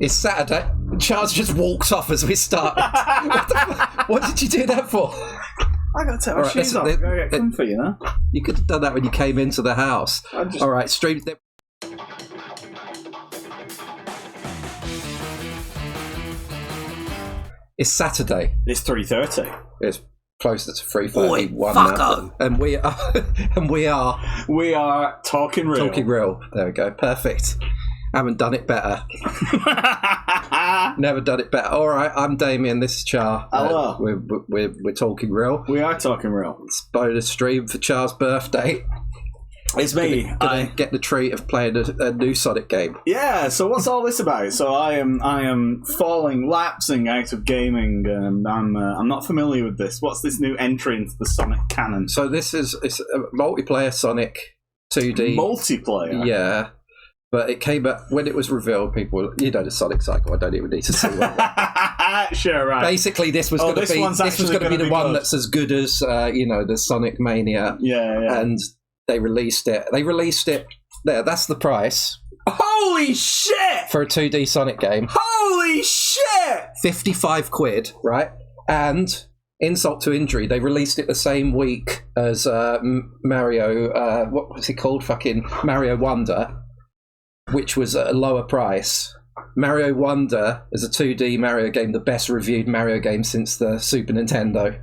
It's Saturday. Charles just walked off as we started. What did you do that for? I got to take my shoes off. I gotta get comfy, you know? You could have done that when you came into the house. All right, stream. It's Saturday. It's 3:30. It's closer to 3:31 now. And we are talking real. Talking real. There we go. Perfect. Haven't done it better. Never done it better. All right, I'm Damien. This is Char. Hello. We're talking real. We are talking real. It's bonus stream for Char's birthday. It's me. I get the treat of playing a new Sonic game. Yeah. So what's all this about? So I am lapsing out of gaming, and I'm not familiar with this. What's this new entry into the Sonic canon? So it's a multiplayer Sonic 2D multiplayer. Yeah. But it came up when it was revealed. People, the Sonic cycle. I don't even need to see what. Sure, right. Basically, this was going to be the one that's as good as the Sonic Mania. Yeah. And they released it. There. That's the price. Holy shit! For a 2D Sonic game. Holy shit! £55, right? And insult to injury, they released it the same week as Mario. What was it called? Fucking Mario Wonder. Which was at a lower price. Mario Wonder is a 2D Mario game, the best reviewed Mario game since the Super Nintendo.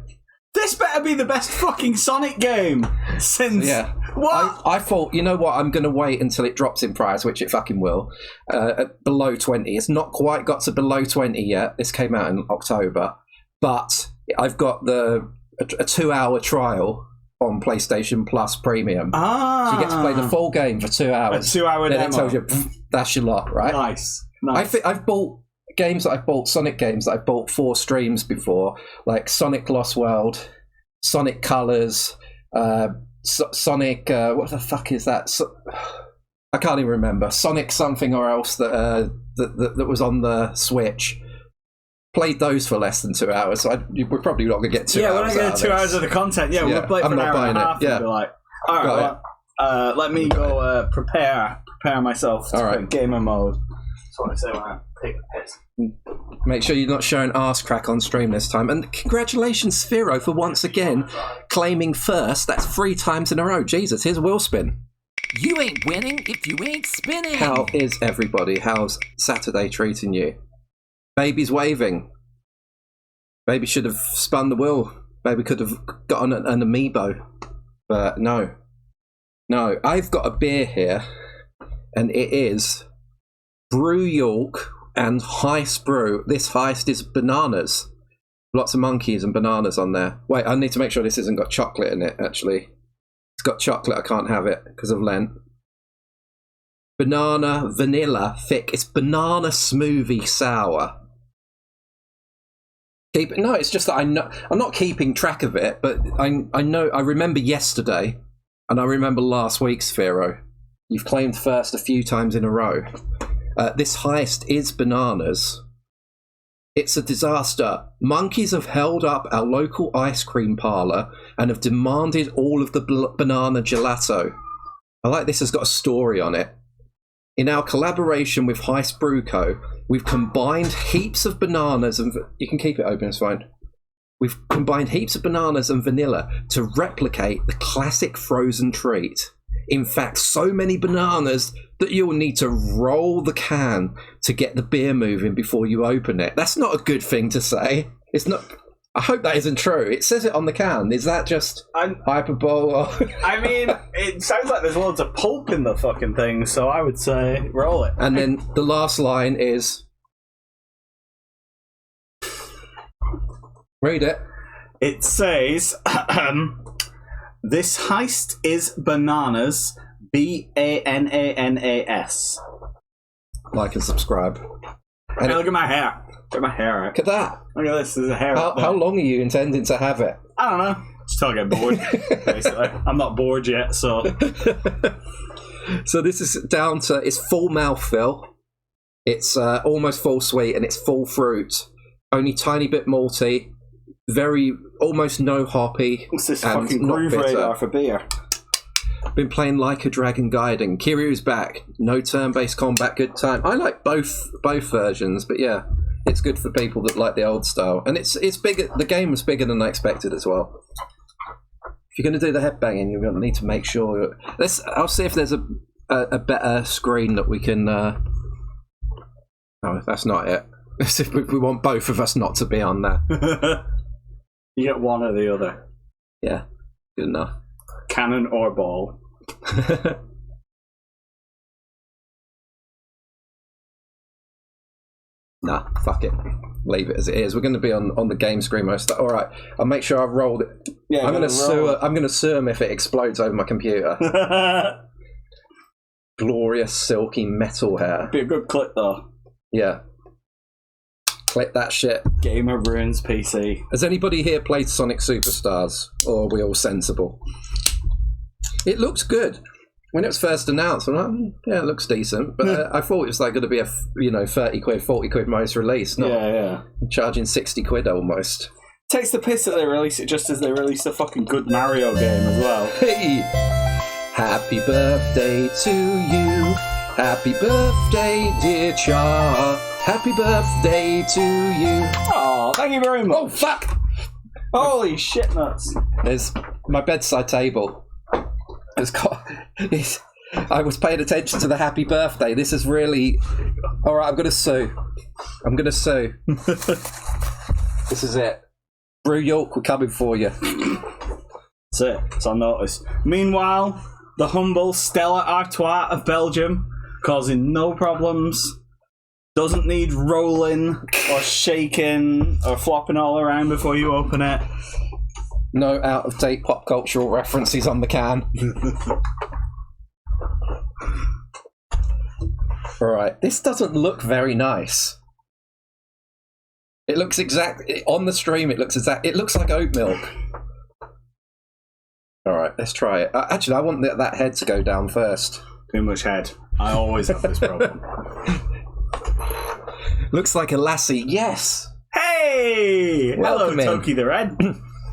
This better be the best fucking Sonic game since... Yeah. What? I thought, you know what, I'm going to wait until it drops in price, which it fucking will, at below 20. It's not quite got to below 20 yet. This came out in October. But I've got a 2-hour trial on PlayStation Plus Premium. So you get to play the full game for 2 hours. A 2-hour demo. Then it tells you, that's your lot, right? Nice. I've bought Sonic games that I've bought 4 streams before, like Sonic Lost World, Sonic Colors, Sonic, what the fuck is that? I can't even remember. Sonic something or else that was on the Switch. Played those for less than 2 hours, so we're probably not going to get 2 hours. Yeah, we're not getting 2 hours of the content. Yeah, we'll play for an hour and a half and be like, all right, let me go prepare myself to gamer mode. That's what I say when I take a piss. Make sure you're not showing arse crack on stream this time. And congratulations, Sphero, for once again claiming first. That's 3 times in a row. Jesus, here's a wheel spin. You ain't winning if you ain't spinning. How is everybody? How's Saturday treating you? Baby's waving. Baby should have spun the wheel. Baby could have got an amiibo. But no. No, I've got a beer here, and it is Brew York and Heist Brew. This Heist is bananas. Lots of monkeys and bananas on there. Wait, I need to make sure this hasn't got chocolate in it, actually. It's got chocolate, I can't have it because of Lent. Banana, vanilla, thick. It's banana smoothie sour. No, it's just that I'm not keeping track of it, but I remember yesterday, and I remember last week's Pharaoh. You've claimed first a few times in a row. This Heist is bananas. It's a disaster. Monkeys have held up our local ice cream parlour and have demanded all of the banana gelato. I like this has got a story on it. In our collaboration with Heist Brew Co., we've combined heaps of bananas and... You can keep it open, it's fine. We've combined heaps of bananas and vanilla to replicate the classic frozen treat. In fact, so many bananas that you'll need to roll the can to get the beer moving before you open it. That's not a good thing to say. It's not... I hope that isn't true. It says it on the can. Is that just hyperbole? I mean, it sounds like there's loads of pulp in the fucking thing, so I would say roll it. And then the last line is... Read it. It says, this heist is bananas, bananas. Like and subscribe. Hey, look at my hair. Look at my hair. Look at that. Look at this. There's a hair. How long are you intending to have it? I don't know. Just till I get bored, basically. I'm not bored yet, so... So this is down to... It's full mouthfeel. It's almost full sweet, and it's full fruit. Only tiny bit malty. Very... Almost no hoppy. What's this fucking groove radar for beer? Been playing Like a Dragon Gaiden. Kiryu's back. No turn-based combat, good time. I like both versions, but yeah, it's good for people that like the old style. And it's bigger. The game was bigger than I expected as well. If you're going to do the headbanging, you're going to need to make sure. I'll see if there's a better screen that we can. No, that's not it. If we want both of us not to be on there. You get one or the other. Yeah, good enough. Cannon or ball. Nah, fuck it. Leave it as it is. We're going to be on the game screen most of that. All right, I'll make sure I've rolled it. Yeah, I'm going to sue him if it explodes over my computer. Glorious silky metal hair. Be a good clip though. Yeah. Clip that shit. Gamer ruins PC. Has anybody here played Sonic Superstars, or are we all sensible? It looks good. When it was first announced, I'm like, yeah, it looks decent. But I thought it was like going to be a 30 quid, 40 quid most release. Not charging 60 quid almost. Takes the piss that they release it just as they released a fucking good Mario game as well. Hey, happy birthday to you. Happy birthday, dear Char. Happy birthday to you. Oh, thank you very much. Oh, fuck. Holy shit nuts. There's my bedside table. I was paying attention to the happy birthday. This is really... All right, I'm going to sue. This is it. Brew York, we're coming for you. That's it. It's on notice. Meanwhile, the humble Stella Artois of Belgium, causing no problems, doesn't need rolling or shaking or flopping all around before you open it. No out-of-date pop cultural references on the can. Alright, this doesn't look very nice. It looks exactly... On the stream, it looks like oat milk. Alright, let's try it. Actually, I want that head to go down first. Too much head. I always have this problem. Looks like a lassie. Yes! Hey! Welcome Hello, in. Toki the Red.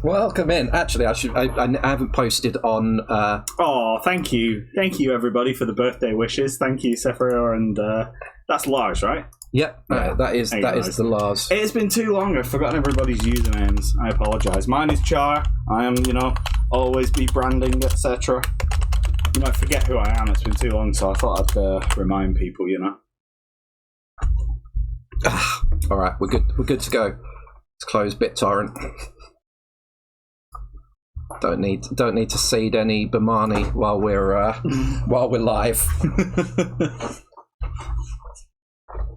Welcome in. Actually, I haven't posted on... Oh, thank you. Thank you, everybody, for the birthday wishes. Thank you, Sephiroth, and that's Lars, right? Yep, that is the Lars. It's been too long. I've forgotten everybody's usernames. I apologise. Mine is Char. I am, always be branding, etc. You might forget who I am. It's been too long, so I thought I'd remind people, All right, we're good. We're good to go. Let's close BitTorrent. Don't need to seed any Bimani while we're live.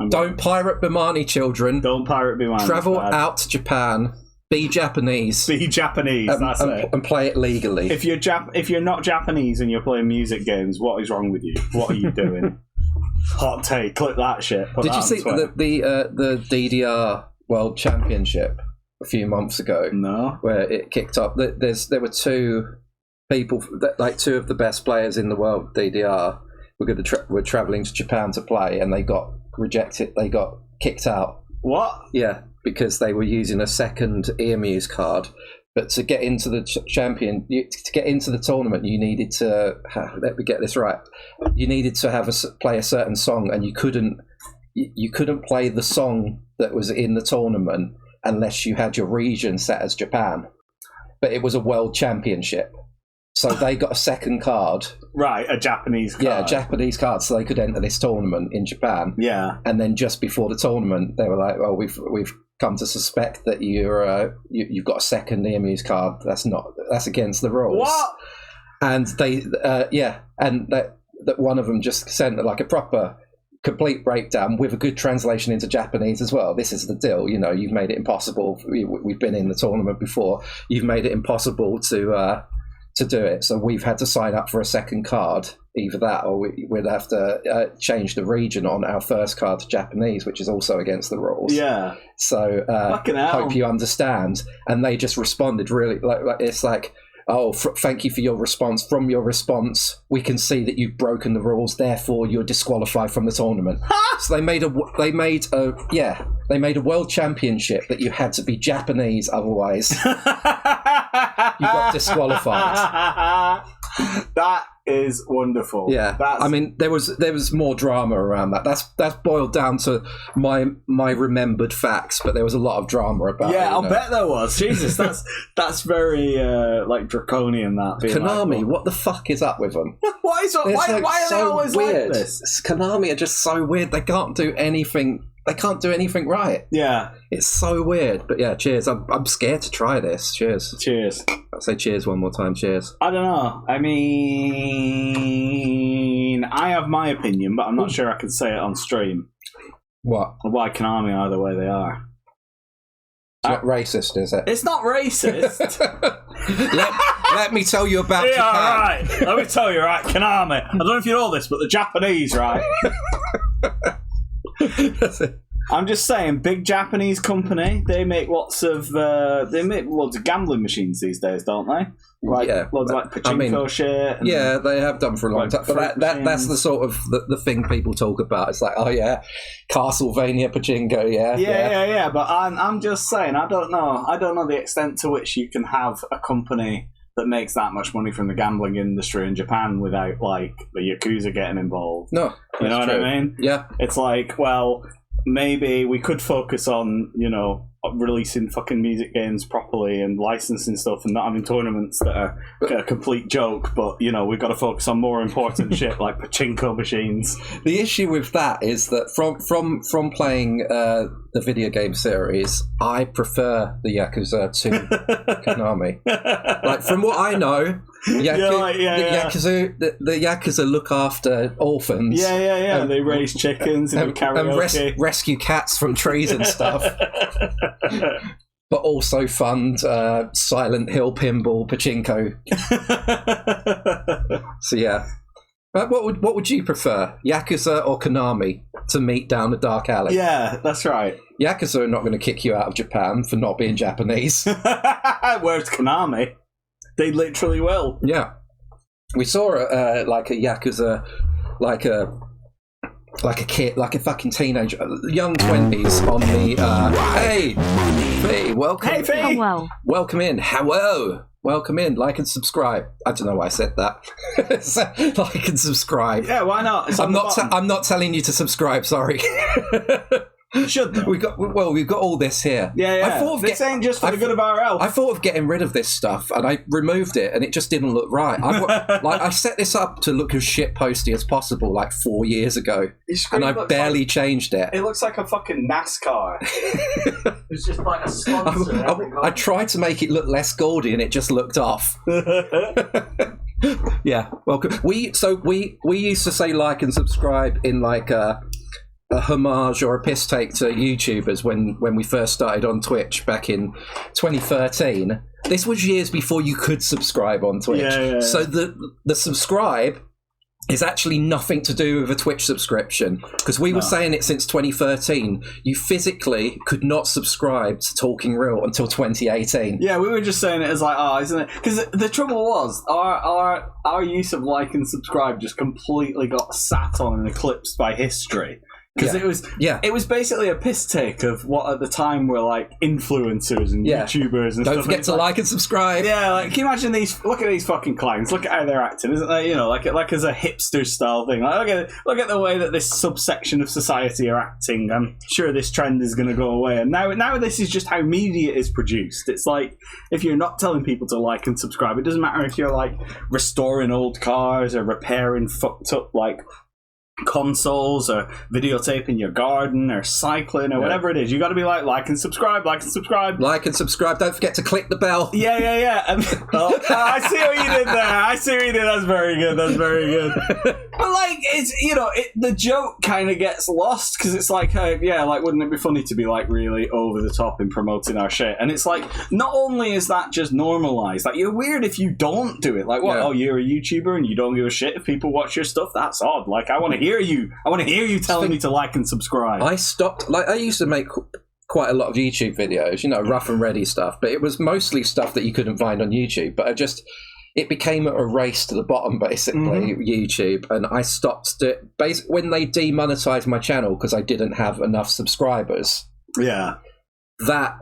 Don't pirate Bimani, children. Don't pirate Bimani. Travel out to Japan. Be Japanese. Be Japanese. That's it. And play it legally. If you're not Japanese and you're playing music games, what is wrong with you? What are you doing? Hot take. Click that shit. Did you see the DDR World Championship a few months ago? No. Where it kicked up. There were two people, like two of the best players in the world, DDR, were traveling to Japan to play, and they got rejected. They got kicked out. What? Yeah, because they were using a second EMU's card. But to get into the to get into the tournament, you needed to let me get this right. You needed to play a certain song, and you couldn't play the song that was in the tournament unless you had your region set as Japan. But it was a world championship, so they got a second card. Right, a Japanese card. Yeah, a Japanese card, so they could enter this tournament in Japan. Yeah, and then just before the tournament, they were like, "Well, we've come to suspect that you've got a second EMU's card. That's against the rules." What? And they, and that one of them just sent like a proper complete breakdown with a good translation into Japanese as well. This is the deal, you've made it impossible. We've been in the tournament before. You've made it impossible to do it. So we've had to sign up for a second card. Either that, or we'd have to change the region on our first card to Japanese, which is also against the rules. Yeah. So hope you understand. And they just responded really like it's like, oh, thank you for your response. From your response, we can see that you've broken the rules. Therefore, you're disqualified from the tournament. So they made a world championship that you had to be Japanese, otherwise you got disqualified. That is wonderful. Yeah, I mean, there was more drama around that. That's boiled down to my remembered facts, but there was a lot of drama about it. Yeah, I'll bet there was. Jesus, that's very like draconian. That being Konami, like, what the fuck is up with them? why are they always weird. like this? Konami are just so weird. They can't do anything. They can't do anything right. Yeah, it's so weird. But yeah, cheers. I'm scared to try this. Cheers. Cheers. I'll say cheers one more time. Cheers. I don't know. I mean, I have my opinion, but I'm not sure I can say it on stream. What? Why Konami are the way they are. It's not racist, is it? It's not racist. let me tell you about Japan. Right. Let me tell you, right, Konami. I don't know if you know this, but the Japanese, right? I'm just saying, big Japanese company. They make lots of gambling machines these days, don't they? Like, yeah, loads of like pachinko shit. Yeah, they have done for a long like time. But that's the sort of the thing people talk about. It's like, oh yeah, Castlevania pachinko, yeah. But I'm just saying, I don't know the extent to which you can have a company that makes that much money from the gambling industry in Japan without like the Yakuza getting involved. No, you know what true. I mean? Yeah, it's like, well, maybe we could focus on, you know, releasing fucking music games properly and licensing stuff and not having tournaments that are a complete joke, but, you know, we've got to focus on more important shit like pachinko machines. The issue with that is that from playing the video game series, I prefer the Yakuza to Konami. Like, from what I know, the Yakuza look after orphans. Yeah. They raise chickens and do karaoke. And rescue cats from trees and stuff. But also fund Silent Hill pinball pachinko. So yeah. What would you prefer, Yakuza or Konami, to meet down a dark alley? Yeah, that's right. Yakuza are not going to kick you out of Japan for not being Japanese. Whereas Konami, they literally will. Yeah, we saw like a Yakuza, like a kid, like a fucking teenager, young 20s on the. Hey, Fee, welcome. Hey, Fee. Hello. Welcome in. Hello. Welcome in. Like and subscribe. I don't know why I said that. Like and subscribe. Yeah, why not? I'm not telling you to subscribe. Sorry. You should though. We've got all this here. Yeah. I thought this ain't just for the good of our health. I thought of getting rid of this stuff, and I removed it, and it just didn't look right. I set this up to look as shit posty as possible, like 4 years ago, and I barely changed it. It looks like a fucking NASCAR. It's just like a sponsor. I tried to make it look less gaudy, and it just looked off. Yeah, welcome. We used to say like and subscribe in like a homage or a piss take to YouTubers when we first started on Twitch back in 2013. This was years before you could subscribe on Twitch. Yeah. So the subscribe is actually nothing to do with a Twitch subscription, because we were saying it since 2013. You physically could not subscribe to Talking Real until 2018. Yeah, we were just saying it as like, oh, isn't it? Because the trouble was, our use of like and subscribe just completely got sat on and eclipsed by history. Because it was basically a piss take of what at the time were like influencers and YouTubers and Don't stuff. forget to like and subscribe. Yeah, like, can you imagine these? Look at these fucking clowns. Look at how they're acting, isn't that, you know, like as a hipster style thing? Like, look at the way that this subsection of society are acting. I'm sure this trend is going to go away. And now this is just how media is produced. It's like, if you're not telling people to like and subscribe, it doesn't matter if you're like restoring old cars or repairing fucked up like consoles or videotaping your garden or cycling or whatever it is. You got to be like and subscribe. Don't forget to click the bell. Yeah. And, I see what you did there. That's very good. But like, it's, you know, the joke kind of gets lost because it's like, like, wouldn't it be funny to be like really over the top in promoting our shit? And it's like, not only is that just normalized, like, you're weird if you don't do it. Like, what? Oh, you're a YouTuber and you don't give a shit if people watch your stuff? That's odd. Like, I want to hear you telling me to like and subscribe. I stopped. Like, I used to make quite a lot of YouTube videos, you know, rough and ready stuff, but it was mostly stuff that you couldn't find on YouTube. But it became a race to the bottom, basically, YouTube, and I stopped it when they demonetized my channel because I didn't have enough subscribers. Yeah, That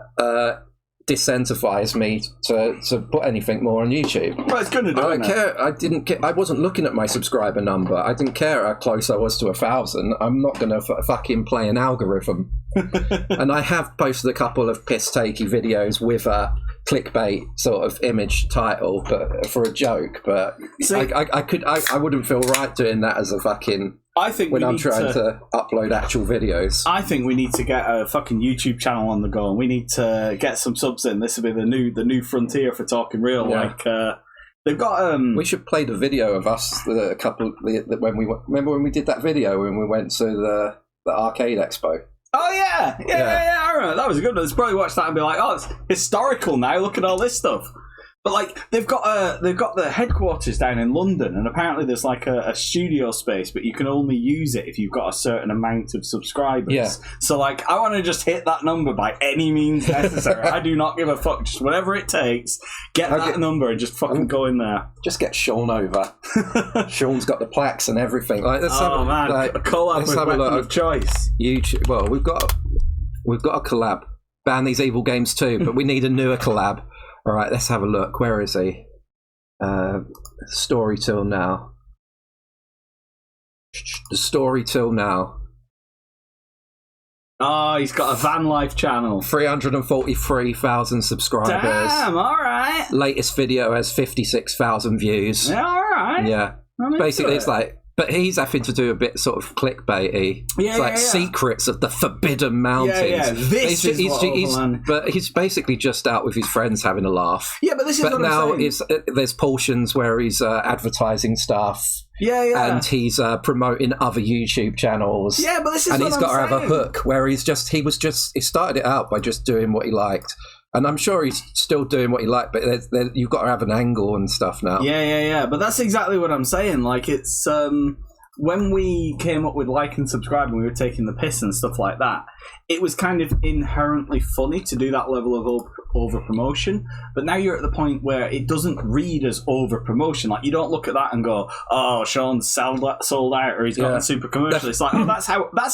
disincentivize me to put anything more on YouTube. Well, it's gonna do. I don't care. I wasn't looking at my subscriber number. I didn't care how close I was to 1,000. I'm not going to fucking play an algorithm. And I have posted a couple of piss-takey videos with a clickbait sort of image title, but for a joke. But I wouldn't feel right doing that as a fucking. I think when I'm trying to upload actual videos. I think we need to get a fucking YouTube channel on the go, and we need to get some subs in. This will be the new frontier for Talking Real. Yeah. Like they've got. We should play the video of us when we remember when we did that video when we went to the arcade expo. Oh yeah. I remember that was a good one. Let's probably watch that and be like, oh, it's historical now. Look at all this stuff. But like they've got the headquarters down in London, and apparently there's like a studio space, but you can only use it if you've got a certain amount of subscribers. Yeah. So like I want to just hit that number by any means necessary. I do not give a fuck. Just whatever it takes, get that number and just fucking go in there. Just get Sean over. Sean's got the plaques and everything. Like, man, a collab with Weapon of Choice. YouTube. Well, we've got a collab. Ban these evil games too, but we need a newer collab. All right, let's have a look. Where is he? Story till now. The story till now. Oh, he's got a van life channel. 343,000 subscribers. Damn, all right. Latest video has 56,000 views. Yeah, all right. Yeah. Basically, it's like, but he's having to do a bit sort of clickbaity. Yeah, it's like secrets of the Forbidden Mountains. Yeah. This but he's basically just out with his friends having a laugh. Yeah, but this is but what now I'm saying. There's portions where he's advertising stuff. Yeah. And he's promoting other YouTube channels. Yeah, but this is and what he's got I'm to have a hook where he started it out by just doing what he liked. And I'm sure he's still doing what he liked, but you've got to have an angle and stuff now. Yeah. But that's exactly what I'm saying. Like, it's when we came up with like and subscribe and we were taking the piss and stuff like that, it was kind of inherently funny to do that level of over promotion. But now you're at the point where it doesn't read as over promotion. Like, you don't look at that and go, "Oh, Sean's sold out," or he's got a super commercial. It's like, oh, that's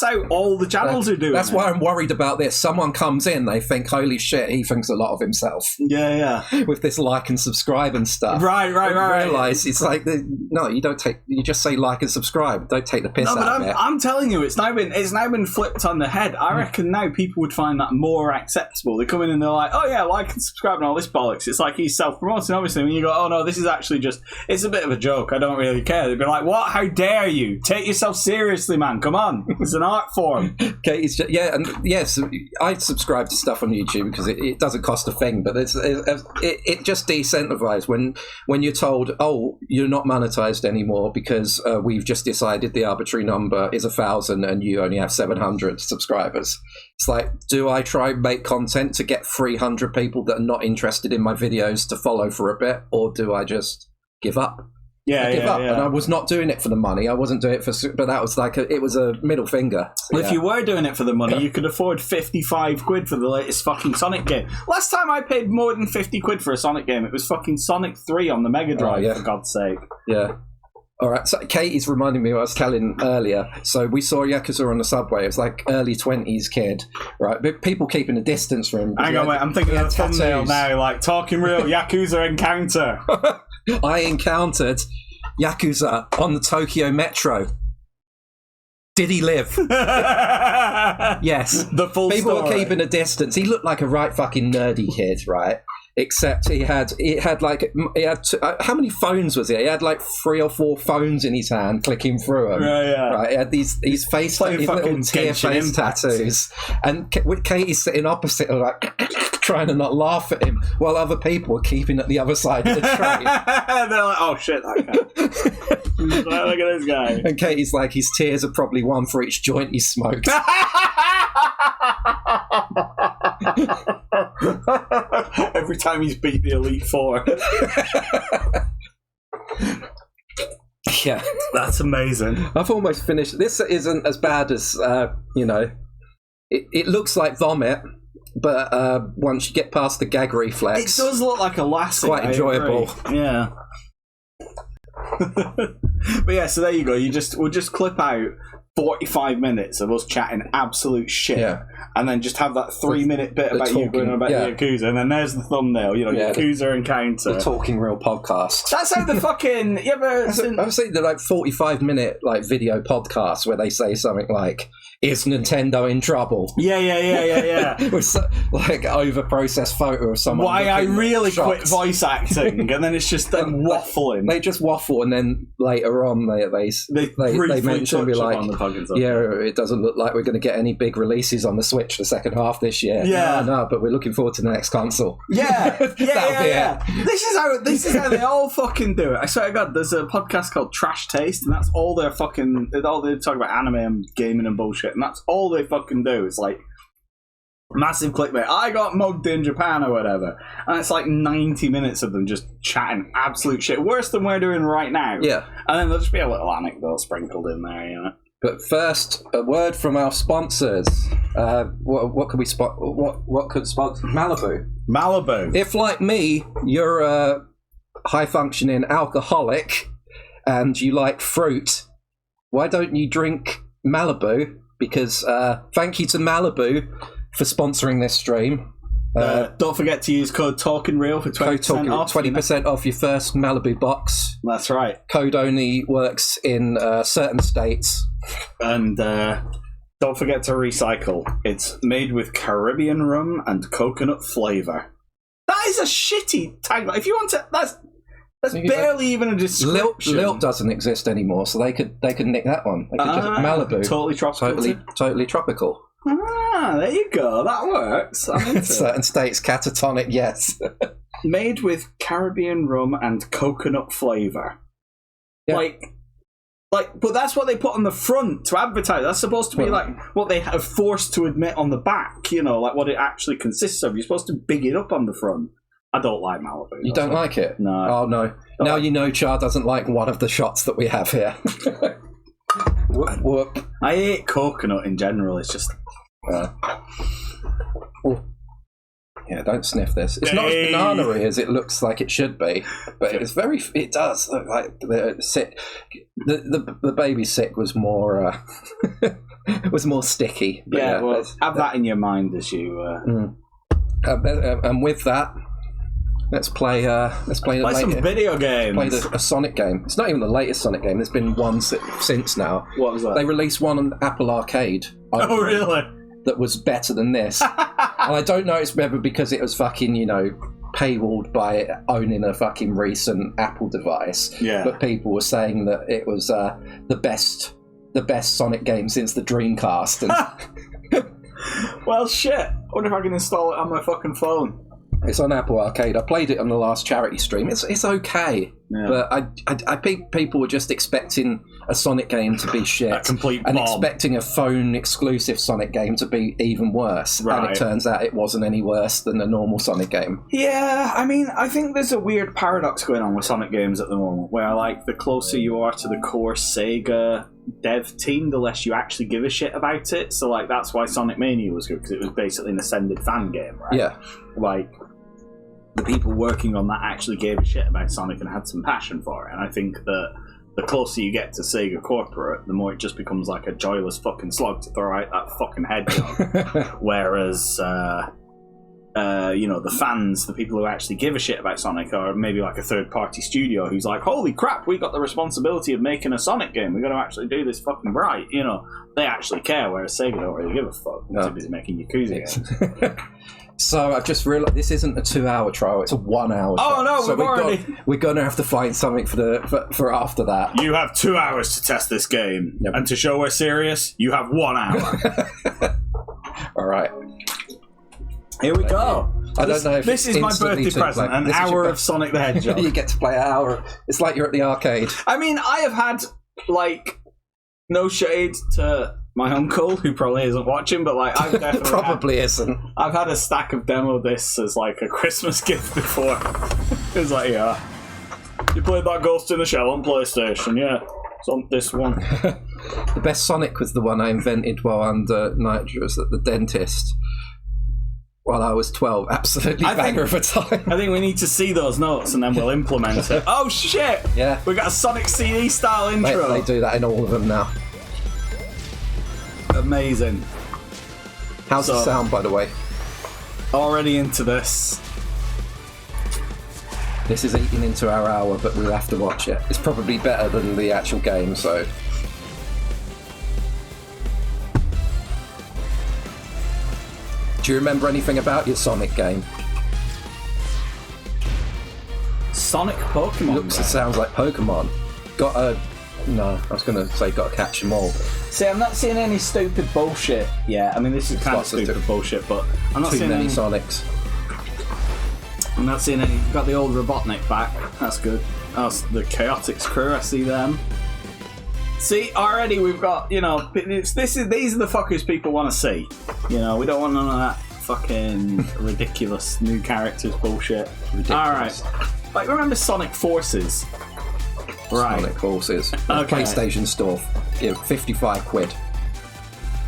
how all the channels are doing. That's why I'm worried about this. Someone comes in, they think, "Holy shit, he thinks a lot of himself." Yeah. With this like and subscribe and stuff. Right. Realize it's like, no, you don't take. You just say like and subscribe. Don't take the piss out of it. I'm telling you, it's now been flipped on the head. I reckon now people would find that more acceptable. They come in and they're like, "Oh yeah, like and subscribe and all this bollocks." It's like he's self-promoting, obviously. When you go, "Oh no, this is actually it's a bit of a joke. I don't really care." They'd be like, "What? How dare you? Take yourself seriously, man. Come on. It's an art form." Okay, and yes, I subscribe to stuff on YouTube because it doesn't cost a thing, but it just decentralized when you're told, "Oh, you're not monetized anymore because we've just decided the arbitrary number is 1,000 and you only have 700 subscribers." It's like, do I try and make content to get 300 people that are not interested in my videos to follow for a bit, or do I just give up? I give up. And I was not doing it for the money. I wasn't doing it but that was like it was a middle finger. So, If you were doing it for the money, you could afford 55 quid for the latest fucking Sonic game. Last time I paid more than 50 quid for a Sonic game, it was fucking Sonic 3 on the Mega Drive, for God's sake. Yeah. All right, so Katie's reminding me what I was telling earlier. So we saw Yakuza on the subway. It was like early 20s kid, right? But people keeping a distance from him. Hang on, wait, I'm thinking of the thumbnail now, like Talking Real Yakuza encounter. I encountered Yakuza on the Tokyo Metro. Did he live? Yes. The full People story. were keeping a distance. He looked like a right fucking nerdy kid, right? Except he had how many phones was it? He had like 3 or 4 phones in his hand, clicking through them. Right. He had these face little tear face tattoos, and Katie's sitting opposite, like trying to not laugh at him, while other people were keeping at the other side of the train. They're like, "Oh shit, that guy! Look at this guy." And Katie's like, his tears are probably one for each joint he smoked. Every time he's beat the Elite Four. Yeah, that's amazing. I've almost finished. This isn't as bad as it looks like vomit, but once you get past the gag reflex, it does look like a lassie. Quite enjoyable. Yeah. But yeah, so there you go. We'll just clip out 45 minutes of us chatting absolute shit, and then just have that 3-minute bit about you going on about Yakuza, and then there's the thumbnail, Yakuza encounter. The Talking Real podcast. That's how the fucking... I've seen the 45-minute video podcasts where they say something like, "Is Nintendo in trouble?" Yeah. With over-processed photo of someone. Why I really shocked. quit voice acting, and then it's just them waffling. They just waffle, and then later on they mention, be like, it doesn't look like we're going to get any big releases on the Switch the second half this year. No, but we're looking forward to the next console. Yeah. This is how they all fucking do it. I swear to God, there's a podcast called Trash Taste, and that's all they talk about anime and gaming and bullshit, and that's all they fucking do. It's like massive clickbait. I got mugged in Japan or whatever, and it's like 90 minutes of them just chatting absolute shit, worse than we're doing right now. Yeah, and then there'll just be a little anecdote sprinkled in there, But first, a word from our sponsors. What could we spot? What could sponsor? Malibu. If, like me, you're a high-functioning alcoholic and you like fruit, why don't you drink Malibu? Because thank you to Malibu for sponsoring this stream. Don't forget to use code TalkingReal for 20% off. 20% off your first Malibu box. That's right. Code only works in certain states. And don't forget to recycle. It's made with Caribbean rum and coconut flavour. That is a shitty tagline. If you want to, that's barely even a description. Lilt doesn't exist anymore, so they could nick that one. They could just Malibu. Totally tropical. Totally tropical. There you go. That works. I'm into certain states, catatonic, yes. Made with Caribbean rum and coconut flavour. Yeah. But that's what they put on the front to advertise. That's supposed to be what they are forced to admit on the back, like what it actually consists of. You're supposed to big it up on the front. I don't like Malibu. You don't like it? No. Oh, no. Now you know Char doesn't like one of the shots that we have here. Whoop. I hate coconut in general. It's just... Yeah, don't sniff this. It's not as banana-y as it looks like it should be, but it does look like the sick. The baby sick was more sticky. Yeah, well, have that in your mind as you. And with that, let's play some video games. Play a Sonic game. It's not even the latest Sonic game. There's been one since now. What was that? They released one on Apple Arcade. Oh, really? That was better than this. And I don't know it's whether because it was fucking, paywalled by owning a fucking recent Apple device. Yeah. But people were saying that it was the best Sonic game since the Dreamcast. And well, shit. I wonder if I can install it on my fucking phone. It's on Apple Arcade. I played it on the last charity stream. It's okay, but I think people were just expecting a Sonic game to be shit, a complete and bomb. expecting a phone exclusive Sonic game to be even worse. Right. And it turns out it wasn't any worse than a normal Sonic game. Yeah, I mean, I think there's a weird paradox going on with Sonic games at the moment, where the closer you are to the core Sega dev team, the less you actually give a shit about it. So that's why Sonic Mania was good, because it was basically an ascended fan game, right? Yeah. The people working on that actually gave a shit about Sonic and had some passion for it. And I think that the closer you get to Sega corporate, the more it just becomes like a joyless fucking slog to throw out that fucking hedgehog. Whereas, the fans, the people who actually give a shit about Sonic, are maybe like a third-party studio who's like, holy crap, we got the responsibility of making a Sonic game. We got to actually do this fucking right. They actually care, whereas Sega don't really give a fuck. They're too busy making Yakuza games. So I've just realised this isn't a 2-hour trial; it's a 1-hour. Oh trial. no, So we're going to have to find something for after that. You have 2 hours to test this game, and to show we're serious, you have 1 hour. All right, here we go. I don't know if this is my birthday present: an hour of Sonic the Hedgehog. You get to play an hour. It's like you're at the arcade. I mean, I have had no shade to my uncle, who probably isn't watching, but I've definitely probably isn't. I've had a stack of demo discs as a Christmas gift before. It was yeah, you played that Ghost in the Shell on PlayStation, yeah. It's on this one. The best Sonic was the one I invented while under nitrous at the dentist. While I was 12, absolutely banger of a time. I think we need to see those notes and then we'll implement it. Oh shit! Yeah, we got a Sonic CD style intro. They do that in all of them now. amazing. How's the sound, by the way? Already into this. This is eating into our hour, but we'll have to watch it. It's probably better than the actual game, so... Do you remember anything about your Sonic game? Sonic Pokemon. Looks and sounds like Pokemon. Got a... No, I was going to say got to catch them all. See, I'm not seeing any stupid bullshit yet. I mean, this is kind of stupid bullshit, but I'm not seeing many any... Sonics. I'm not seeing any... Got the old Robotnik back. That's good. That's the Chaotix crew. I see them. See, already we've got, you know, these are the fuckers people want to see. You know, we don't want none of that fucking ridiculous new characters bullshit. Ridiculous. Alright. Like, remember Sonic Forces? Right. Sonic Forces. Okay. PlayStation Store. Give 55 quid.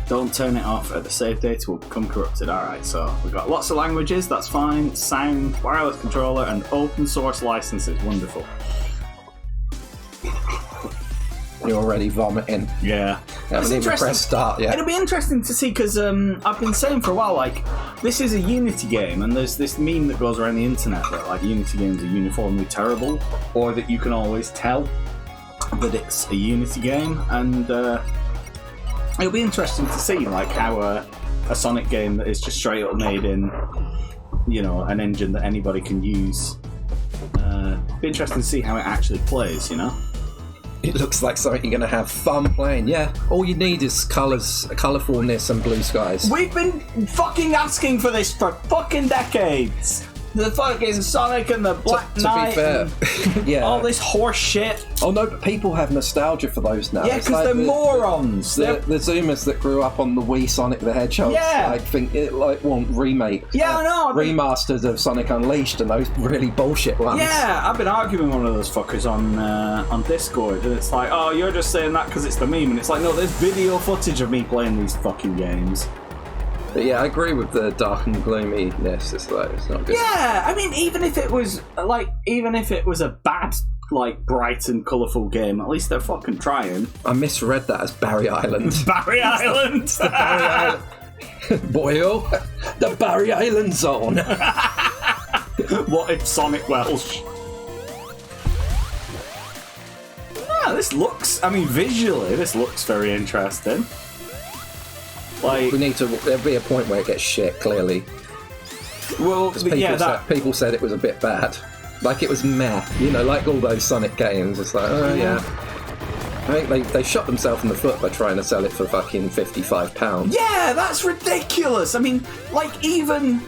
Don't turn it off at the save data will become corrupted. Alright, so we've got lots of languages, that's fine. Sound, wireless controller, and open source licenses. Wonderful. You're already vomiting. Yeah. Haven't even pressed start yet. It'll be interesting to see because I've been saying for a while, like, this is a Unity game, and there's this meme that goes around the internet that, like, Unity games are uniformly terrible, or that you can always tell that it's a Unity game, and it'll be interesting to see, like, how a Sonic game that is just straight up made in, you know, an engine that anybody can use. Be interesting to see how it actually plays, you know? It looks like something you're going to have fun playing. Yeah, all you need is colours, colourfulness and blue skies. We've been fucking asking for this for fucking decades. The fucking Sonic and the Black Knight. To be fair, yeah. All this horse shit. Oh no, but people have nostalgia for those now. Yeah, It's because like they're morons. The Zoomers that grew up on the Wii Sonic the Hedgehog, Yeah. I think it like want remakes. Yeah, I know. Remasters of Sonic Unleashed and those really bullshit ones. Yeah, I've been arguing with one of those fuckers on Discord, and it's like, oh, you're just saying that because it's the meme, and it's like, no, there's video footage of me playing these fucking games. But yeah, I agree with the dark and gloominess. It's like it's not good. Yeah, I mean, even if it was a bad, like, bright and colourful game, at least they're fucking trying. I misread that as Barry Island. Barry Island. Barry Island. Boyle, the Barry Island zone. What if Sonic Welsh? Yeah, this looks. I mean, visually, this looks very interesting. Like, We need to. There'll be a point where it gets shit. Clearly, well, people said it was a bit bad. Like it was meh. You know, like all those Sonic games. It's like, oh yeah. I think they shot themselves in the foot by trying to sell it for fucking £55. Yeah, that's ridiculous. I mean, like, even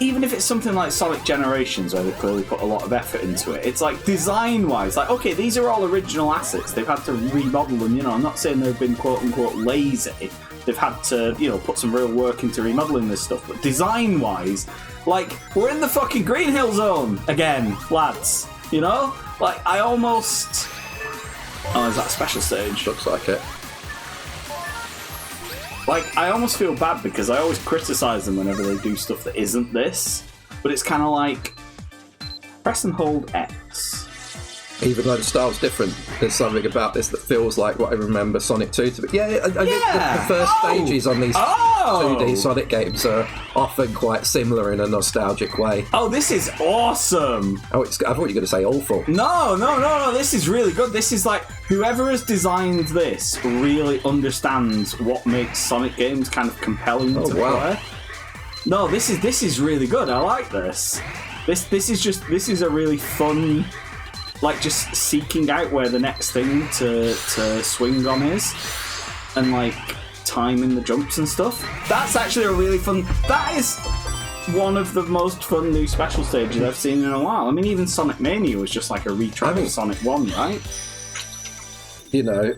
if it's something like Sonic Generations, where they clearly put a lot of effort into it, it's like design-wise, like, okay, these are all original assets. They've had to remodel them. You know, I'm not saying they've been quote-unquote lazy. They've had to, you know, put some real work into remodeling this stuff. But design-wise, like, we're in the fucking Green Hill Zone again, lads. You know? Like, I almost... Oh, is that a special stage? Looks like it. Like, I almost feel bad because I always criticise them whenever they do stuff that isn't this. But it's kind of like, press and hold X. Even though the style's different, there's something about this that feels like what I remember Sonic 2 to be. Yeah, I think the first stages on these 2D Sonic games are often quite similar in a nostalgic way. Oh, this is awesome! Oh, I thought you were going to say awful. No, this is really good. This is like, whoever has designed this really understands what makes Sonic games kind of compelling to play. No, this is really good. I like this. This is a really fun... Like, just seeking out where the next thing to swing on is. And, like, timing the jumps and stuff. That's actually a really fun... That is one of the most fun new special stages I've seen in a while. I mean, even Sonic Mania was just like a retry of Sonic 1, right? You know,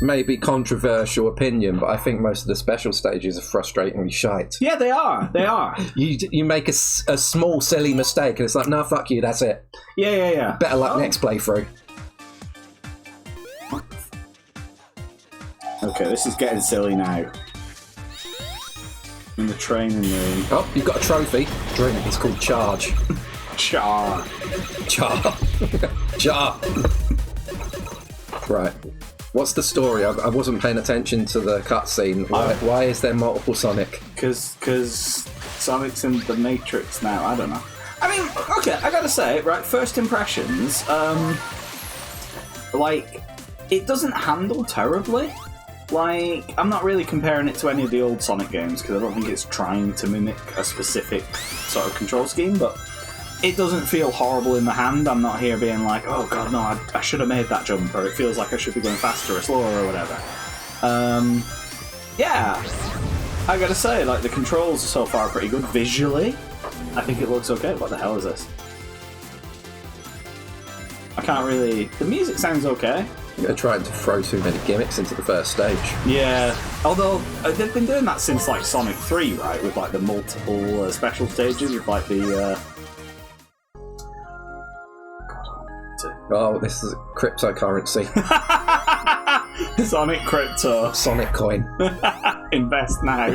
maybe controversial opinion, but I think most of the special stages are frustratingly shite. Yeah, they are. They are. You make a small, silly mistake, and it's like, no, fuck you, that's it. Yeah. Better luck next playthrough. Okay, this is getting silly now. In the training room. Oh, you've got a trophy. Drink. It's called Charge. Char. Char. Char. Right. What's the story? I wasn't paying attention to the cutscene. Why is there multiple Sonic? Because Sonic's in the Matrix now. I don't know. I mean, okay, I gotta say, right, first impressions, like, it doesn't handle terribly. Like, I'm not really comparing it to any of the old Sonic games, because I don't think it's trying to mimic a specific sort of control scheme, but it doesn't feel horrible in the hand. I'm not here being like, oh god, no, I should have made that jump, or it feels like I should be going faster or slower or whatever. Yeah, I gotta say, like, the controls so far are pretty good. Visually, I think it looks okay. What the hell is this? I can't really... The music sounds okay. They're trying to throw too many gimmicks into the first stage. Yeah, although they've been doing that since, like, Sonic 3, right? With, like, the multiple special stages with, like, the... Oh, this is cryptocurrency. Sonic Crypto. Sonic coin. Invest now.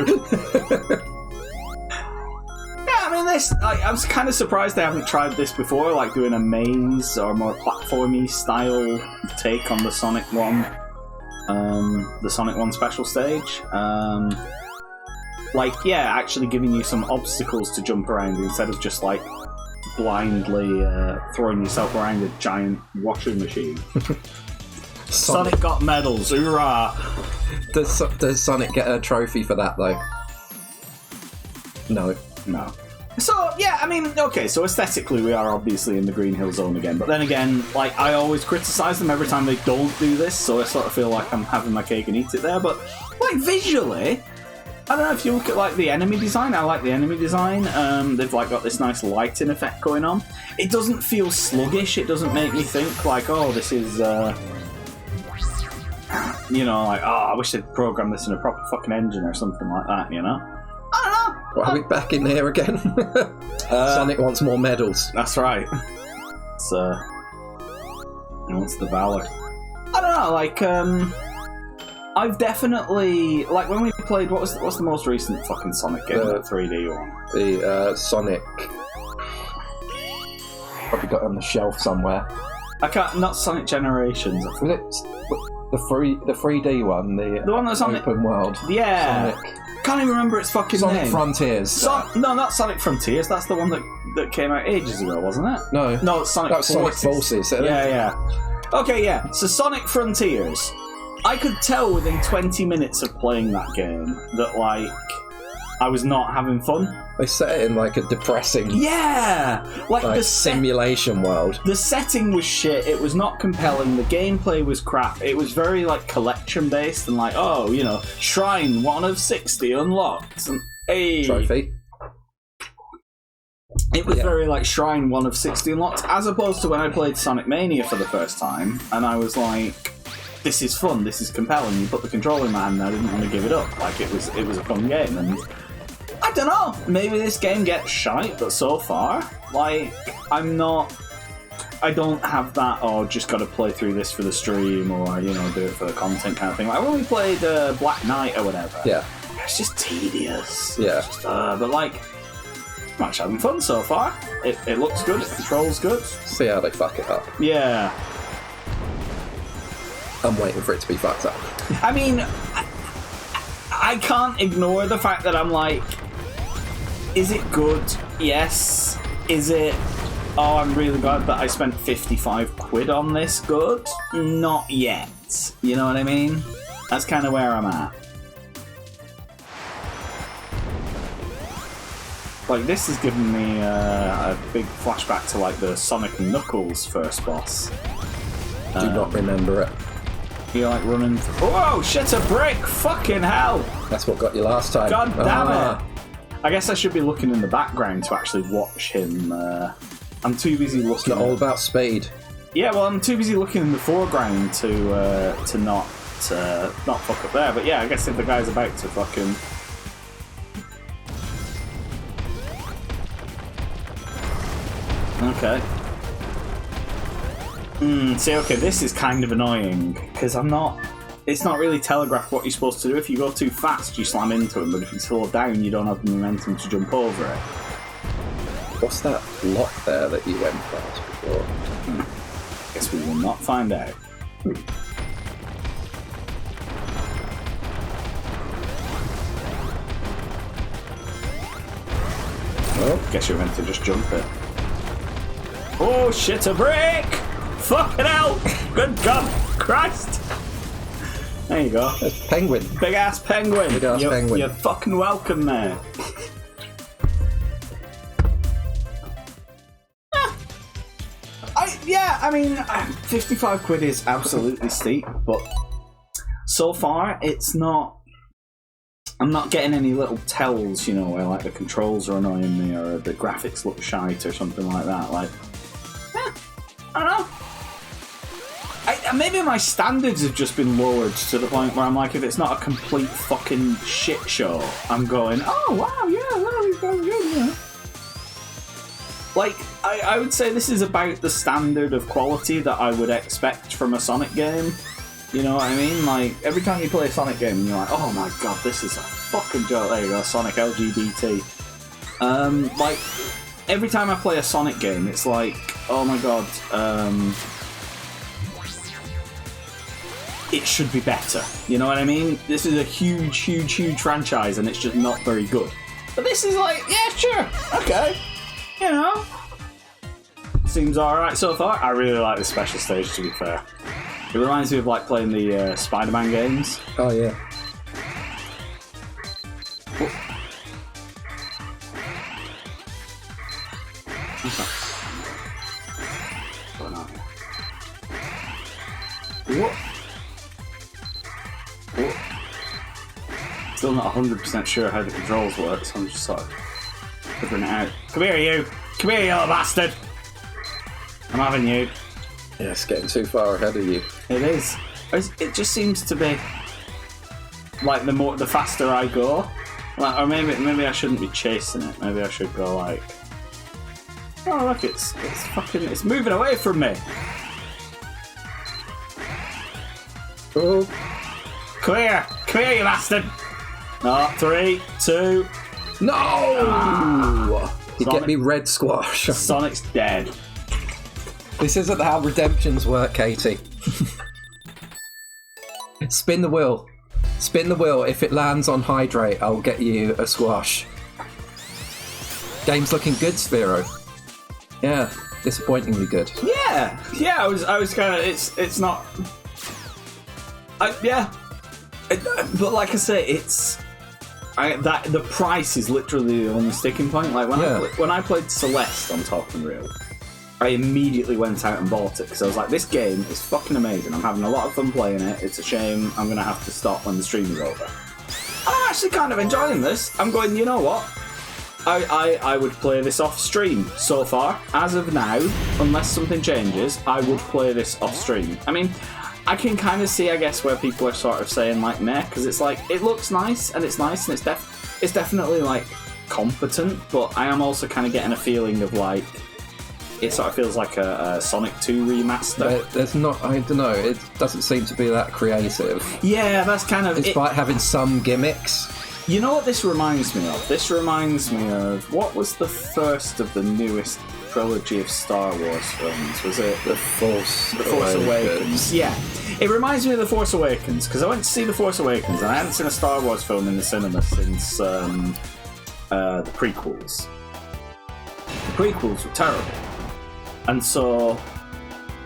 Yeah, I mean, I was kind of surprised they haven't tried this before, like doing a maze or more platformy style take on the Sonic 1. The Sonic 1 special stage. Like, yeah, actually giving you some obstacles to jump around instead of just, like, blindly throwing yourself around a giant washing machine. Sonic got medals, hoorah! Does Sonic get a trophy for that, though? No. So, yeah, I mean, okay, so aesthetically we are obviously in the Green Hill Zone again, but then again, like, I always criticise them every time they don't do this, so I sort of feel like I'm having my cake and eat it there, but, like, visually... I don't know, if you look at, like, the enemy design, I like the enemy design. They've, like, got this nice lighting effect going on. It doesn't feel sluggish. It doesn't make me think, like, oh, this is, you know, like, oh, I wish they'd programmed this in a proper fucking engine or something like that, you know? I don't know. Well, are we back in here again? Sonic wants more medals. That's right. So, he wants the Valor. I don't know, like, I've definitely, like, when we played, what's the most recent fucking Sonic game? The 3D one. The Sonic. Probably got it on the shelf somewhere. I can't. Not Sonic Generations. Was it the 3D one? The one that's on open world. Yeah. Sonic. Can't even remember its fucking Sonic name. Frontiers. No, not Sonic Frontiers. That's the one that came out ages ago, wasn't it? No. No, it's Sonic Forces. Forces. Sonic Forces. Yeah. Okay, yeah. So Sonic Frontiers. I could tell within 20 minutes of playing that game that, like, I was not having fun. They set it in, like, a depressing... Yeah! Like the simulation world. The setting was shit, it was not compelling, the gameplay was crap, it was very, like, collection-based and, like, oh, you know, Shrine 1 of 60 unlocked. And, hey! Trophy. It was very, like, Shrine 1 of 60 unlocked, as opposed to when I played Sonic Mania for the first time, and I was like... This is fun, this is compelling. You put the controller in my hand and I didn't want to give it up. Like, it was a fun game, and I don't know, maybe this game gets shite, but so far, like, I don't have that, oh, just gotta play through this for the stream, or, you know, do it for the content kind of thing. Like, when we played Black Knight or whatever, yeah, it's just tedious. Yeah. It's just, but, like, I'm actually having fun so far. It looks good, it controls good. See how they fuck it up. Yeah. I'm waiting for it to be fucked up. I mean, I can't ignore the fact that I'm like, is it good? Yes. Is it, oh, I'm really glad that I spent 55 quid on this good? Not yet. You know what I mean? That's kind of where I'm at. Like, this has given me a big flashback to, like, the Sonic and Knuckles first boss. Do not remember it. You're like running. Whoa, shit, a brick! Fucking hell! That's what got you last time. God damn it! I guess I should be looking in the background to actually watch him. I'm too busy looking. It's not all about speed. Yeah, well, I'm too busy looking in the foreground to not fuck up there. But yeah, I guess if the guy's about to fucking. Okay. See, okay, this is kind of annoying, because it's not really telegraphed what you're supposed to do. If you go too fast, you slam into him, but if you slow down, you don't have the momentum to jump over it. What's that block there that you went past before? Guess we will not find out. Oh, guess you're meant to just jump it. Oh shit, a brick! Fucking hell! Good God, Christ! There you go. There's penguin. Big ass penguin. Big ass penguin. You're fucking welcome there. I mean, 55 quid is absolutely steep, but so far it's not. I'm not getting any little tells, you know, where like the controls are annoying me or the graphics look shite or something like that. Like, I don't know. Maybe my standards have just been lowered to the point where I'm like, if it's not a complete fucking shit show, I'm going, oh wow, yeah, that was very good, yeah. Like, I would say this is about the standard of quality that I would expect from a Sonic game. You know what I mean? Like, every time you play a Sonic game, you're like, oh my god, this is a fucking joke. There you go, Sonic LGBT. Like, every time I play a Sonic game, it's like, oh my god, it should be better. You know what I mean? This is a huge, huge, huge franchise, and it's just not very good. But this is like, yeah, sure, okay. You know, seems alright so far. I really like the special stage, to be fair. It reminds me of like playing the Spider-Man games. Oh yeah. What? Still not 100% sure how the controls work, so I'm just sort of figuring it out. Come here, you! Come here, you little bastard! I'm having you. Yeah, it's getting too far ahead of you. It is. It just seems to be like the faster I go, like, or maybe I shouldn't be chasing it. Maybe I should go like, oh look, it's moving away from me. Oh, Come here, you bastard! No, 3, 2. no! You Sonic- get me red squash. Sonic's dead. This isn't how redemptions work, Katie. Spin the wheel. Spin the wheel. If it lands on hydrate, I'll get you a squash. Game's looking good, Sphero. Yeah, disappointingly good. Yeah. I was kind of. It's not. Yeah. But like I say, the price is literally the only sticking point. Like when I played Celeste on Talking Real, I immediately went out and bought it because I was like, this game is fucking amazing. I'm having a lot of fun playing it. It's a shame I'm going to have to stop when the stream is over. I'm actually kind of enjoying this. I'm going, you know what? I would play this off stream so far. As of now, unless something changes, I would play this off stream. I mean, I can kind of see, I guess, where people are sort of saying like meh, because it's like, it looks nice and it's it's definitely like competent, but I am also kind of getting a feeling of like, it sort of feels like a Sonic 2 remaster. There's not, I don't know, it doesn't seem to be that creative. Yeah, that's kind of... Despite having some gimmicks. You know what this reminds me of? This reminds me of... What was the first of the newest trilogy of Star Wars films? Was it... The Force Awakens. Yeah. It reminds me of The Force Awakens, because I went to see The Force Awakens, and I hadn't seen a Star Wars film in the cinema since the prequels. The prequels were terrible. And so,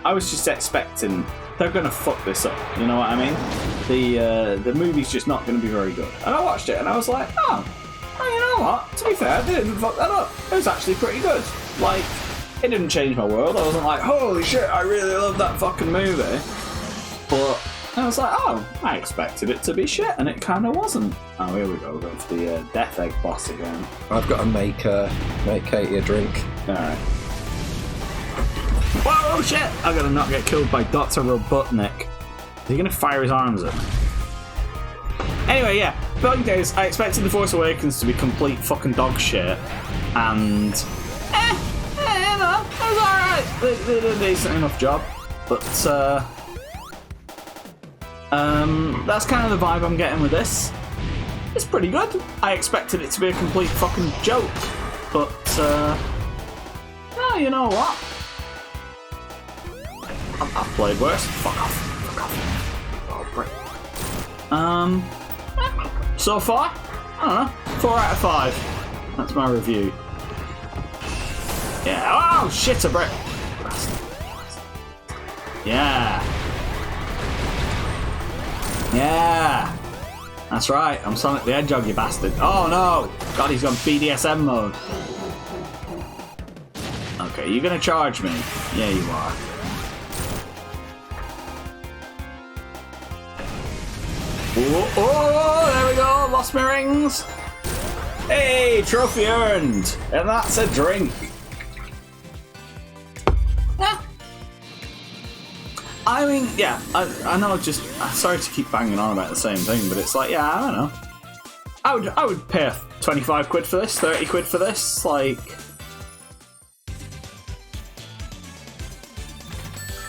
I was just expecting they're going to fuck this up. You know what I mean? The movie's just not going to be very good. And I watched it, and I was like, oh, you know what? To be fair, they didn't fuck that up. It was actually pretty good. Like, it didn't change my world. I wasn't like, holy shit, I really love that fucking movie. But I was like, oh, I expected it to be shit, and it kind of wasn't. Oh, here we go. We're going for the Death Egg boss again. I've got to make Katie a drink. All right. Whoa, shit! I gotta not get killed by Dr. Robotnik. Is he gonna fire his arms at me? Anyway, yeah. Point is, I expected The Force Awakens to be complete fucking dog shit, and you know, it was alright. They did a decent enough job, but that's kind of the vibe I'm getting with this. It's pretty good. I expected it to be a complete fucking joke, but no, you know what? I've played worse. Fuck off. Oh, brick. So far, I don't know, 4 out of 5. That's my review. Yeah. Oh shit! A brick. Yeah. Yeah. That's right. I'm Sonic the Hedgehog, you bastard. Oh no! God, he's gone BDSM mode. Okay, you're gonna charge me? Yeah, you are. Oh, there we go. Lost my rings. Hey, trophy earned. And that's a drink. I mean, yeah, I know. Just sorry to keep banging on about the same thing, but it's like, yeah, I don't know. I would pay 25 quid for this, 30 quid for this, like.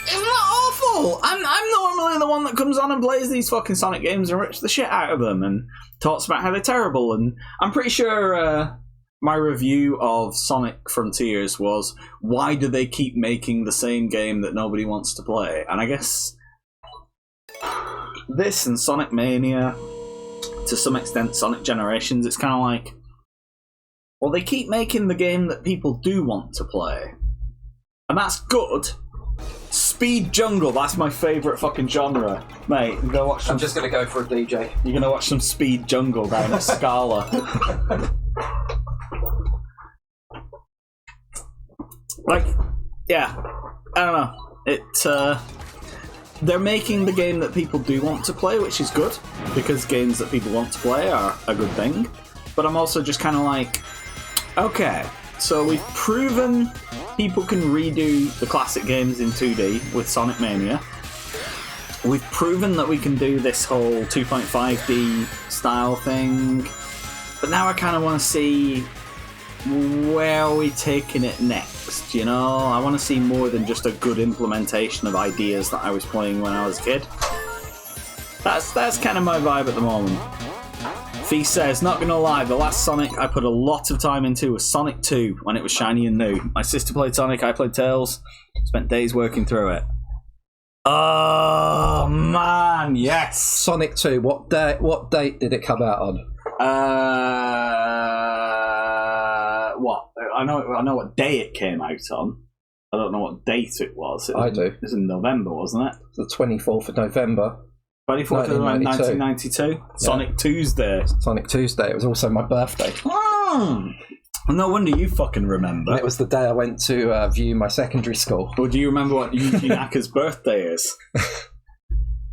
It's not awful. I'm normally the one that comes on and plays these fucking Sonic games and rips the shit out of them and talks about how they're terrible. And I'm pretty sure my review of Sonic Frontiers was, why do they keep making the same game that nobody wants to play? And I guess this and Sonic Mania, to some extent Sonic Generations, it's kind of like, well, they keep making the game that people do want to play. And that's good. Speed Jungle, that's my favourite fucking genre. Mate, you go watch some... I'm just going to go for a DJ. You're going to watch some Speed Jungle down at Scala. Like, yeah, I don't know. They're making the game that people do want to play, which is good, because games that people want to play are a good thing. But I'm also just kind of like, okay, so we've proven people can redo the classic games in 2D with Sonic Mania. We've proven that we can do this whole 2.5D style thing. But now I kind of want to see, where are we taking it next, you know? I want to see more than just a good implementation of ideas that I was playing when I was a kid. That's kind of my vibe at the moment. Fee says, not gonna lie, the last Sonic I put a lot of time into was Sonic 2 when it was shiny and new. My sister played Sonic, I played Tails, spent days working through it. Oh man, yes! Sonic 2, what date did it come out on? What? I know what day it came out on. I don't know what date it was. I do. It was in November, wasn't it? The 24th of November. 24th of November 1992. Yeah. Sonic Tuesday. Sonic Tuesday. It was also my birthday. No wonder you fucking remember. And it was the day I went to view my secondary school. Well, do you remember what Yuji Naka's birthday is?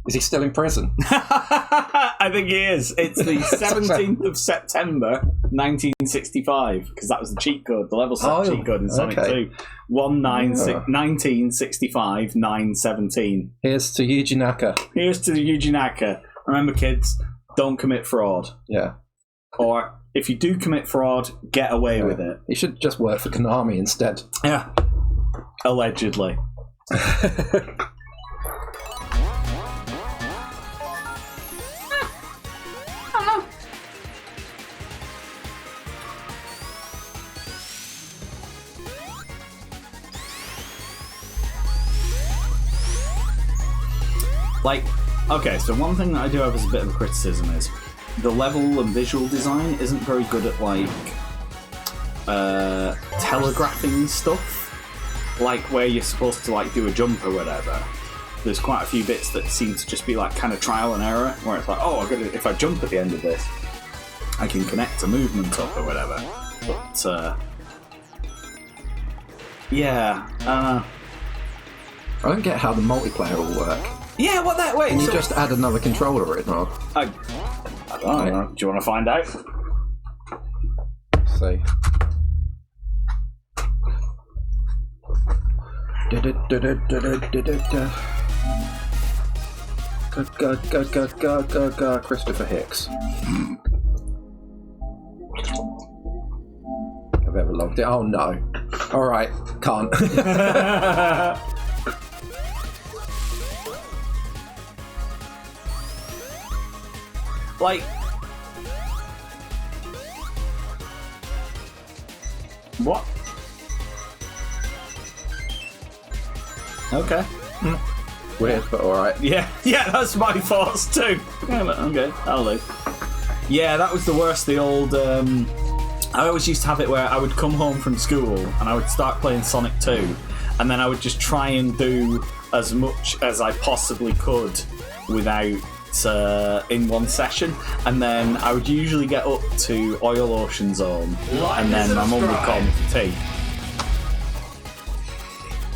Is he still in prison? I think he is. It's the 17th of September, 1965, because that was the cheat code, the level set cheat code in Sonic 2. 1965, 9/17. Here's to Yuji Naka. Here's to Yuji Naka. Remember, kids, don't commit fraud. Yeah. Or, if you do commit fraud, get away with it. You should just work for Konami instead. Yeah. Allegedly. Like, okay, so one thing that I do have as a bit of a criticism is the level and visual design isn't very good at, like, telegraphing stuff. Like, where you're supposed to, like, do a jump or whatever. There's quite a few bits that seem to just be, like, kind of trial and error, where it's like, oh, if I jump at the end of this, I can connect a movement up or whatever. But, yeah, I don't get how the multiplayer will work. Yeah, what that way? Can you just add another controller in, or? I don't know. Do you want to find out? Let's see. Go, Christopher Hicks. I've ever logged it. Oh no. Alright, can't. Like, what? Okay. Weird, but alright. Yeah, that's my thoughts too. Yeah, but okay, that'll do. Yeah, that was the worst. The old, I always used to have it where I would come home from school and I would start playing Sonic 2, and then I would just try and do as much as I possibly could without in one session, and then I would usually get up to Oil Ocean Zone, and then my mum would call me for tea.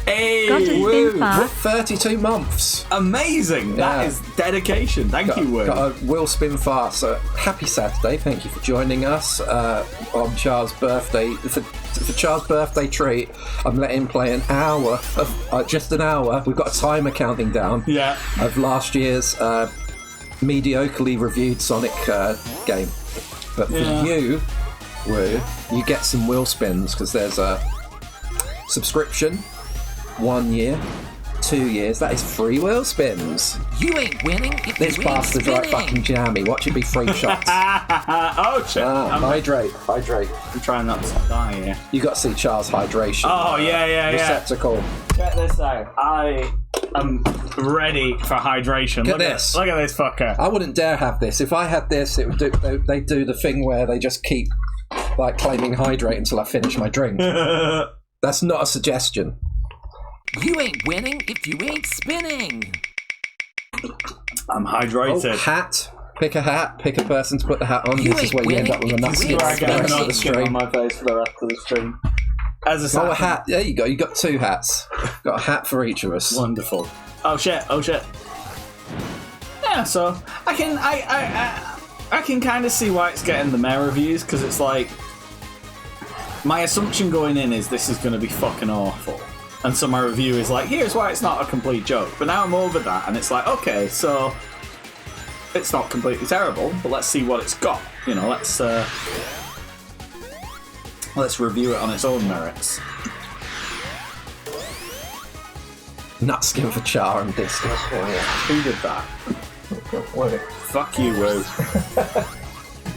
Hey, God, it's Woo! been fast. 32 months. amazing! That Yeah. is dedication. Thank you, Will. Got a Will Spin Fast. So happy Saturday. Thank you for joining us on Char's birthday. For Char's birthday treat, I'm letting him play an hour of just an hour. We've got a timer counting down. Yeah. Of last year's mediocrely reviewed Sonic game. But for you, Woo, you get some wheel spins because there's a subscription, 1 year, 2 years. That is free wheel spins. You ain't winning if This you ain't bastard's like spinning. fucking jammy. Watch it be free shots. Oh shit! Hydrate. I'm trying not to die here. You got to see Char's hydration. Oh yeah. Receptacle. Check this out. I am ready for hydration. Look at this. Look at this fucker. I wouldn't dare have this. If I had this, it would do. They do the thing where they just keep like claiming hydrate until I finish my drink. That's not a suggestion. You ain't winning if you ain't spinning. I'm hydrated. Oh, hat. Pick a hat. Pick a person to put the hat on. You This is ain't where you end winning up with a if you nut ain't skin Where I for the get rest another of the skin on stream. my face for the rest of the stream. As a Oh, a hat. There you go. You got 2 hats. Got a hat for each of us. Wonderful. Oh shit. Yeah, so I can kind of see why it's getting the meh reviews, because it's like my assumption going in is this is going to be fucking awful, and so my review is like, here's why it's not a complete joke. But now I'm over that, and it's like, okay, so it's not completely terrible, but let's see what it's got. You know, let's review it on its own merits. Nut skin for Char and Disco. Who did that? Fuck you, Woo.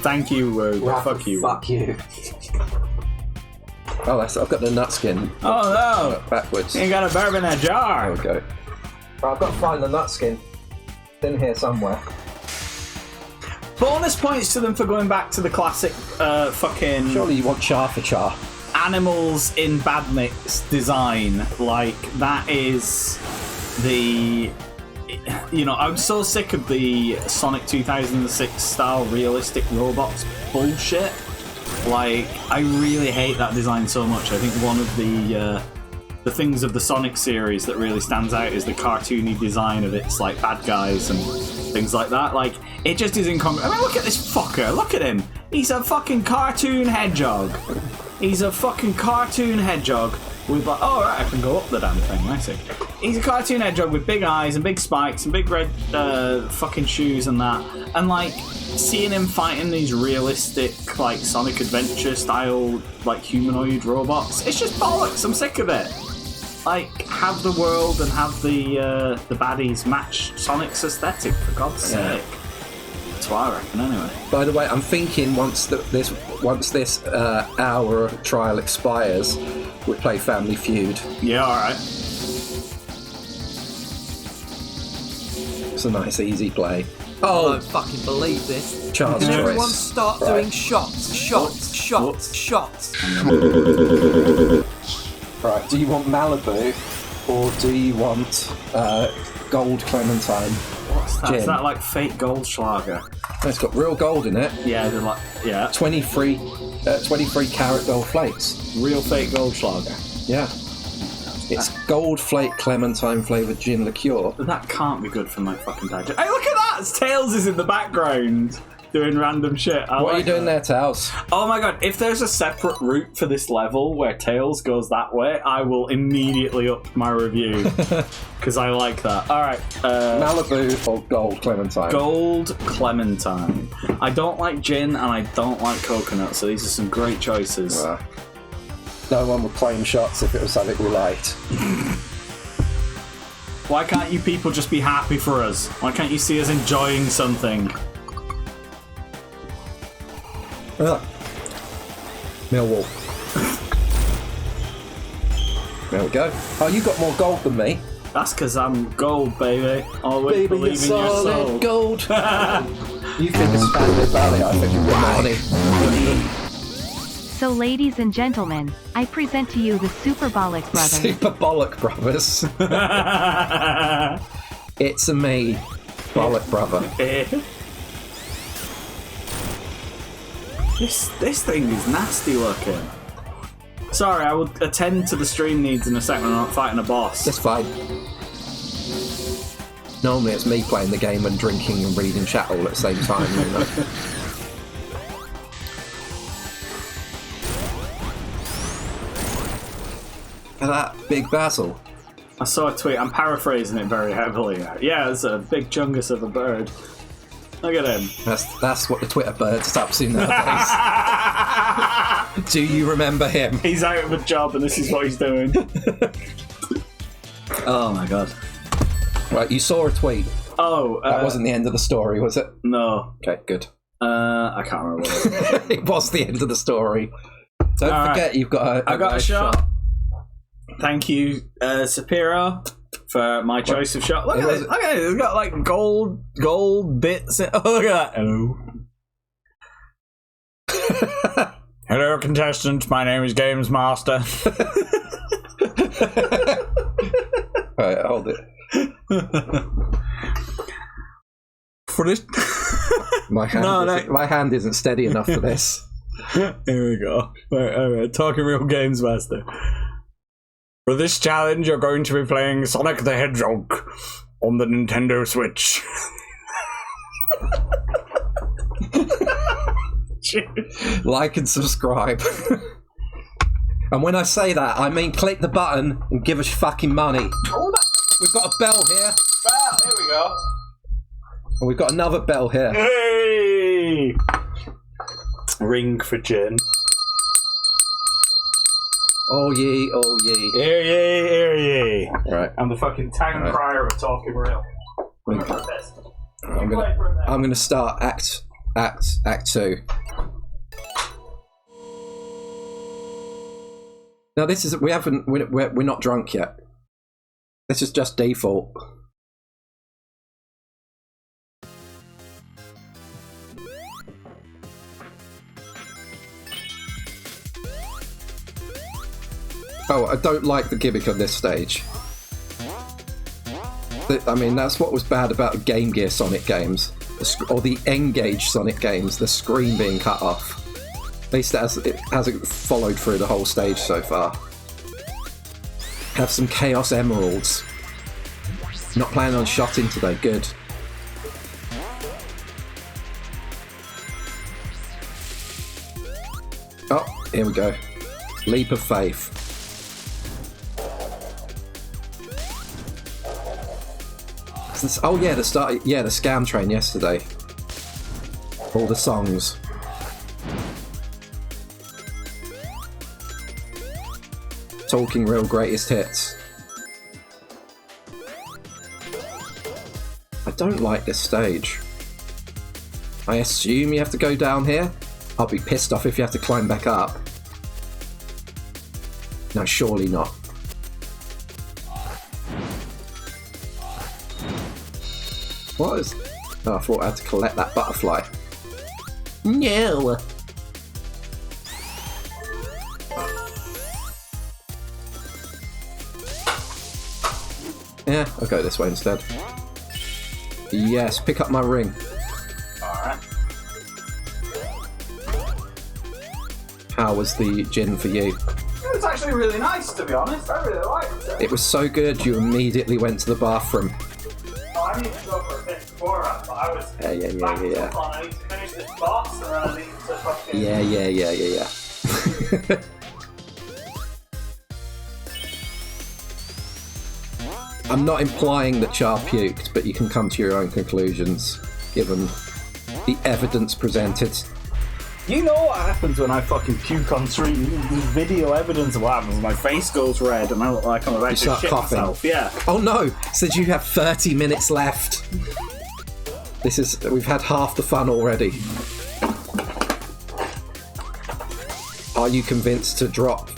Thank you, Woo. Fuck you. Fuck you. Oh, I've got the nut skin Oh backwards. no! You got a bourbon in a There jar. we go. I've got to find the nut skin. It's in here somewhere. Bonus points to them for going back to the classic fucking Surely you want Char for Char. animals in Badniks design. Like, that is the... You know, I'm so sick of the Sonic 2006 style realistic robots bullshit. Like, I really hate that design so much. I think one of the things of the Sonic series that really stands out is the cartoony design of its like bad guys and things like that. Like, it just is incongruent. I mean, look at this fucker. Look at him. He's a fucking cartoon hedgehog. He's a fucking cartoon hedgehog with like, oh right, I can go up the damn thing. I see. He's a cartoon hedgehog with big eyes and big spikes and big red fucking shoes and that. And like, seeing him fighting these realistic like Sonic Adventure style like humanoid robots, it's just bollocks. I'm sick of it. Like, have the world and have the baddies match Sonic's aesthetic, for God's sake. That's what I reckon, anyway. By the way, I'm thinking once this hour trial expires, we play Family Feud. Yeah, alright. It's a nice, easy play. I Oh, don't fucking believe this. Charles' Can choice. everyone start Right. doing shots? Right, do you want Malibu or do you want Gold Clementine? What's that? Gin. Is that like fake Goldschlager? It's got real gold in it. Yeah, they're like, yeah. 23 carat gold flakes. Real fake Goldschlager. Yeah. It's gold flake clementine flavoured gin liqueur. That can't be good for my fucking digest. Hey, look at that! Tails is in the background doing random shit. What are you doing there, Tails? Oh my god, if there's a separate route for this level where Tails goes that way, I will immediately up my review. Because I like that. Alright. Malibu or gold clementine? Gold Clementine. I don't like gin and I don't like coconut, so these are some great choices. No one would claim shots if it was something we liked. Why can't you people just be happy for us? Why can't you see us enjoying something? Millwall. There we go. Oh, you got more gold than me. That's because I'm gold, baby. Always Baby, believe in you're your soul. solid gold. You think it's Spandit Valley, I think it's Romani. So ladies and gentlemen, I present to you the Superbolic Brothers. Superbolic Brothers. It's a me, Bollock Brother. This thing is nasty looking. Sorry, I will attend to the stream needs in a second. I'm not fighting a boss. That's fine. Normally it's me playing the game and drinking and reading chat all at the same time. You know? Look at that big battle. I saw a tweet. I'm paraphrasing it very heavily. Yeah, it's a big chungus of a bird. Look at him. That's what the Twitter birds is up to nowadays. Do you remember him? He's out of a job and this is what he's doing. Oh my god. Right, you saw a tweet. Oh, that wasn't the end of the story, was it? No. Okay, good. I can't remember what it was. It was the end of the story. Don't forget, you've got I got a shot. Thank you, Sapiro, for my choice of shot. Look at it. Look at it. It's got like gold bits. Oh, look at that. Hello. Hello, contestant. My name is Games Master. Alright, hold it. For this, my hand isn't steady enough for this. Here we go. Alright, talking real Games Master. For this challenge, you're going to be playing Sonic the Hedgehog on the Nintendo Switch. Like and subscribe. And when I say that, I mean click the button and give us fucking money. We've got a bell here. Bell, here we go. And we've got another bell here. Hey! Ring for gin. Oh ye, oh ye. Hear ye, hear ye. Right. I'm the fucking town crier of Talking Real. I'm gonna start act 2. Now this is we're not drunk yet. This is just default. Oh, I don't like the gimmick on this stage. I mean, that's what was bad about the Game Gear Sonic games, or the N-Gage Sonic games, the screen being cut off. At least it hasn't followed through the whole stage so far. Have some Chaos Emeralds. Not planning on shotting today, good. Oh, here we go. Leap of Faith. Oh yeah, the Scam Train yesterday. All the songs. Talking Real Greatest Hits. I don't like this stage. I assume you have to go down here? I'll be pissed off if you have to climb back up. No, surely not. What is... Oh, I thought I had to collect that butterfly. No! Yeah, I'll go this way instead. Yes, pick up my ring. Alright. How was the gin for you? It was actually really nice, to be honest. I really liked it. It was so good, you immediately went to the bathroom. Oh, I need to go for a bit beforehand, but I was Yeah. I need to finish this boss and then I need to fucking... Yeah. I'm not implying that Char puked, but you can come to your own conclusions, given the evidence presented. You know what happens when I fucking puke on stream? There's video evidence of what happens. My face goes red and I look like I'm about to start shit coughing. myself. Yeah. Oh no! Said you have 30 minutes left. We've had half the fun already. Are you convinced to drop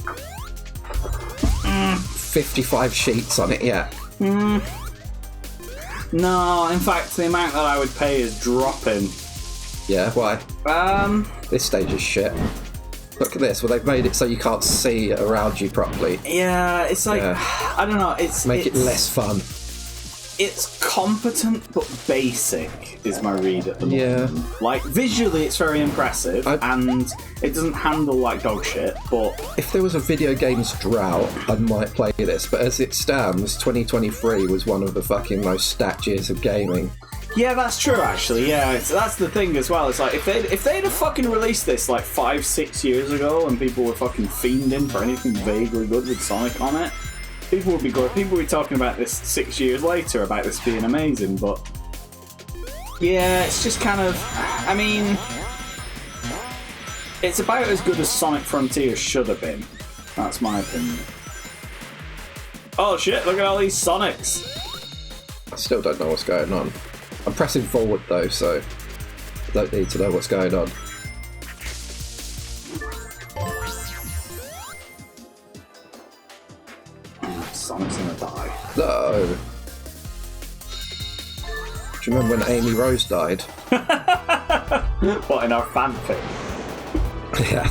55 sheets on it yet? No, in fact, the amount that I would pay is dropping. Yeah, why? Um, This stage is shit. Look at this. Well, they've made it so you can't see around you properly. Yeah, it's like I don't know. It's Make it less fun. It's competent but basic is my read at the moment. Yeah. Like visually, it's very impressive, and it doesn't handle like dog shit. But If there was a video games drought, I might play this. But as it stands, 2023 was one of the fucking most stacked years of gaming. yeah, that's true. Actually, yeah, that's the thing as well. It's like if they'd have fucking released this like 5-6 years ago, and people were fucking fiending for anything vaguely good with Sonic on it. People would be good. People would be talking about this 6 years later about this being amazing, but yeah, it's just kind of. I mean, it's about as good as Sonic Frontiers should have been. That's my opinion. Oh shit! Look at all these Sonics. I still don't know what's going on. I'm pressing forward though, so I don't need to know what's going on. Sonic's gonna die. No. Do you remember when Amy Rose died? What, in our fanfic? Yeah.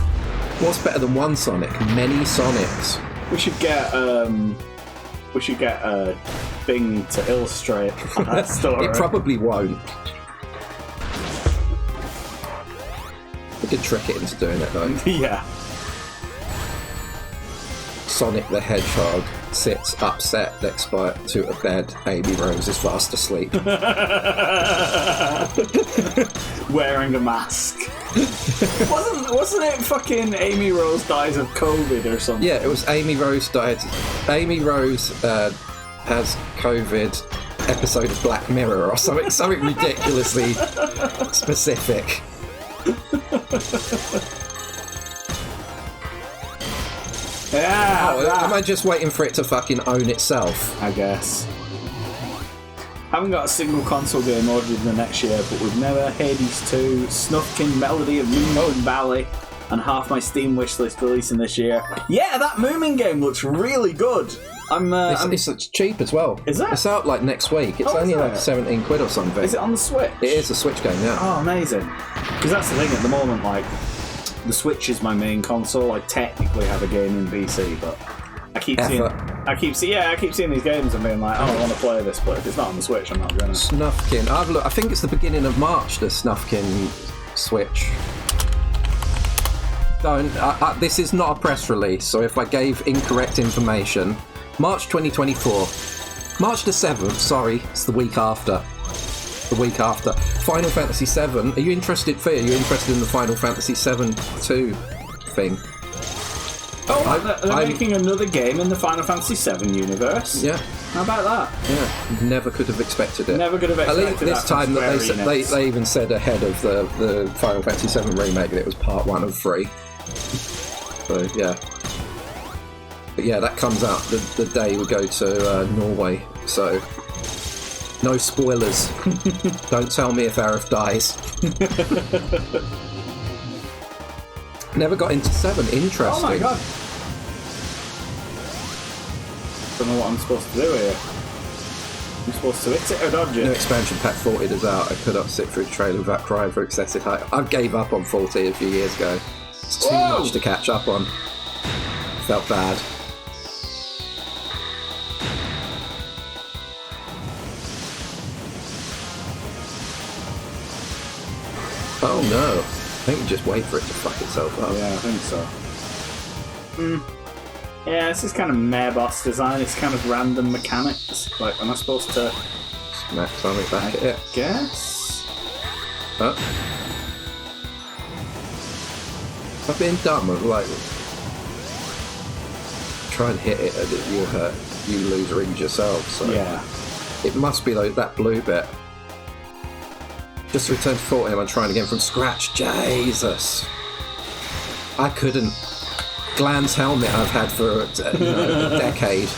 What's better than one Sonic? Many Sonics. We should get a thing to illustrate that story. It probably won't. We could trick it into doing it though. Yeah. Sonic the Hedgehog sits upset next to a bed. Amy Rose is fast asleep. Wearing a mask. Wasn't it fucking Amy Rose dies of COVID or something? Yeah, it was Amy Rose died. Amy Rose has COVID. Episode of Black Mirror or something ridiculously specific. Yeah. Am I just waiting for it to fucking own itself? I guess. Haven't got a single console game ordered in the next year, but we've never Hades 2, Snufkin Melody of Moon Valley, and half my Steam wishlist releasing this year. Yeah, that Moomin game looks really good. It's cheap as well. Is it? It's out like next week. It's only like 17 quid or something. Is it on the Switch? It is a Switch game, yeah. Oh, amazing. Because that's the thing at the moment, like, the Switch is my main console. I technically have a gaming PC, but I keep seeing these games and being like, oh, I want to play this, but if it's not on the Switch, I'm not gonna. Snufkin. I think it's the beginning of March, the Snufkin Switch. This is not a press release, so if I gave incorrect information, March 2024. March the 7th, sorry, it's the week after. The week after. Final Fantasy VII. Are you interested, Fia? Are you interested in the Final Fantasy VII 2 thing? Oh, they're making another game in the Final Fantasy VII universe? Yeah. How about that? Yeah. Never could have expected it. Never could have expected At least this that time from that Square Enix. they even said ahead of the Final Fantasy VII remake that it was part 1 of 3. So, yeah. But yeah, that comes out the day we go to Norway, so no spoilers. Don't tell me if Aerith dies. Never got into 7. Interesting. Oh my god. Don't know what I'm supposed to do here. I'm supposed to hit it or dodge New it. expansion pack 40 is out. I could not sit through the trailer without crying for excessive hype. I gave up on 40 a few years ago. It's too much to catch up on. Felt bad. Oh no. I think you just wait for it to fuck itself up. Yeah, I think so. Yeah, this is kind of meh boss design. It's kind of random mechanics. Like, am I supposed to... Smack something back at it. Guess? Huh? I've been dumb. I've like... Try and hit it and you hurt. You lose or injure yourself. So Yeah. it must be like that blue bit. Just returned to 40 and I'm trying again from scratch. Jesus. I couldn't. Glan's helmet I've had for a decade.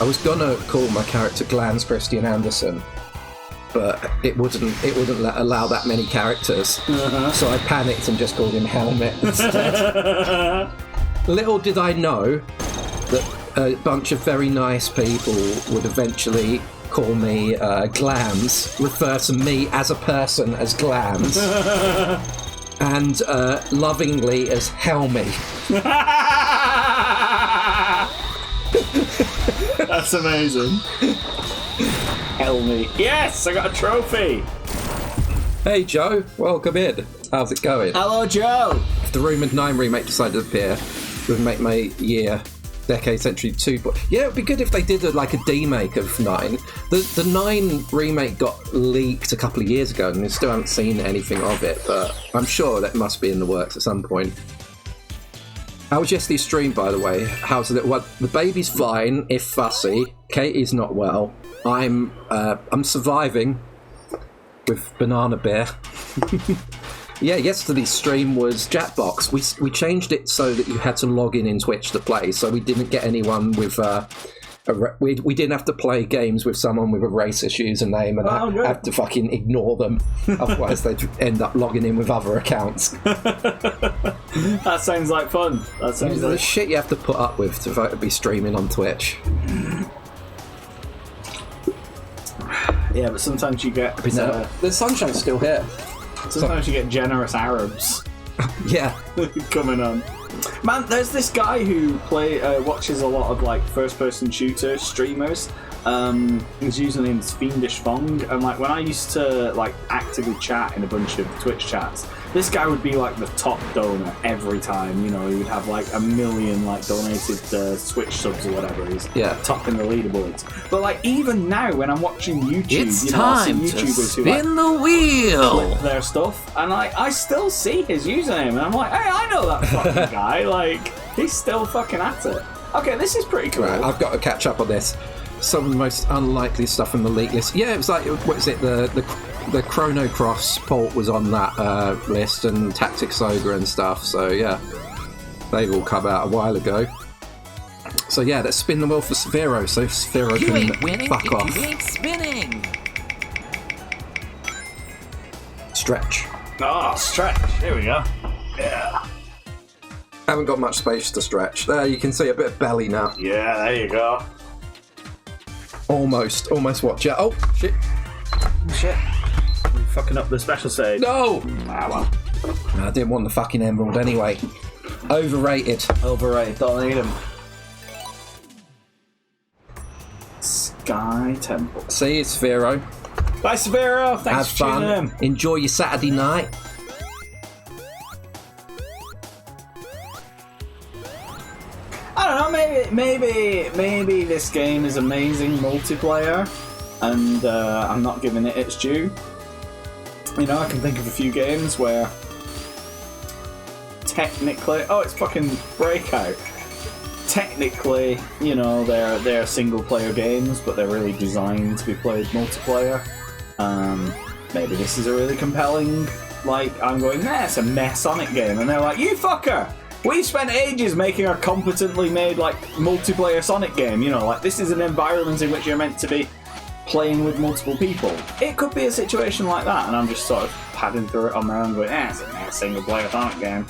I was gonna call my character Glan's Christian Anderson, but it wouldn't allow that many characters. So I panicked and just called him Helmet instead. Little did I know that a bunch of very nice people would eventually call me Glands, refer to me as a person as Glands, and lovingly as Helmy. That's amazing. Helmy. Yes, I got a trophy. Hey Joe, welcome in. How's it going? Hello, Joe. If the Rumored 9 remake decided to appear, it would make my year, decade, century 2. Yeah, it would be good if they did a demake of 9. The 9 remake got leaked a couple of years ago and we still haven't seen anything of it, but I'm sure that must be in the works at some point. How was yesterday's stream, by the way? How's it? Well, the baby's fine, if fussy. Katie's not well. I'm surviving with Banana Bear. Yeah, yesterday's stream was Jackbox. We changed it so that you had to log in Twitch to play, so we didn't get anyone with we didn't have to play games with someone with a racist username and have to fucking ignore them. Otherwise, they'd end up logging in with other accounts. That sounds like fun. That sounds the like shit you have to put up with to be streaming on Twitch. Yeah, but sometimes you get the sunshine's still here. Sometimes you get generous Arabs. Yeah, coming on. Man, there's this guy who watches a lot of first-person shooter streamers. His username is Fiendish Fong, and when I used to actively chat in a bunch of Twitch chats, this guy would be the top donor every time. You know, he would have 1 million donated Twitch subs or whatever. He's top in the leaderboards. But even now, when I'm watching YouTube, It's I see time to YouTubers who spin the wheel. clip their stuff, and I still see his username, and I'm like, hey, I know that fucking guy. He's still fucking at it. Okay, this is pretty cool. Right, I've got to catch up on this. Some of the most unlikely stuff in the leak list. Yeah, it was what is it? The Chrono Cross port was on that list, and Tactics Ogre and stuff. So yeah, they've all come out a while ago. So yeah, let's spin the wheel for Sphero, so Sphero You can ain't winning fuck if off. you ain't spinning. Stretch. Stretch. Here we go. Yeah. Haven't got much space to stretch. There, you can see a bit of belly now. Yeah, there you go. Almost watch it. Oh shit! Shit. You're fucking up the special stage. No! Ah, well. I didn't want the fucking emerald anyway. Overrated. Overrated. Don't need him. Sky Temple. See, it's Sphero. Bye, Severo. Thanks Have for tuning fun. in. Enjoy your Saturday night. I don't know, maybe this game is amazing multiplayer, and I'm not giving it its due. You know, I can think of a few games where technically, it's fucking Breakout. Technically, you know, they're single player games, but they're really designed to be played multiplayer. Maybe this is a really compelling, I'm going, it's a Sonic game, and they're like, you fucker! We spent ages making a competently made, multiplayer Sonic game, you know, this is an environment in which you're meant to be playing with multiple people. It could be a situation like that, and I'm just sort of padding through it on my own going, it's a single-player Sonic game.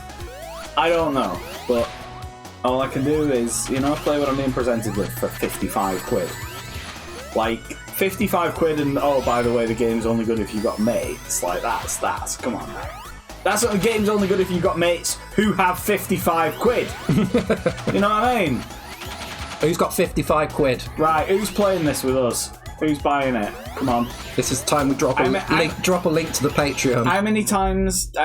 I don't know, but all I can do is, play what I'm being presented with for 55 quid. 55 quid and, by the way, the game's only good if you've got mates. That's, come on now. That's what the game's only good if you've got mates who have 55 quid. You know what I mean? Who's got 55 quid? Right, who's playing this with us? Who's buying it? Come on. This is the time we drop a link to the Patreon. How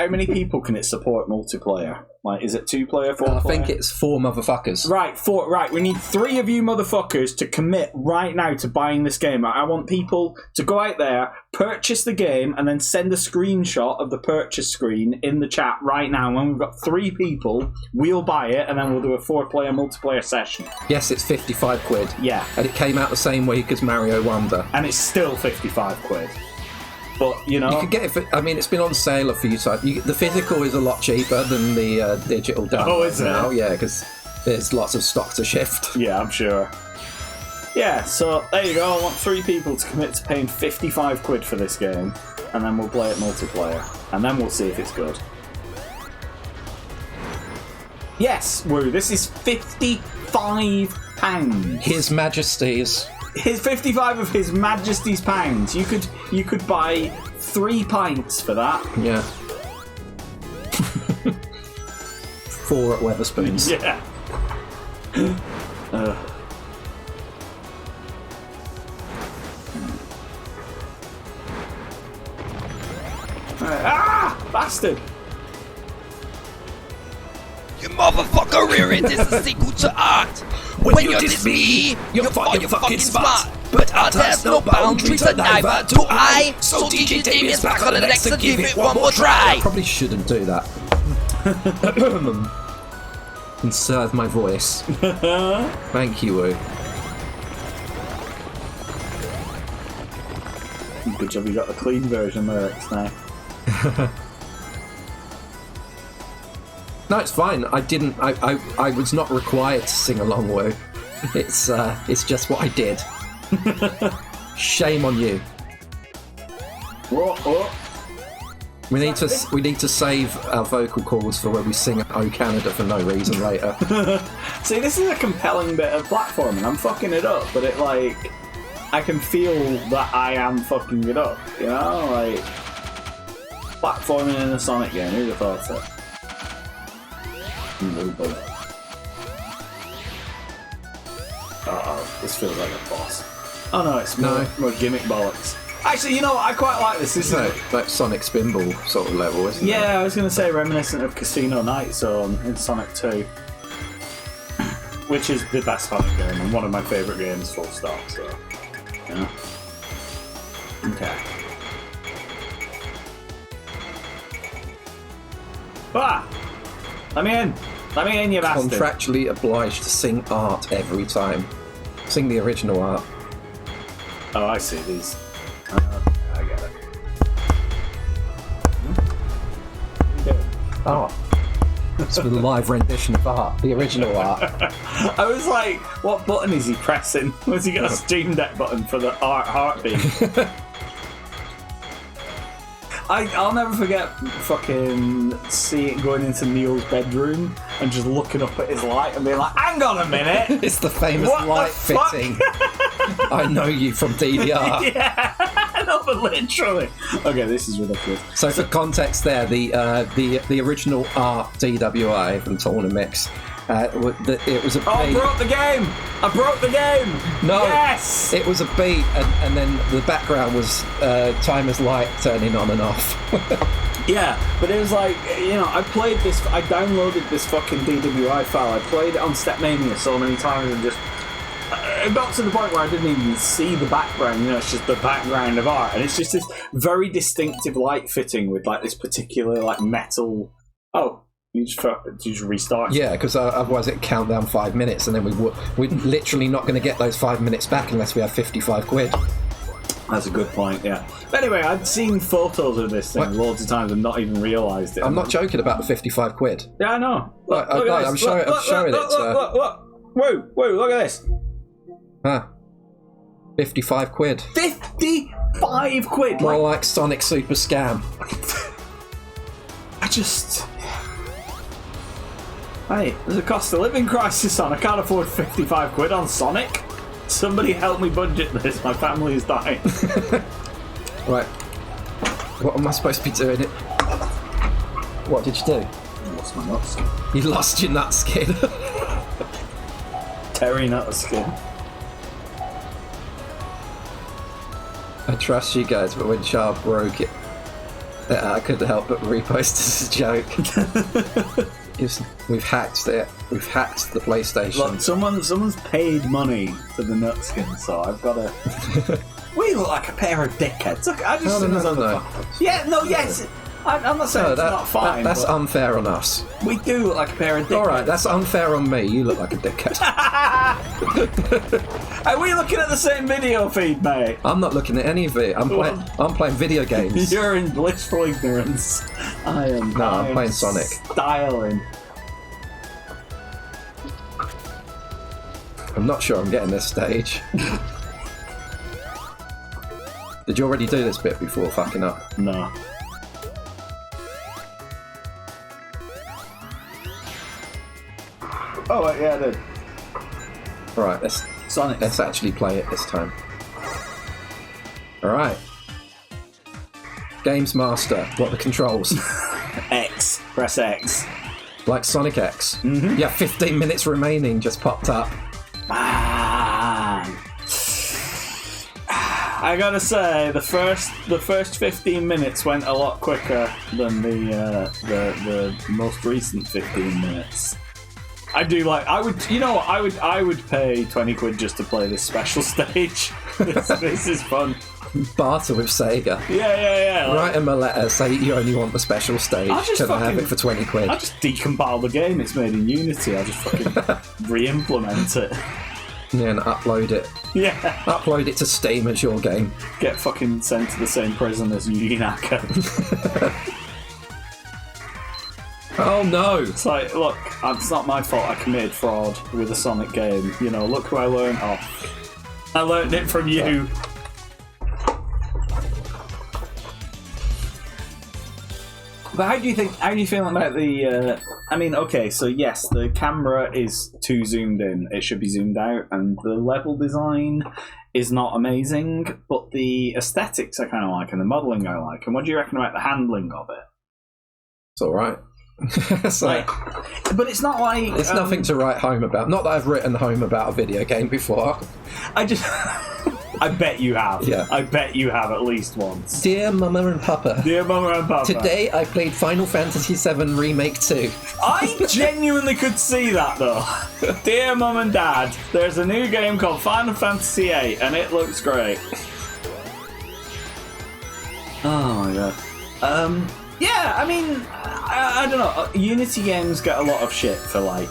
many people can it support multiplayer? Is it 2-player, 4-player? I think it's 4 motherfuckers. Right, 4. Right, we need 3 of you motherfuckers to commit right now to buying this game. I want people to go out there, purchase the game, and then send a screenshot of the purchase screen in the chat right now. When we've got 3 people, we'll buy it, and then we'll do a 4-player multiplayer session. Yes, it's 55 quid. Yeah. And it came out the same week as Mario Wonder. And it's still 55 quid. But, you could get it for, it's been on sale a few times. The physical is a lot cheaper than the digital download. Oh, is it? Now. Yeah, because there's lots of stock to shift. Yeah, I'm sure. Yeah, so there you go. I want 3 people to commit to paying 55 quid for this game, and then we'll play it multiplayer, and then we'll see if it's good. Yes, woo, this is £55. His Majesty's his 55 of His Majesty's pounds. You could buy 3 pints for that. Yeah. 4 at Weatherspoons. Yeah. Bastard! You motherfucker, rear-end is a sequel to art. When you diss me, you thought you're fucking smart. But art has no boundaries and neither do I. So DJ Damien's back on the next and give it one more try. Probably shouldn't do that. Conserve my voice. Thank you, Woo. Good job you got the clean version lyrics now. No, it's fine. I didn't. I was not required to sing along, Woo. It's just what I did. Shame on you. What? We need to save our vocal cords for when we sing "Oh Canada" for no reason later. See, this is a compelling bit of platforming. I'm fucking it up, but I can feel that I am fucking it up. You know, like platforming in a Sonic game. Who'd have thought so? Uh-oh, this feels like a boss. Oh no, it's more gimmick bollocks. Actually, you know what? I quite like this. This is like Sonic Spinball sort of level, isn't it? Yeah, I was going to say reminiscent of Casino Night Zone in Sonic 2. Which is the best Sonic game and one of my favourite games, full stop, so... Yeah. Okay. Ah! Let me in, you bastard! Contractually obliged to sing art every time. Sing the original art. Oh, I see these. I get it. Art. It's a live rendition of art, the original art. I was like, what button is he pressing? Has he got a Steam Deck button for the art heartbeat? I'll never forget fucking going into Neil's bedroom and just looking up at his light and being like, hang on a minute! It's the famous What light the fuck? fitting. I know you from DDR. Yeah, no, but literally. Okay, this is ridiculous. So for context there, the original art DWI from Torna Mix, it was a beat. I broke the game! I broke the game! No, yes! it was a beat, and then the background was timer's light turning on and off. Yeah, but it was like, you know, I downloaded this fucking DWI file, I played it on Stepmania so many times and just... It got to the point where I didn't even see the background, you know, it's just the background of art, and it's just this very distinctive light fitting with like this particular like metal... Oh, you just restart. Yeah, because otherwise it'd count down 5 minutes, and then we're literally not going to get those 5 minutes back unless we have 55 quid. That's a good point, yeah. But anyway, I'd seen photos of this thing loads of times and not even realised it. I'm not joking about the 55 quid. Yeah, I know. Look at this. I'm showing it. Look. Whoa, look at this. Huh. 55 quid. 55 quid! More like Sonic Super Scam. Hey, there's a cost of living crisis on. I can't afford 55 quid on Sonic. Somebody help me budget this. My family is dying. Right. What am I supposed to be doing? What did you do? I lost my nuts. You lost your nut skin. Terry nut skin. I trust you guys, but when Char broke it, I couldn't help but repost this as a joke. We've hacked it. We've hacked the PlayStation. Look, someone's paid money for the nut skin, so I've got to... We look like a pair of dickheads. Look, I just No. Yeah, no, yes. I'm not saying it's not fine. That's unfair on us. We do look like a pair of dickheads. Alright, that's unfair on me. You look like a dickhead. Are we looking at the same video feed, mate? I'm not looking at any of it. I'm playing video games. You're in blissful ignorance. I'm playing Sonic. Styling. I'm not sure I'm getting this stage. Did you already do this bit before fucking up? No. Oh, wait, yeah, I did. Right, let's Sonic. Let's actually play it this time. Alright. Games Master. What are the controls? X. Press X. Like Sonic X. Mm-hmm. Yeah, 15 minutes remaining just popped up. Man. I gotta say, the first 15 minutes went a lot quicker than the most recent 15 minutes. I do like. I would pay 20 quid just to play this special stage. This is fun. Barter with Sega. Yeah. Like, write them a letter, say you only want the special stage. Can I have it for 20 quid? I'll just decompile the game. It's made in Unity. I'll just fucking re-implement it. Yeah, and upload it. Yeah. Upload it to Steam as your game. Get fucking sent to the same prison as Yugi Naka. Oh no! It's like, look, it's not my fault I committed fraud with a Sonic game. You know, look who I learned off. I learned it from you. But how do you feel about the, I mean, okay, so yes, the camera is too zoomed in. It should be zoomed out, and the level design is not amazing, but the aesthetics I kind of like, and the modelling I like. And what do you reckon about the handling of it? It's alright. But it's not like... It's nothing to write home about. Not that I've written home about a video game before. I bet you have. Yeah. I bet you have at least once. Dear Mama and Papa. Dear Mama and Papa. Today I played Final Fantasy VII Remake 2. I genuinely could see that though. Dear Mum and Dad, there's a new game called Final Fantasy VIII and it looks great. Oh my god. Yeah, I mean, I don't know. Unity games get a lot of shit for like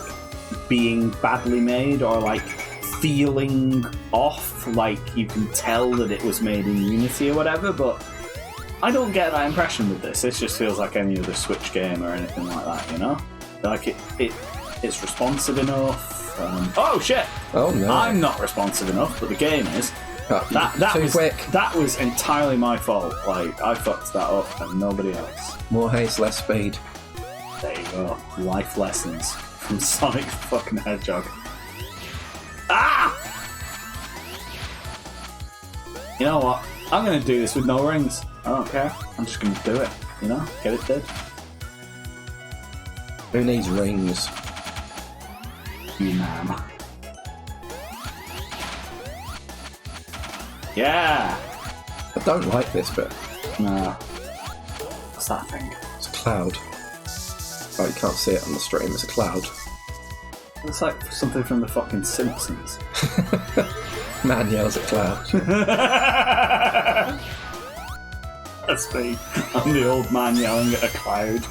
being badly made or like feeling off, like you can tell that it was made in Unity or whatever, but I don't get that impression with this. It just feels like any other Switch game or anything like that, you know? Like it's responsive enough. Oh shit! Oh no. I'm not responsive enough, but the game is. Too quick. That was entirely my fault. Like, I fucked that up and nobody else. More haste, less speed. There you go. Life lessons from Sonic fucking Hedgehog. Ah! You know what? I'm gonna do this with no rings. I don't care. I'm just gonna do it. You know? Get it did. Who needs rings? You ma'am. Yeah! I don't like this bit. No. What's that thing? It's a cloud. Oh, you can't see it on the stream. It's a cloud. It's like something from the fucking Simpsons. Man yells at cloud. That's me. I'm the old man yelling at a cloud.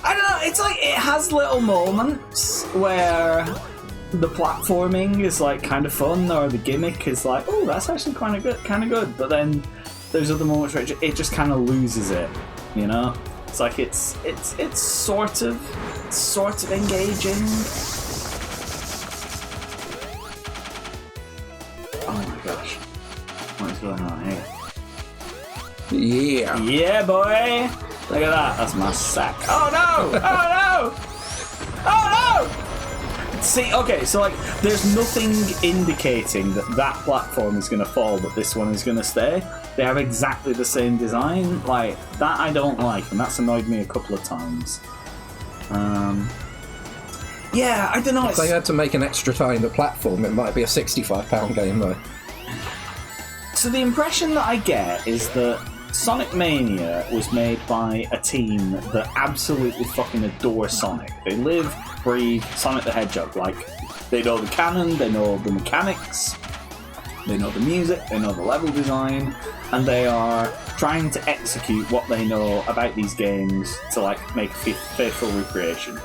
I don't know, it's like it has little moments where the platforming is like kind of fun, or the gimmick is like, oh, that's actually kind of good. But then there's other moments where it just kind of loses it, you know? It's like it's sort of engaging. Oh my gosh, what is going on here? Yeah. Yeah, boy. Look at that. That's my sack. Oh no! Oh no! Oh no! See, okay, so like, there's nothing indicating that platform is going to fall, but this one is going to stay. They have exactly the same design. Like, that I don't like, and that's annoyed me a couple of times. Yeah, I don't know. If they had to make an extra time the platform, it might be a £65 game though. So the impression that I get is that Sonic Mania was made by a team that absolutely fucking adore Sonic. They live, breathe Sonic the Hedgehog. Like, they know the canon, they know the mechanics, they know the music, they know the level design, and they are trying to execute what they know about these games to like make a faithful recreation.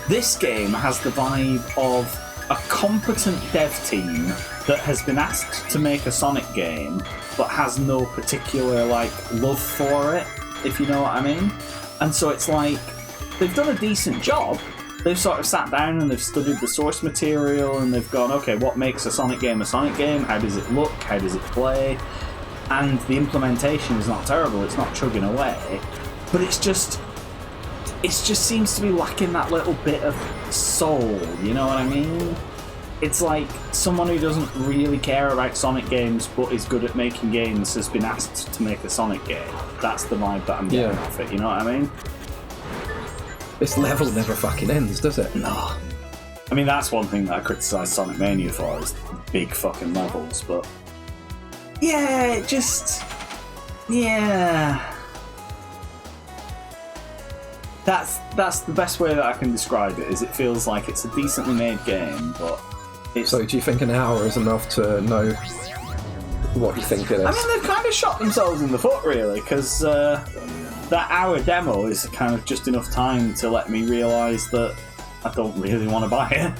This game has the vibe of a competent dev team that has been asked to make a Sonic game but has no particular like love for it, if you know what I mean. And so it's like they've done a decent job, they've sort of sat down and they've studied the source material and they've gone, okay, what makes a Sonic game a Sonic game? How does it look? How does it play? And the implementation is not terrible. It's not chugging away, but it just seems to be lacking that little bit of soul. You know what I mean? It's like someone who doesn't really care about Sonic games but is good at making games has been asked to make a Sonic game. That's the vibe that I'm getting off it, you know what I mean? This level never fucking ends, does it? No. I mean, that's one thing that I criticise Sonic Mania for, is big fucking levels, but... yeah, it just... yeah... That's the best way that I can describe it, is it feels like it's a decently made game, but... So do you think an hour is enough to know what you think it is? I mean, they've kind of shot themselves in the foot, really, because that hour demo is kind of just enough time to let me realise that I don't really want to buy it.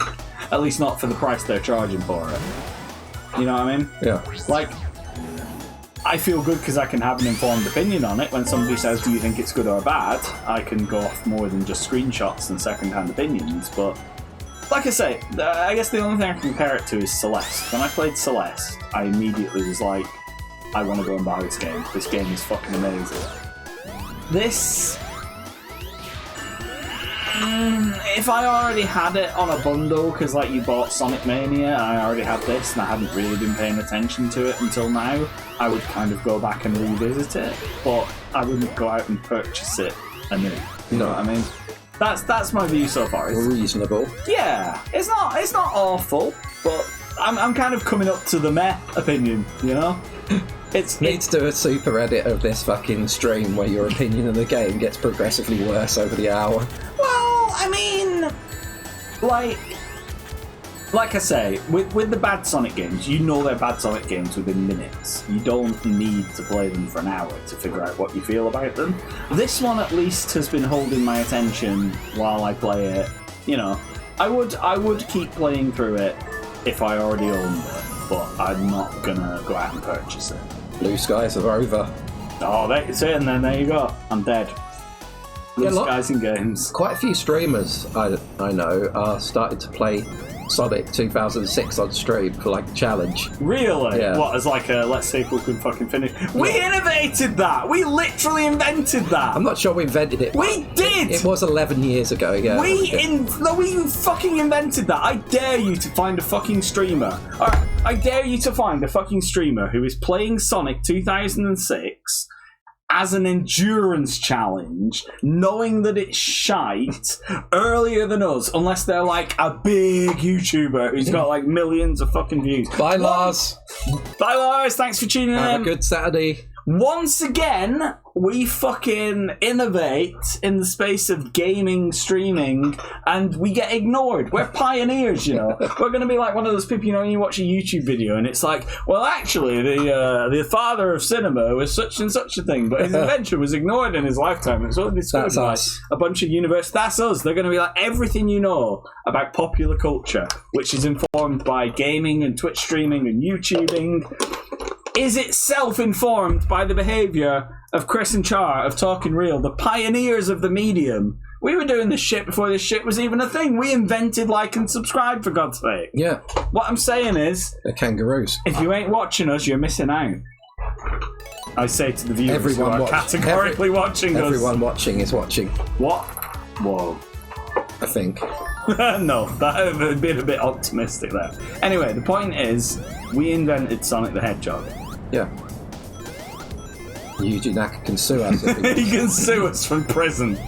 At least not for the price they're charging for it. You know what I mean? Yeah. Like, I feel good because I can have an informed opinion on it. When somebody says, do you think it's good or bad, I can go off more than just screenshots and second-hand opinions, but... like I say, I guess the only thing I can compare it to is Celeste. When I played Celeste, I immediately was like, I want to go and buy this game. This game is fucking amazing. This... if I already had it on a bundle, because like you bought Sonic Mania, I already had this and I hadn't really been paying attention to it until now, I would kind of go back and revisit it, but I wouldn't go out and purchase it anew. You know what I mean? That's my view so far. It's, reasonable. yeah, it's not awful, but I'm kind of coming up to the meh opinion, you know? Need to do a super edit of this fucking stream where your opinion of the game gets progressively worse over the hour. Well, I mean, like I say, with the bad Sonic games, you know they're bad Sonic games within minutes. You don't need to play them for an hour to figure out what you feel about them. This one at least has been holding my attention while I play it. You know, I would keep playing through it if I already owned it, but I'm not gonna go out and purchase it. Blue skies are over. Oh, that's it, and then there you go. I'm dead. Blue skies in games. Quite a few streamers I know are starting to play Sonic 2006 on stream for like a challenge. Really? Yeah. What, as like a let's see if we can fucking finish? We innovated that! We literally invented that! I'm not sure we invented it. We did! It was 11 years ago, yeah. We fucking invented that! I dare you to find a fucking streamer. Alright, I dare you to find a fucking streamer who is playing Sonic 2006 as an endurance challenge, knowing that it's shite, earlier than us, unless they're like a big YouTuber who's got like millions of fucking views. Bye, Lars. Bye, Lars. Thanks for tuning in. Have a good Saturday. Once again, we fucking innovate in the space of gaming, streaming, and we get ignored. We're pioneers, you know. We're going to be like one of those people, you know, when you watch a YouTube video and it's like, well, actually, the father of cinema was such and such a thing, but his invention was ignored in his lifetime. It's only discovered by a bunch of universities. That's us. They're going to be like everything you know about popular culture, which is informed by gaming and Twitch streaming and YouTubing, is itself informed by the behaviour of Chris and Char of Talking Real, the pioneers of the medium. We were doing this shit before this shit was even a thing. We invented like and subscribe, for God's sake. Yeah. What I'm saying is, they're kangaroos. If you ain't watching us, you're missing out. I say to the viewers who are categorically watching us. Everyone watching is watching. What? Whoa. I think. No, that would have been a bit optimistic there. Anyway, the point is, we invented Sonic the Hedgehog. Yeah. Yuji Naka can sue us. He can sue us from prison.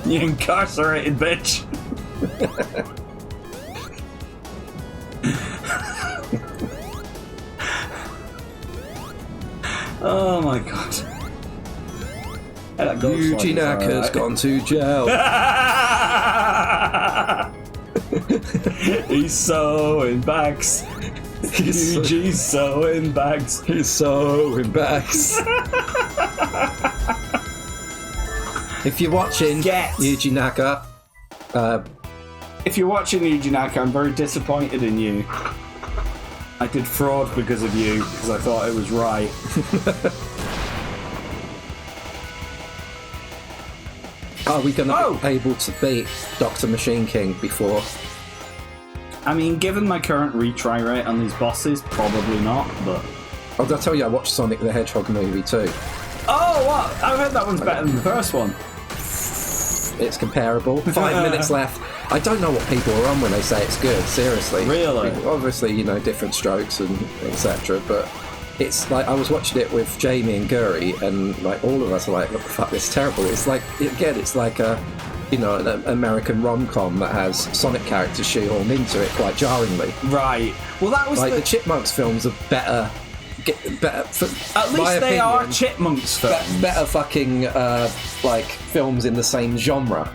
You incarcerated bitch. Oh my god. Yuji Naka's gone to jail. He's sewing bags. Yuji's sewing bags. He's sewing bags. If you're watching, Yuji Naka. If you're watching Yuji Naka, I'm very disappointed in you. I did fraud because of you, because I thought it was right. Are we going to be able to beat Dr. Machine King before? I mean, given my current retry rate on these bosses, probably not, but... Oh, did I tell you I watched Sonic the Hedgehog movie too? Oh, what? I heard that one's better than the first one. It's comparable. 5 minutes left. I don't know what people are on when they say it's good, seriously. Really? Obviously, you know, different strokes and etc. But it's like, I was watching it with Jamie and Guri, and like all of us are like, what the fuck, this is terrible. It's like, again, it's like a, you know, an American rom-com that has Sonic characters shoehorned into it quite jarringly. Right. Well, that was like the Chipmunks films are better. At least they are Chipmunks films. Better fucking like films in the same genre.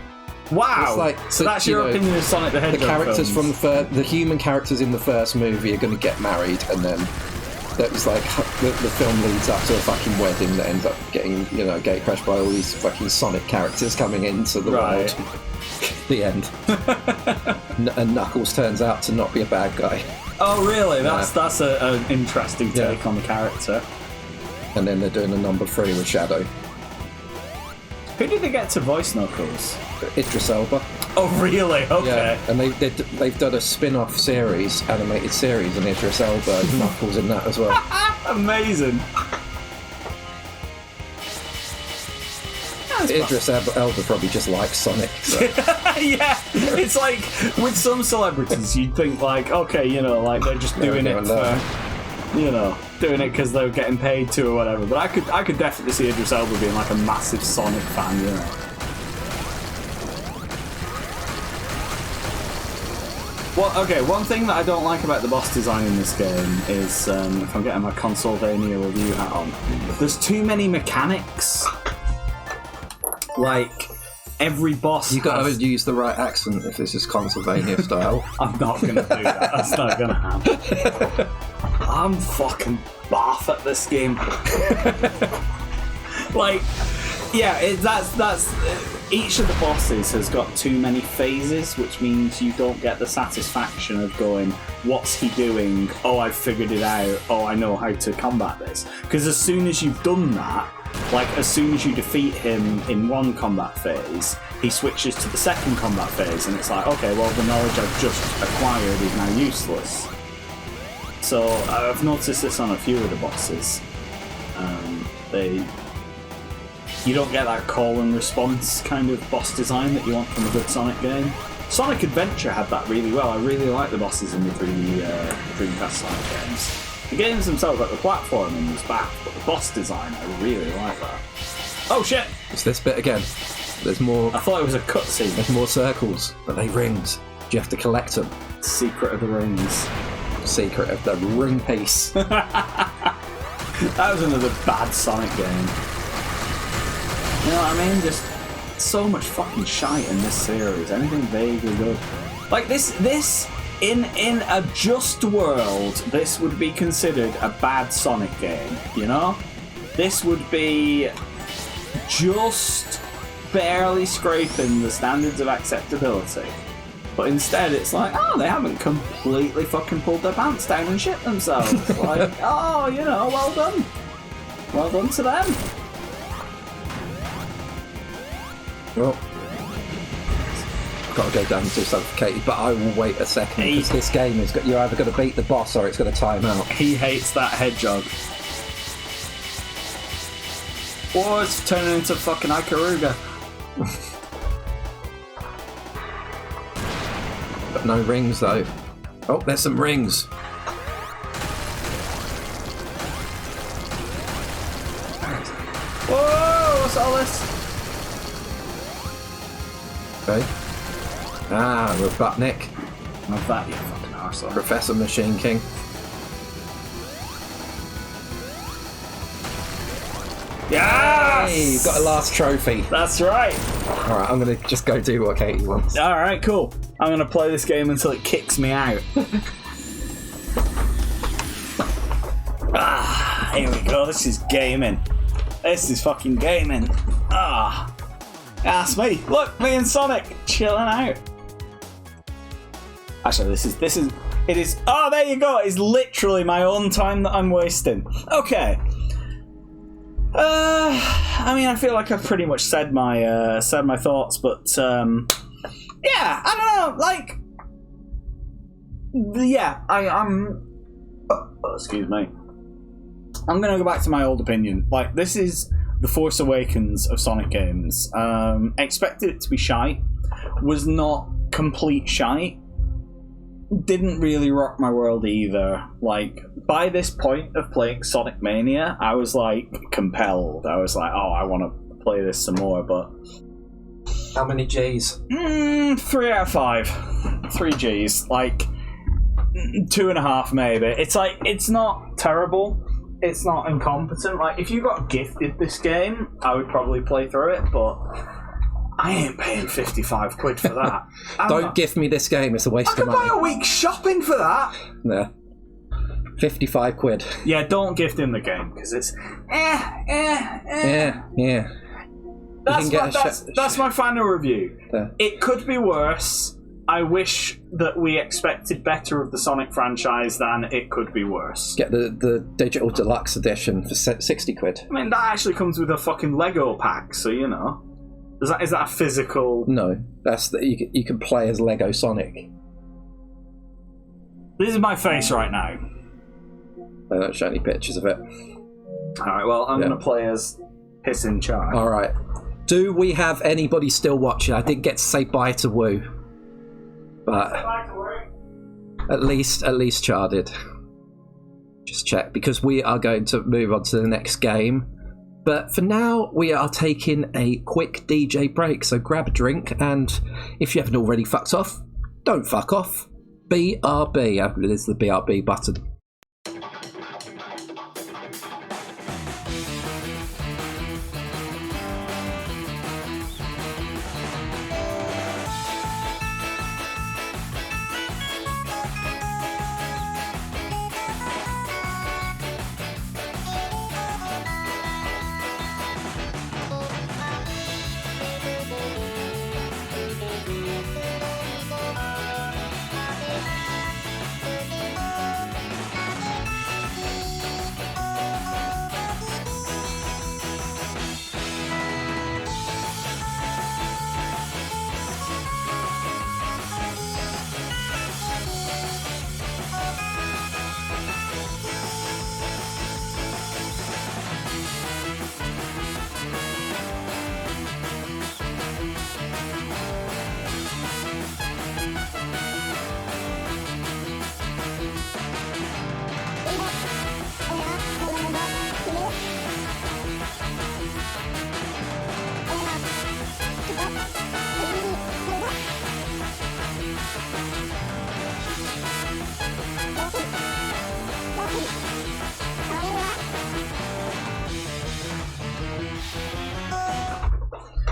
Wow. It's like, so that's your opinion of Sonic the Hedgehog. The characters films. from the human characters in the first movie are going to get married, and then that was like the film leads up to a fucking wedding that ends up getting, you know, gate crashed by all these fucking Sonic characters coming into the world. The end. And Knuckles turns out to not be a bad guy. Oh, really? That's an interesting take on the character. And then they're doing a number 3 with Shadow. Who did they get to voice Knuckles? Idris Elba. Oh, really? Okay. Yeah, and they've done a spin-off series, animated series, and Idris Elba Knuckles in that as well. Amazing. Idris Elba probably just likes Sonic. So. Yeah, it's like with some celebrities, you'd think like, okay, you know, like they're just doing it for, you know, doing it because they're getting paid to or whatever. But I could definitely see Idris Elba being like a massive Sonic fan, you know. Well, okay, one thing that I don't like about the boss design in this game is, if I'm getting my Consolvania review hat on, there's too many mechanics. Like, every boss You got to use the right accent if this is Consolvania style. I'm not going to do that. That's not going to happen. I'm fucking baff at this game. Like, yeah, that's each of the bosses has got too many phases, which means you don't get the satisfaction of going, what's he doing? Oh, I've figured it out. Oh, I know how to combat this. Because as soon as you've done that, like, as soon as you defeat him in one combat phase, he switches to the second combat phase, and it's like, okay, well, the knowledge I've just acquired is now useless. So I've noticed this on a few of the bosses. You don't get that call and response kind of boss design that you want from a good Sonic game. Sonic Adventure had that really well. I really like the bosses in the Dreamcast Sonic games. The games themselves, like the platforming, was bad, but the boss design, I really like that. Oh shit! It's this bit again. There's more. I thought it was a cutscene. There's more circles, but they rings. Do you have to collect them? Secret of the Rings. Secret of the ring piece. That was another bad Sonic game. You know what I mean? Just so much fucking shite in this series. Anything vaguely good. Like this in a just world, this would be considered a bad Sonic game, you know? This would be just barely scraping the standards of acceptability. But instead it's like, oh, they haven't completely fucking pulled their pants down and shit themselves. Like, oh, you know, well done. Well done to them. Well, got to go down to suffocated, but I will wait a second because this game is you're either going to beat the boss or it's going to time out. He hates that hedgehog. Oh, it's turning into fucking Ikaruga. But no rings though. Oh, there's some rings. Whoa, what's all this? Okay. Ah, Robotnik. Not that, you fucking arsehole. Professor Machine King. Yes! Hey, you've got a last trophy. That's right. Alright, I'm going to just go do what Katie wants. Alright, cool. I'm going to play this game until it kicks me out. Here we go. This is gaming. This is fucking gaming. That's me. Look, me and Sonic chilling out. Actually, it is. Oh, there you go. It's literally my own time that I'm wasting. Okay. I mean, I feel like I've pretty much said my thoughts, but yeah, I don't know. Like, yeah, I'm. Excuse me. I'm gonna go back to my old opinion. Like, this is the Force Awakens of Sonic games. Expected it to be shite. Was not complete shite. Didn't really rock my world either. Like, by this point of playing Sonic Mania, I was like compelled. I was like, oh, I want to play this some more. But how many G's? 3 out of 5. 3 G's. Like 2.5 maybe. It's like, it's not terrible. It's not incompetent. Like, if you got gifted this game, I would probably play through it, but I ain't paying 55 quid for that. Don't gift me this game, it's a waste of money. I could buy a week's shopping for that. Yeah. 55 quid. Yeah, don't gift him the game, because it's Yeah. That's my final review. Yeah. It could be worse. I wish that we expected better of the Sonic franchise than it could be worse. Get the digital deluxe edition for 60 quid. I mean, that actually comes with a fucking Lego pack, so you know. Is that a physical? No, that's you can play as Lego Sonic. This is my face right now. They don't show any pictures of it. Alright, well, I'm going to play as Pissing Char. Alright. Do we have anybody still watching? I didn't get to say bye to Woo. But at least Char did. Just check, because we are going to move on to the next game. But for now, we are taking a quick DJ break. So grab a drink, and if you haven't already fucked off, don't fuck off. BRB. It is the BRB button.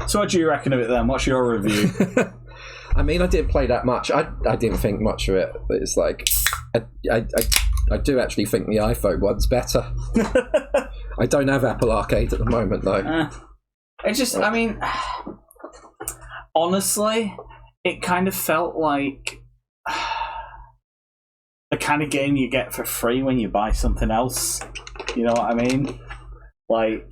So what do you reckon of it then? What's your review? I mean, I didn't play that much. I didn't think much of it. But it's like, I do actually think the iPhone one's better. I don't have Apple Arcade at the moment, though. It just, I mean, honestly, it kind of felt like the kind of game you get for free when you buy something else. You know what I mean? Like,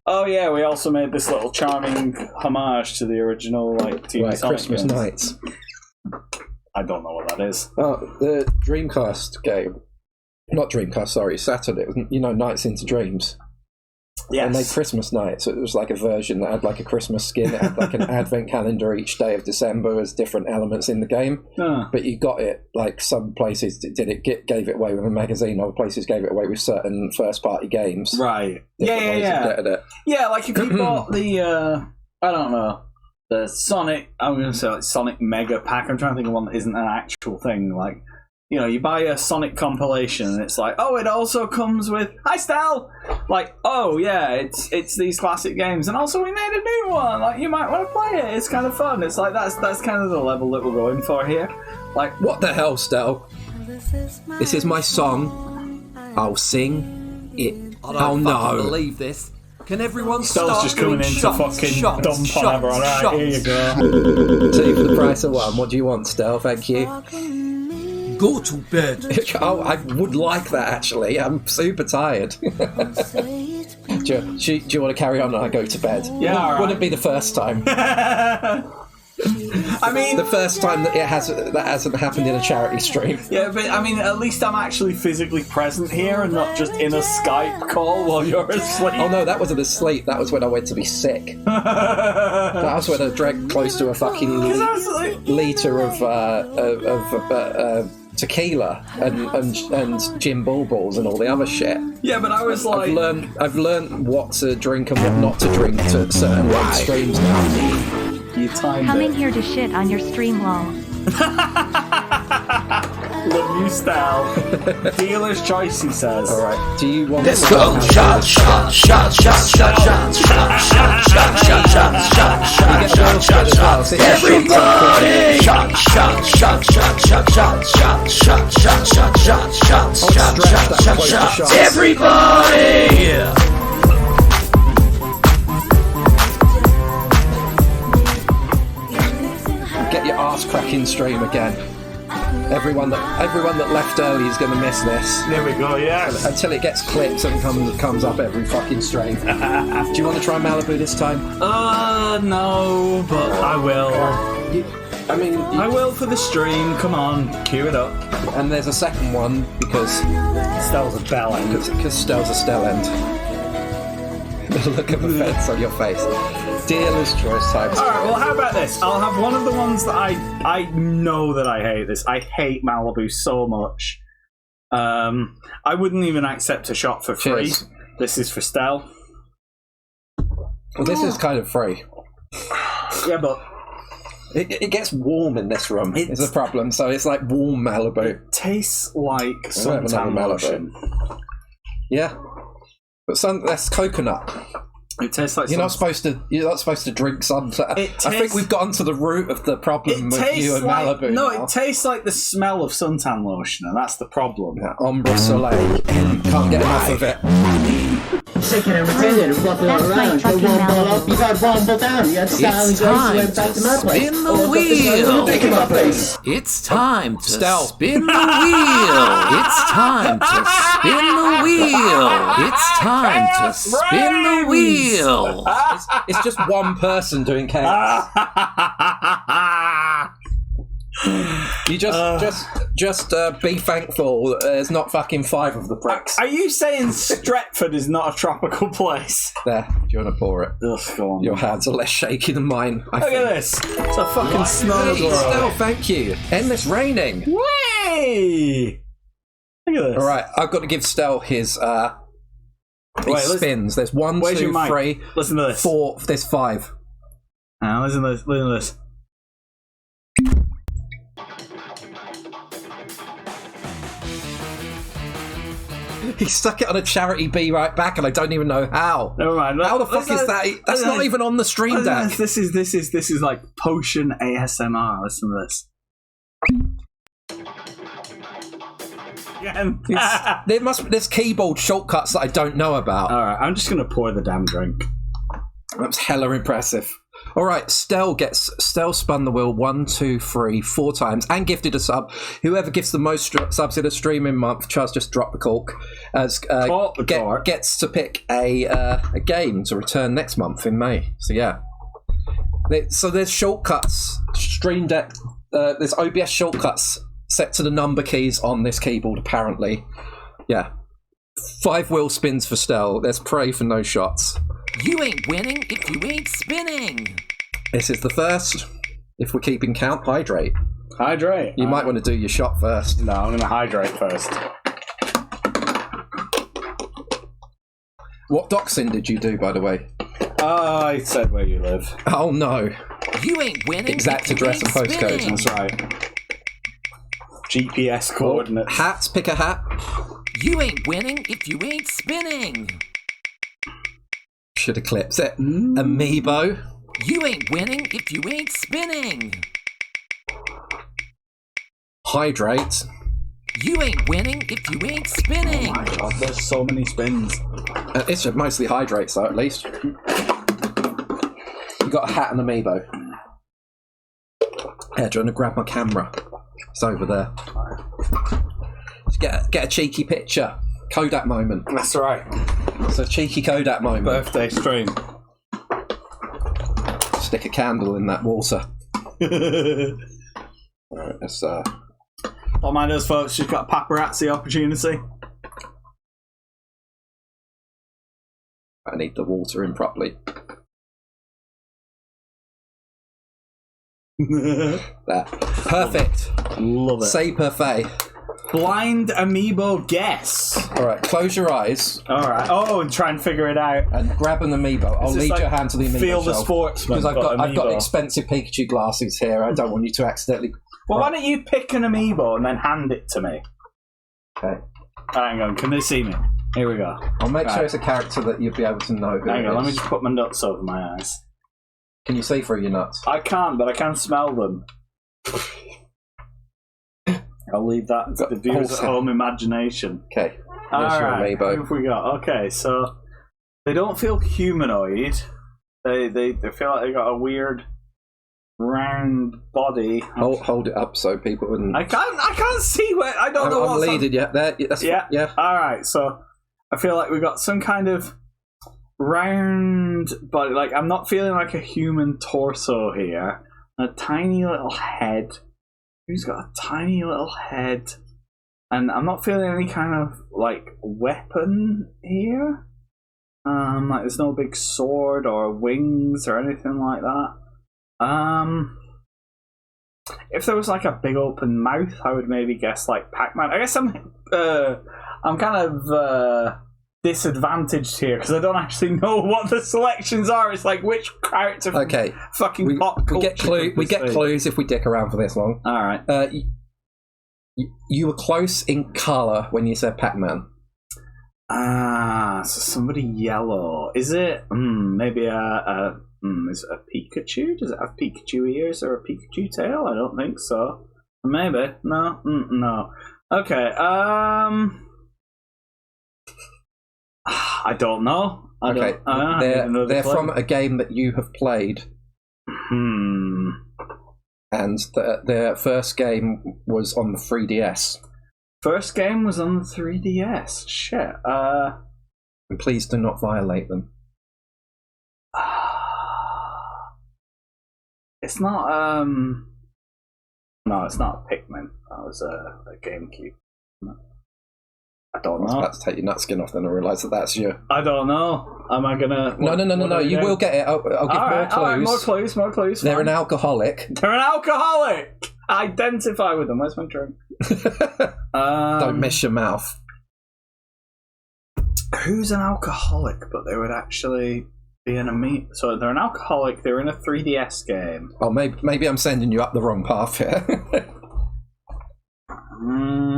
oh yeah, we also made this little charming homage to the original like TV right, Sonic Christmas games. Nights. I don't know what that is. Oh, the Dreamcast game. Not Dreamcast, sorry, Saturn. It was, you know, Nights into Dreams. Yes. They made Christmas Nights. So it was like a version that had like a Christmas skin. It had like an advent calendar each day of December as different elements in the game. But you got it, like some places gave it away with a magazine, other places gave it away with certain first-party games. Right. Yeah. Yeah, like if you bought the, I don't know, the Sonic, I'm going to say like Sonic Mega Pack. I'm trying to think of one that isn't an actual thing. Like, you know, you buy a Sonic compilation and it's like, oh, it also comes with, hi Stel! Like, oh yeah, it's these classic games. And also we made a new one. Like, you might want to play it. It's kind of fun. It's like, that's kind of the level that we're going for here. Like, what the hell, Stel? This is my song. I'll sing it. I don't fucking believe this. Can everyone Stel's start just coming doing in to shots, fucking shots, dump on shots, everyone. Right, shots. here you go. Two for the price of one. What do you want, Stel? Thank you. Go to bed. Oh, I would like that, actually. I'm super tired. Do you want to carry on and I go to bed? Yeah, all right. Wouldn't be the first time. I mean, The first time that hasn't happened in a charity stream. yeah, but I mean, at least I'm actually physically present here and not just in a Skype call while you're asleep. Oh no, that wasn't asleep. That was when I went to be sick. That was when I drank close to a fucking litre of tequila and gin bulbuls and all the other shit. Yeah, but I was like, I've learned what to drink and what not to drink to certain live streams now. you timed Coming it. here to shit on your stream wall. Love you, style. Dealer's choice, he says. All right. Do you want? Let's go. Shot, shot, shot, shot, shot, shot, shot, shot, shot, shot, shot, shot, shot, shot, shot, shot. Everybody. Shot, shot, shot, shot, shot, shot, shot, shot, shot, shot, shot, shot, shot, shot, shot, shot. Everybody. Get your ass cracking stream again. Everyone that left early is going to miss this There we go, yes. until it gets clipped and comes up every fucking stream. Do you want to try Malibu this time? No, but I will. I mean, I will for the stream. Come on, cue it up. and there's a second one because Stell's a bell end. Stell's a Stell end. The look of offence on your face. Dealer's choice times. Alright, well, how about this? I'll have one of the ones that I know that I hate this. I hate Malibu so much. I wouldn't even accept a shot for free. Cheers. This is for Stell. Well, this is kind of free. Yeah, but It gets warm in this room. It's a problem. So it's like warm Malibu. it tastes like have suntan another lotion. Yeah, but that's coconut. It tastes like You're not supposed to drink suntan. I think we've gotten to the root of the problem with you and Malibu. No, now. it tastes like the smell of suntan lotion, and that's the problem. Yeah, Ombre Soleil. Can't get enough of it. Shaking and pretending, fluffing all That's around. like You fucking won't ball Malibu. up, you got one ball down. You got to style and grace, you went back to my place. spin the All up the wheel. Dick in my face. It's time to Stell. spin the wheel. It's time to spin the wheel. It's time to spin the wheel. It's just one person doing chaos. You just be thankful that there's not fucking 5 of the bricks. Are you saying Stretford is not a tropical place? There, do you want to pour it? Ugh, go on. Your hands are less shaky than mine. Look at this. It's a fucking snow Hey, Stell, thank you. Endless raining. Way! Look at this. All right, I've got to give Stell his let's- spins. There's 1, Where's 2, your mic? 3, Listen to this. 4. There's 5. Now, listen to this. Listen to this. He stuck it on a charity bee right back, and I don't even know how. Never mind. How the fuck is that? That's not even on the stream deck. This is like potion ASMR. Listen to this. Again. There's keyboard shortcuts that I don't know about. All right, I'm just gonna pour the damn drink. That's hella impressive. All right, Stell spun the wheel 1, 2, 3, 4 times and gifted a sub. Whoever gives the most subs in a streaming month, Char's just dropped the cork, gets to pick a game to return next month in May. So yeah, so there's shortcuts, Stream Deck. There's OBS shortcuts set to the number keys on this keyboard. Apparently, yeah. 5 wheel spins for Stell. Let's pray for no shots. You ain't winning if you ain't spinning. This is the first. If we're keeping count, hydrate. Hydrate. You might want to do your shot first. No, I'm gonna hydrate first. What doxing did you do, by the way? I said where you live. Oh no. You ain't winning. Exact if you address ain't and postcode. spinning. That's right. GPS coordinates. Hats, pick a hat. You ain't winning if you ain't spinning. Should have clipped it. Amiibo. You ain't winning if you ain't spinning. Hydrate. You ain't winning if you ain't spinning. Oh my god, there's so many spins. It's mostly hydrates though, at least. You got a hat and amiibo. Yeah, do you want to grab my camera? It's over there. Just get a cheeky picture. Kodak moment. That's right. It's a cheeky Kodak moment. Birthday stream. Stick a candle in that water. Alright, let's Don't mind us, folks. She's got a paparazzi opportunity. I need the water in properly. There. Perfect. Love it. C'est parfait. Blind amiibo guess. Alright, close your eyes Alright. Oh, and try and figure it out. and grab an amiibo. I'll Is this lead like your hand to the amiibo Feel the shelf. sportsman. Because I've got amiibo. expensive Pikachu glasses here. I don't want you to accidentally... Well, why don't you pick an amiibo and then hand it to me? Okay. Hang on, can they see me? Here we go. I'll make sure Right. it's a character that you'll be able to know who Hang it on, let me is. just put my nuts over my eyes. Can you see through your nuts? I can't, but I can smell them. I'll leave that to the viewers at home imagination. Okay. Here's your Alright, who amiibo. have we got? Okay, so they don't feel humanoid. They feel like they got a weird round body. Hold it up so people wouldn't... I can't see where I don't know I'm what's leading you. There, that's Yeah. yeah. Alright, so I feel like we got some kind of round body. Like, I'm not feeling like a human torso here. A tiny little head. Who's got a tiny little head? And I'm not feeling any kind of, like, weapon here. Like, there's no big sword or wings or anything like that. If there was, like, a big open mouth, I would maybe guess, like, Pac-Man. I guess I'm kind of disadvantaged here because I don't actually know what the selections are. It's like, which character from Okay. fucking pop culture? We get clues if we dick around for this long. Alright. You were close in colour when you said Pac-Man. So somebody yellow. Is it maybe is it a Pikachu? Does it have Pikachu ears or a Pikachu tail? I don't think so. Maybe. No. No. Okay. I don't know. Okay. They're from a game that you have played. And their first game was on the 3DS. First game was on the 3DS. Shit. And please do not violate them. It's not. No, it's not a Pikmin. That was a GameCube. I don't I was know. about to take your nut skin off, then I realised that that's you. I don't know. Am I gonna? No. You will get it. I'll give more clues. All right, more clues. They're fine. an alcoholic. They're an alcoholic. Identify with them. Where's my drink? Don't mess your mouth. Who's an alcoholic? But they would actually be in a meat. So they're an alcoholic. They're in a 3DS game. Oh, maybe I'm sending you up the wrong path here.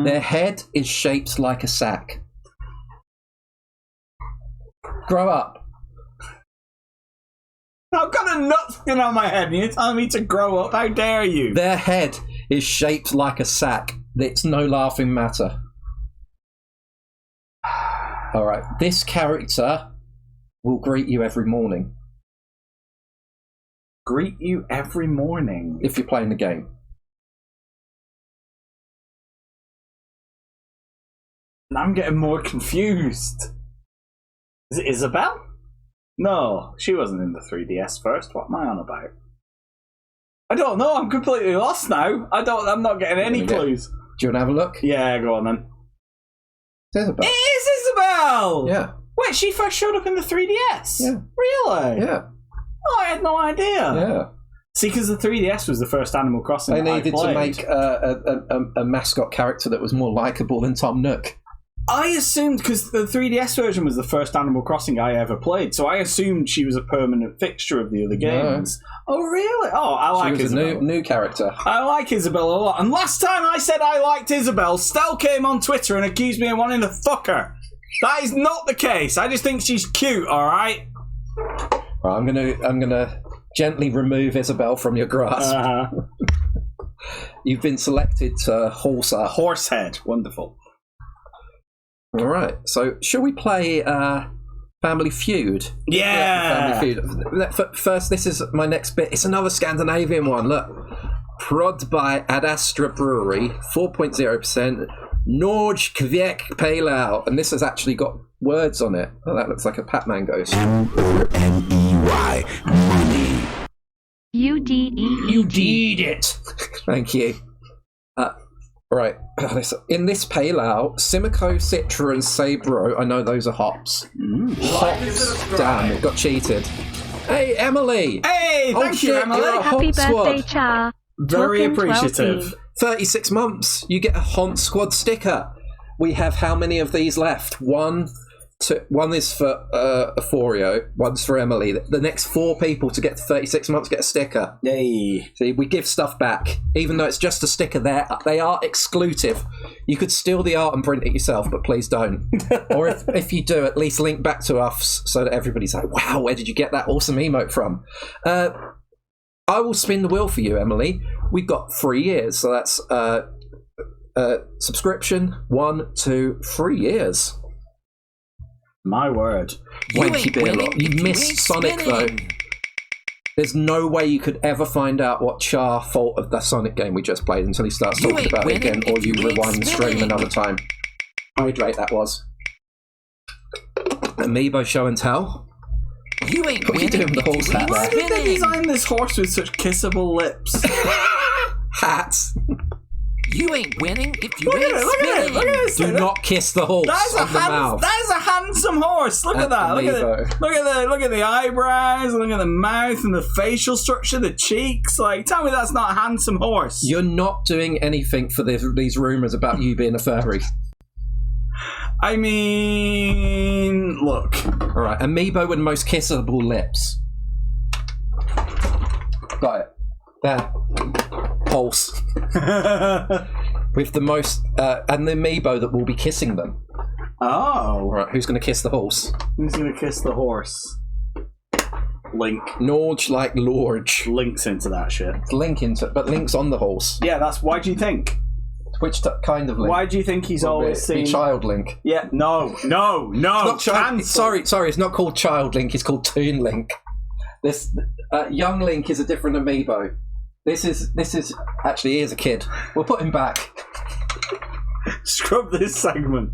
Their head is shaped like a sack. Grow up. I've got a nut skin on my head and you're telling me to grow up? How dare you? Their head is shaped like a sack. It's no laughing matter. Alright, this character will greet you every morning. Greet you every morning? If you're playing the game. I'm getting more confused. Is it Isabel? No, she wasn't in the 3DS first. What am I on about? I don't know. I'm completely lost now. I'm not getting any clues. Do you want to have a look? Yeah, go on then. It's Isabel. It is Isabel! Yeah. Wait, she first showed up in the 3DS? Yeah. Really? Yeah. Oh, I had no idea. Yeah. See, because the 3DS was the first Animal Crossing They that I needed to played. make a mascot character that was more likeable than Tom Nook. I assumed, because the 3DS version was the first Animal Crossing I ever played, so I assumed she was a permanent fixture of the other games. No. Oh, really? Oh, I like She was Isabel. a new character. I like Isabel a lot. And last time I said I liked Isabel, Stell came on Twitter and accused me of wanting to fuck her. That is not the case. I just think she's cute, alright? Right, I'm gonna gently remove Isabel from your grasp. You've been selected to Horsehead. Wonderful. All right. So, shall we play Family Feud? Yeah. Family Feud. First, this is my next bit. It's another Scandinavian one. Look, prod by Ad Astra Brewery, 4.0%. Norge Kvek Pale Ale, and this has actually got words on it. Oh, that looks like a Pac-Man ghost. MONEY. Money. UDE. You did it. Thank you. Right. In this pale ale, Simcoe, Citra, and Sabro. I know those are hops. Hops. Damn, it got cheated. Hey, Emily. Hey, thank you, shit, Emily. you're a Happy Haunt birthday, Squad. Char. Very Token appreciative. 12p. 36 months. You get a Haunt Squad sticker. We have how many of these left? One is for Euphorio, one's for Emily. The next 4 people to get to 36 months get a sticker. Yay. See, we give stuff back, even though it's just a sticker. They are exclusive. You could steal the art and print it yourself, but please don't. Or if you do, at least link back to us so that everybody's like, wow, where did you get that awesome emote from? I will spin the wheel for you, Emily. We've got 3 years, so that's subscription 1, 2, 3 years. My word. Wanky beer winning lot. You if you missed ain't Sonic spinning. though. There's no way you could ever find out what Char thought of the Sonic game we just played until he starts You talking ain't about it winning again, or if you you ain't rewind the stream spinning. another time. Hydrate that was. Amiibo show and tell. You ain't What are you winning doing with the if horse you hat ain't Why did they spinning. design this horse with such kissable lips? Hats. You ain't winning if you Look at ain't it, look at it, spinning. look at this. Do not kiss the horse on the mouth. That is a handsome horse. Look at that. Look Amiibo. look at the eyebrows. Look at the mouth and the facial structure, the cheeks. Like, tell me that's not a handsome horse. You're not doing anything for these rumours about you being a furry. I mean, look. All right, Amiibo with the most kissable lips. Got it. There. Pulse. With the most, and the Amiibo that will be kissing them. Oh, All right, who's going to kiss the horse? who's gonna kiss the horse? Link. Norge like Lorge. Links into that shit. Link into, but Link's on the horse. Yeah, that's. Why do you think? Which kind of Link? Why do you think he's Will always be seen? Child Link. Yeah, no. Not child, cancel. sorry, it's not called Child Link. It's called Toon Link. This young Link is a different Amiibo. This is actually he is a kid. We'll put him back. Scrub this segment.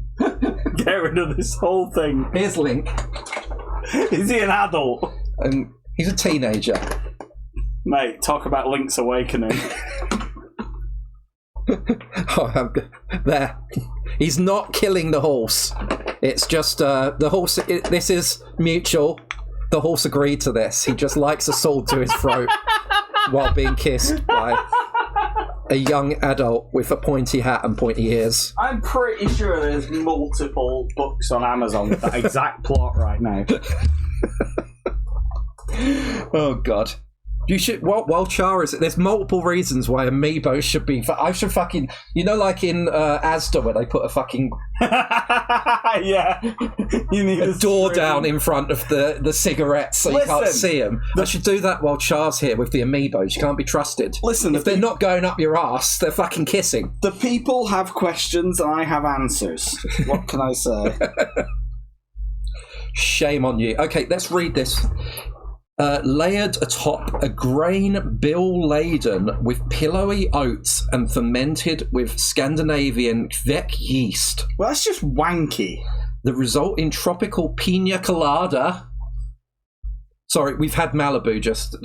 Get rid of this whole thing. Here's Link, Is he an adult? and he's a teenager. Mate, talk about Link's Awakening. Oh, there. He's not killing the horse. It's just the horse. This is mutual. The horse agreed to this. He just likes a sword to his throat while being kissed by a young adult with a pointy hat and pointy ears. I'm pretty sure there's multiple books on Amazon with that exact plot right now. Oh God. You should. While Char is, there's multiple reasons why Amiibo should be. I should fucking. You know, like in Asda where they put a fucking Yeah. You need a door screen. down in front of the cigarettes so you can't Listen, see them. I should do that while Char's here with the Amiibos. You can't be trusted. Listen, if they're not going up your ass, they're fucking kissing. The people have questions and I have answers. What can I say? Shame on you. Okay, let's read this. Layered atop a grain bill laden with pillowy oats and fermented with Scandinavian Kvek yeast. Well, that's just wanky. The result in tropical pina colada. Sorry, we've had Malibu just.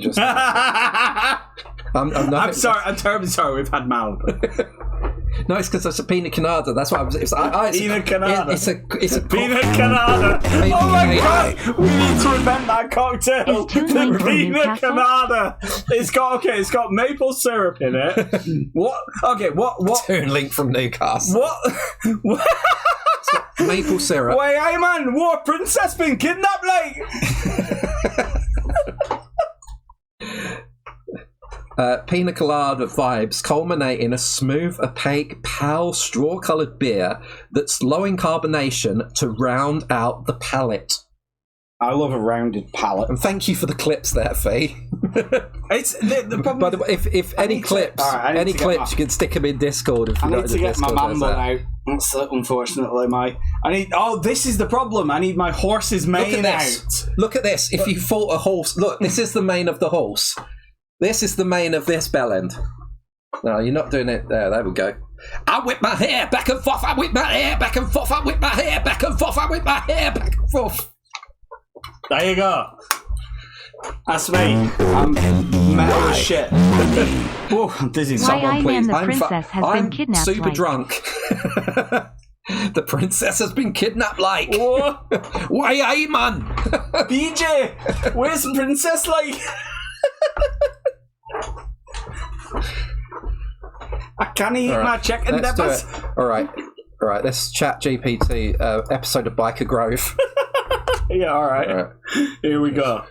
I'm sorry. I'm terribly sorry. We've had Malibu. No, it's because it's a pina colada. That's what I was. It's Pina colada. It's a Pina colada. Pina Oh my colada. god! We need to invent that cocktail. Is Toon The Link from pina Newcastle? colada. It's got maple syrup in it. What? Okay. What? Toon Link from Newcastle. What? Maple syrup. Wait, hey man, what princess been kidnapped? Like. Pina colada vibes culminate in a smooth, opaque, pale, straw-coloured beer that's low in carbonation to round out the palate. I love a rounded palate. And thank you for the clips there, Fee. It's the problem. By the way, if any need to- clips, alright, I need any to get clips, my- you can stick them in Discord. If I you're not need in to the get my Discord, there's mambo that. out. That's unfortunately my. I need. Oh, this is the problem. I need my horse's Look mane at this. out. Look at this. If you fought a horse, look, this is the mane of the horse. This is the mane of this bell end. No, you're not doing it there. There we go. I whip my hair back and forth. I whip my hair back and forth. I whip my hair back and forth. I whip my hair back and forth. There you go. That's me. I'm metal as shit. Oh, I'm dizzy. Why I Man the I'm Princess has been kidnapped super like. drunk. The princess has been kidnapped like. Why I man? PJ, where's the princess like? I can't eat my chicken dippers. All right. Let's chat GPT episode of Biker Grove. Yeah, all right. Here we go.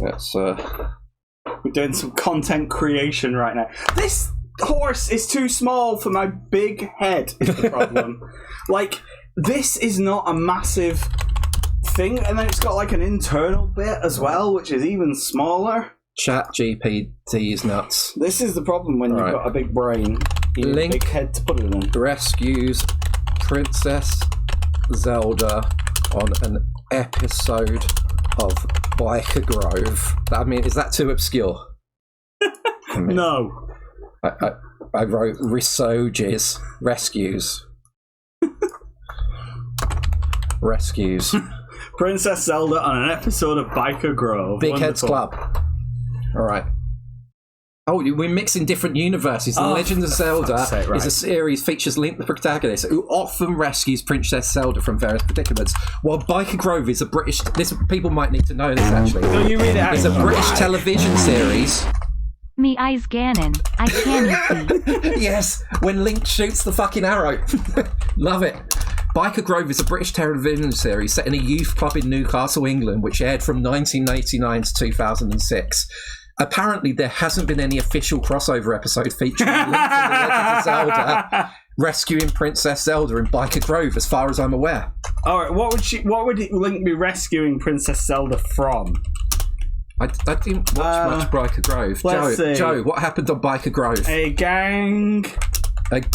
Let's. We're doing some content creation right now. This horse is too small for my big head, is the problem. Like, this is not a massive thing, and then it's got like an internal bit as well, which is even smaller. Chat GPT's nuts. This is the problem when you've got a big brain. You need a big head to put it in. Rescues Princess Zelda on an episode of Biker Grove. I mean, is that too obscure? No. I wrote Rescues. Rescues. Princess Zelda on an episode of Biker Grove. Big Heads Club. All right. Oh, we're mixing different universes. The Legend of Zelda is a series features Link the protagonist who often rescues Princess Zelda from various predicaments. While Biker Grove is a British... people might need to know this, actually. No, you read it. It's a British television series. Me eyes Ganon. I can't see. Yes, when Link shoots the fucking arrow. Love it. Biker Grove is a British television series set in a youth club in Newcastle, England, which aired from 1989 to 2006. Apparently, there hasn't been any official crossover episode featuring Link and the Legend of Zelda rescuing Princess Zelda in Biker Grove, as far as I'm aware. All right, what would Link be rescuing Princess Zelda from? I didn't watch much Biker Grove. Joe, what happened on Biker Grove? A gang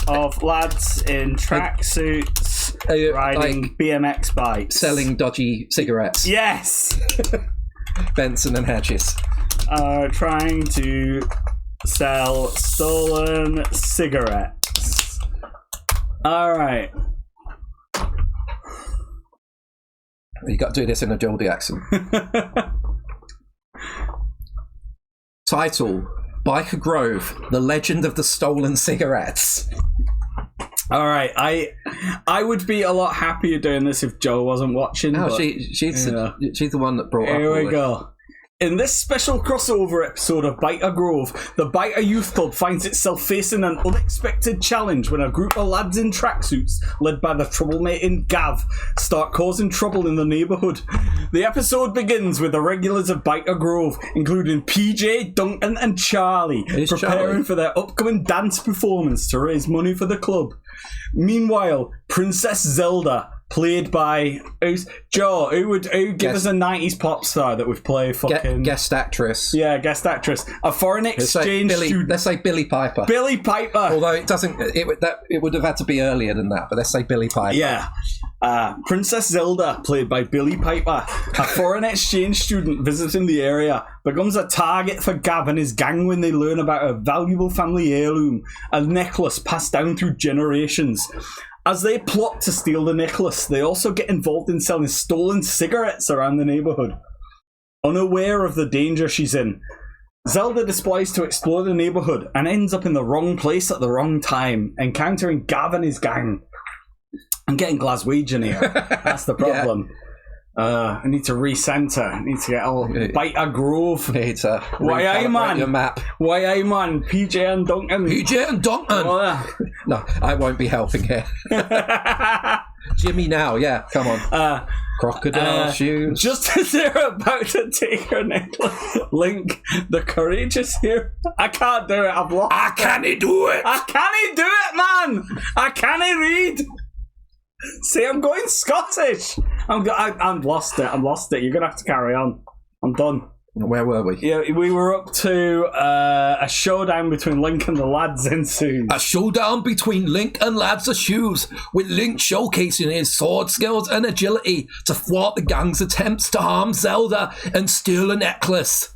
of lads in tracksuits riding like, BMX bikes. Selling dodgy cigarettes. Yes! Benson and Hedges. Trying to sell stolen cigarettes. Alright. You got to do this in a Geordie accent. Title: Biker Grove, The Legend of the Stolen Cigarettes. All right, I would be a lot happier doing this if Joe wasn't watching. Oh, she's the one that brought Here up. Here we go. In this special crossover episode of Biker Grove, the Biker Youth Club finds itself facing an unexpected challenge when a group of lads in tracksuits, led by the troublemaking Gav, start causing trouble in the neighbourhood. The episode begins with the regulars of Biker Grove, including PJ, Duncan and Charlie, preparing for their upcoming dance performance to raise money for the club. Meanwhile, Princess Zelda, played by Joe, who give us a 90s pop star that would play fucking guest actress. Yeah, guest actress. A foreign exchange student. Let's say Billy Piper. Billy Piper. Although it doesn't, it would have had to be earlier than that. But let's say Billy Piper. Yeah. Princess Zelda, played by Billy Piper, a foreign exchange student visiting the area, becomes a target for Gav and his gang when they learn about a valuable family heirloom, a necklace passed down through generations. As they plot to steal the necklace, they also get involved in selling stolen cigarettes around the neighbourhood. Unaware of the danger she's in, Zelda deploys to explore the neighbourhood and ends up in the wrong place at the wrong time, encountering Gav and his gang. I'm getting Glaswegian here. That's the problem. I need to recenter. I need to get all Biker Grove. Need to recalibrate your map. Why, man? PJ and Duncan. PJ and Duncan. Oh, no, I won't be helping here. Jimmy now, yeah, come on. Crocodile shoes. Just as they're about to take her necklace, Link, the courageous hero. I can't do it. I've lost. I can't do it. I can't do it, man. I can't read. See, I'm going Scottish. I'm lost it. I'm lost it. You're gonna have to carry on. I'm done. Where were we? Yeah, we were up to a showdown between Link and the lads ensues. A showdown between Link and lads of shoes, with Link showcasing his sword skills and agility to thwart the gang's attempts to harm Zelda and steal a necklace.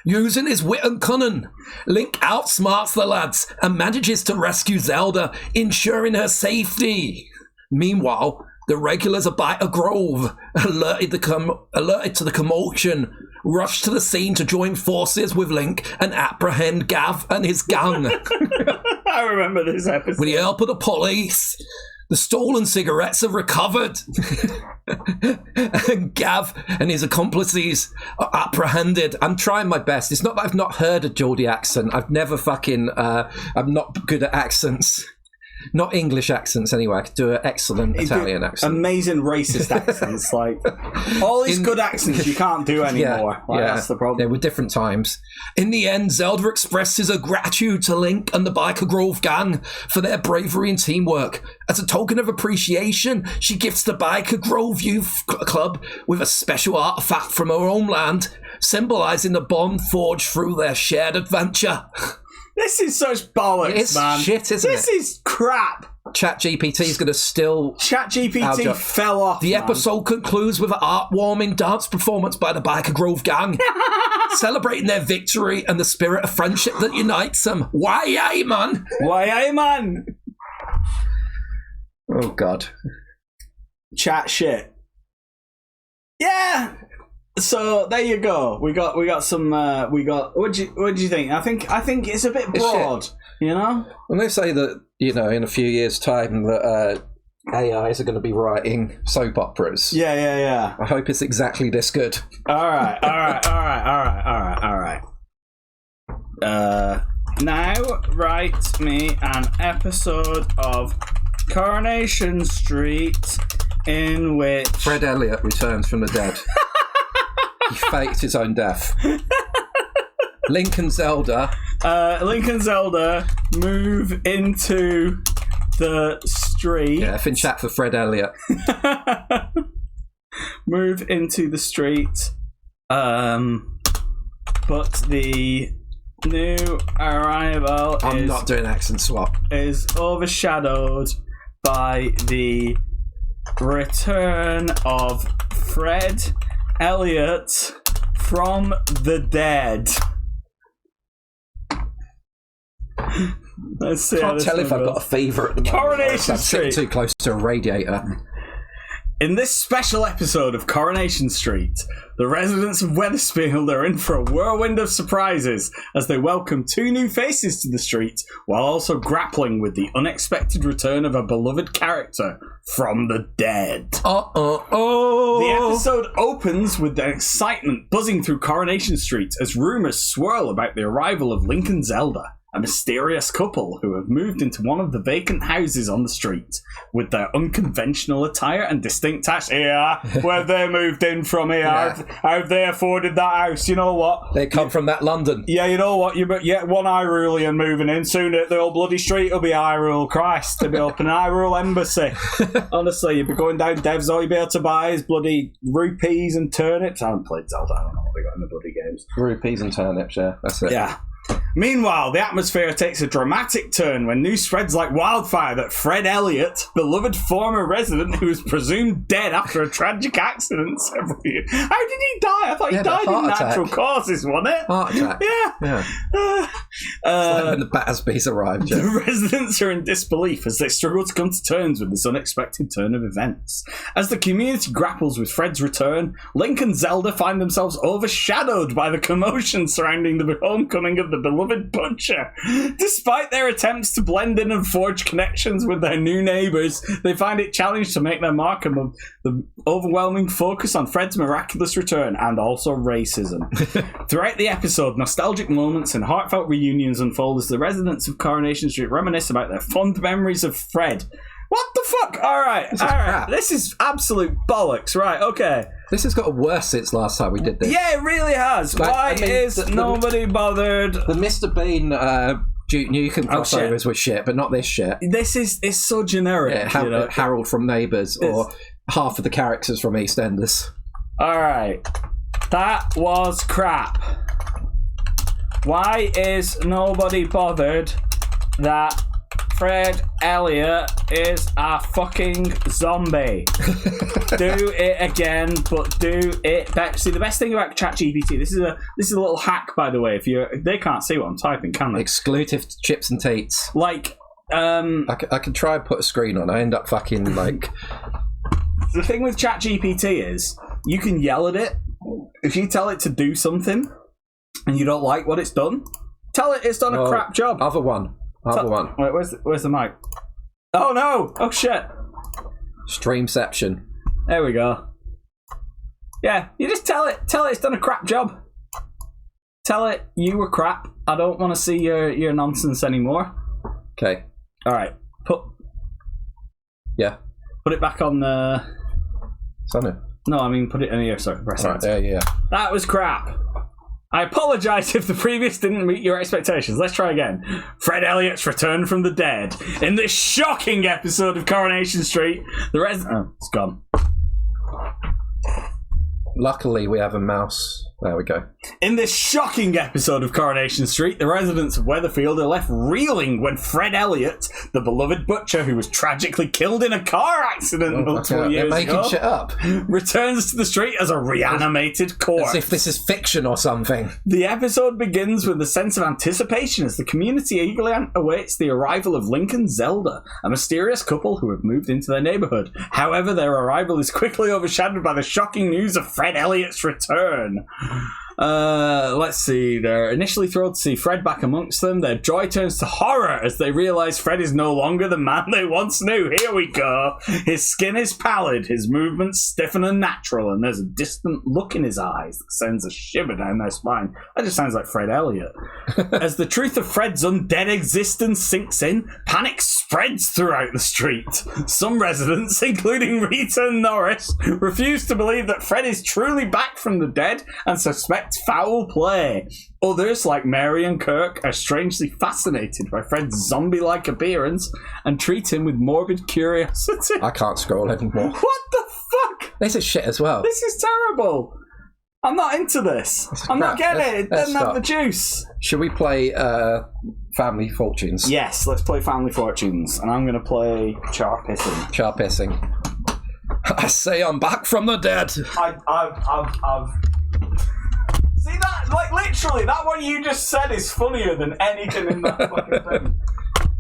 Using his wit and cunning, Link outsmarts the lads and manages to rescue Zelda, ensuring her safety. Meanwhile, the regulars of Biter Grove, alerted to the commotion, rush to the scene to join forces with Link and apprehend Gav and his gang. I remember this episode. With the help of the police, the stolen cigarettes are recovered. And Gav and his accomplices are apprehended. I'm trying my best. It's not that I've not heard a Geordie accent. I've never fucking... I'm not good at accents. Not English accents, anyway. I could do an excellent Italian accent. Amazing racist accents. Like, all these good accents you can't do anymore. That's the problem. Yeah, with different times. In the end, Zelda expresses her gratitude to Link and the Biker Grove gang for their bravery and teamwork. As a token of appreciation, she gifts the Biker Grove Youth Club with a special artifact from her homeland, symbolising the bond forged through their shared adventure. This is such bollocks, it's man. Shit, isn't this it? This is crap. ChatGPT is going to still... ChatGPT fell off, The man. episode concludes with an heartwarming dance performance by the Biker Grove gang, celebrating their victory and the spirit of friendship that unites them. Why, aye, man? Why, aye, man? Oh, God. Chat shit. Yeah. So there you go. We got some. What do you think? I think it's a bit broad. You know. When they say that, in a few years' time that AIs are going to be writing soap operas. Yeah. I hope it's exactly this good. All right. Now write me an episode of Coronation Street in which Fred Elliott returns from the dead. He faked his own death. Link and Zelda move into the street. Yeah, F in chat for Fred Elliott. Move into the street. But the new arrival I'm not doing accent swap. Is overshadowed by the return of Fred Elliott from the dead. Let's see. Can't tell if I've got a fever at the moment. Coronation Street. I'm sitting too close to a radiator. In this special episode of Coronation Street, the residents of Wethersfield are in for a whirlwind of surprises as they welcome two new faces to the street while also grappling with the unexpected return of a beloved character from the dead. The episode opens with the excitement buzzing through Coronation Street as rumours swirl about the arrival of Link and Zelda, a mysterious couple who have moved into one of the vacant houses on the street. With their unconventional attire and distinct tax. Yeah, where they moved in from here. Yeah. How have they afforded that house? You know what? They come from that London. Yeah, you know what? You one Hyrulean moving in. Soon the old bloody street will be Hyrule. Christ, to be up in Hyrule Embassy. Honestly, you'd be going down Devs, all you'd be able to buy is bloody rupees and turnips. I haven't played Zelda. I don't know what they got in the bloody games. Rupees and turnips, yeah. That's it. Yeah. Meanwhile, the atmosphere takes a dramatic turn when news spreads like wildfire that Fred Elliott, beloved former resident who was presumed dead after a tragic accident several years. How did he die? I thought he died in natural causes, wasn't it? Heart attack. Yeah. It's like when the Battersbys arrived. Yeah. The residents are in disbelief as they struggle to come to terms with this unexpected turn of events. As the community grapples with Fred's return, Link and Zelda find themselves overshadowed by the commotion surrounding the homecoming of the beloved butcher. Despite their attempts to blend in and forge connections with their new neighbours, they find it challenged to make their mark among the overwhelming focus on Fred's miraculous return and also racism. Throughout the episode, nostalgic moments and heartfelt reunions unfold as the residents of Coronation Street reminisce about their fond memories of Fred. What the fuck? All right. This is absolute bollocks. Right, okay. This has got worse since last time we did this. Yeah, it really has. Why is nobody bothered? The Mr. Bean Duke Nukem crossovers were shit, but not this shit. It's so generic. Yeah, Harold from Neighbours or half of the characters from EastEnders. All right. That was crap. Why is nobody bothered that Fred Elliott is a fucking zombie. Do it again, but do it better. See, the best thing about ChatGPT, this is a little hack, by the way. They can't see what I'm typing, can they? Exclusive chips and teats. Like, I can try and put a screen on. I end up fucking like. The thing with ChatGPT is you can yell at it. If you tell it to do something and you don't like what it's done, tell it it's done a crap job. Other one. Wait, where's the mic? Oh no! Oh shit! Streamception. There we go. Yeah, you just tell it it's done a crap job. Tell it you were crap. I don't want to see your nonsense anymore. Okay. All right. Put it back on the. Sonny. No, I mean put it in here. Sorry, press Right, yeah. That was crap. I apologise if the previous didn't meet your expectations. Let's try again. Fred Elliott's returned from the dead. In this shocking episode of Coronation Street, it's gone. Luckily, we have a mouse. There we go. In this shocking episode of Coronation Street, the residents of Weatherfield are left reeling when Fred Elliott, the beloved butcher who was tragically killed in a car accident multiple years They're making ago, shit up. returns to the street as a reanimated corpse. As if this is fiction or something. The episode begins with a sense of anticipation as the community eagerly awaits the arrival of Link and Zelda, a mysterious couple who have moved into their neighbourhood. However, their arrival is quickly overshadowed by the shocking news of Fred Elliott's return. Let's see. They're initially thrilled to see Fred back amongst them. Their joy turns to horror as they realise Fred is no longer the man they once knew. Here we go. His skin is pallid, his movements stiff and unnatural, and there's a distant look in his eyes that sends a shiver down their spine. That just sounds like Fred Elliott. As the truth of Fred's undead existence sinks in, panic spreads throughout the street. Some residents, including Rita and Norris, refuse to believe that Fred is truly back from the dead and suspect foul play. Others, like Mary and Kirk, are strangely fascinated by Fred's zombie-like appearance and treat him with morbid curiosity. I can't scroll anymore. What the fuck? This is shit as well. This is terrible. I'm not into this. I'm not getting it. It doesn't have the juice. Should we play Family Fortunes? Yes, let's play Family Fortunes. And I'm going to play Char Pissing. Char pissing. I say I'm back from the dead. I've See that? Like, literally, that one you just said is funnier than anything in that fucking thing.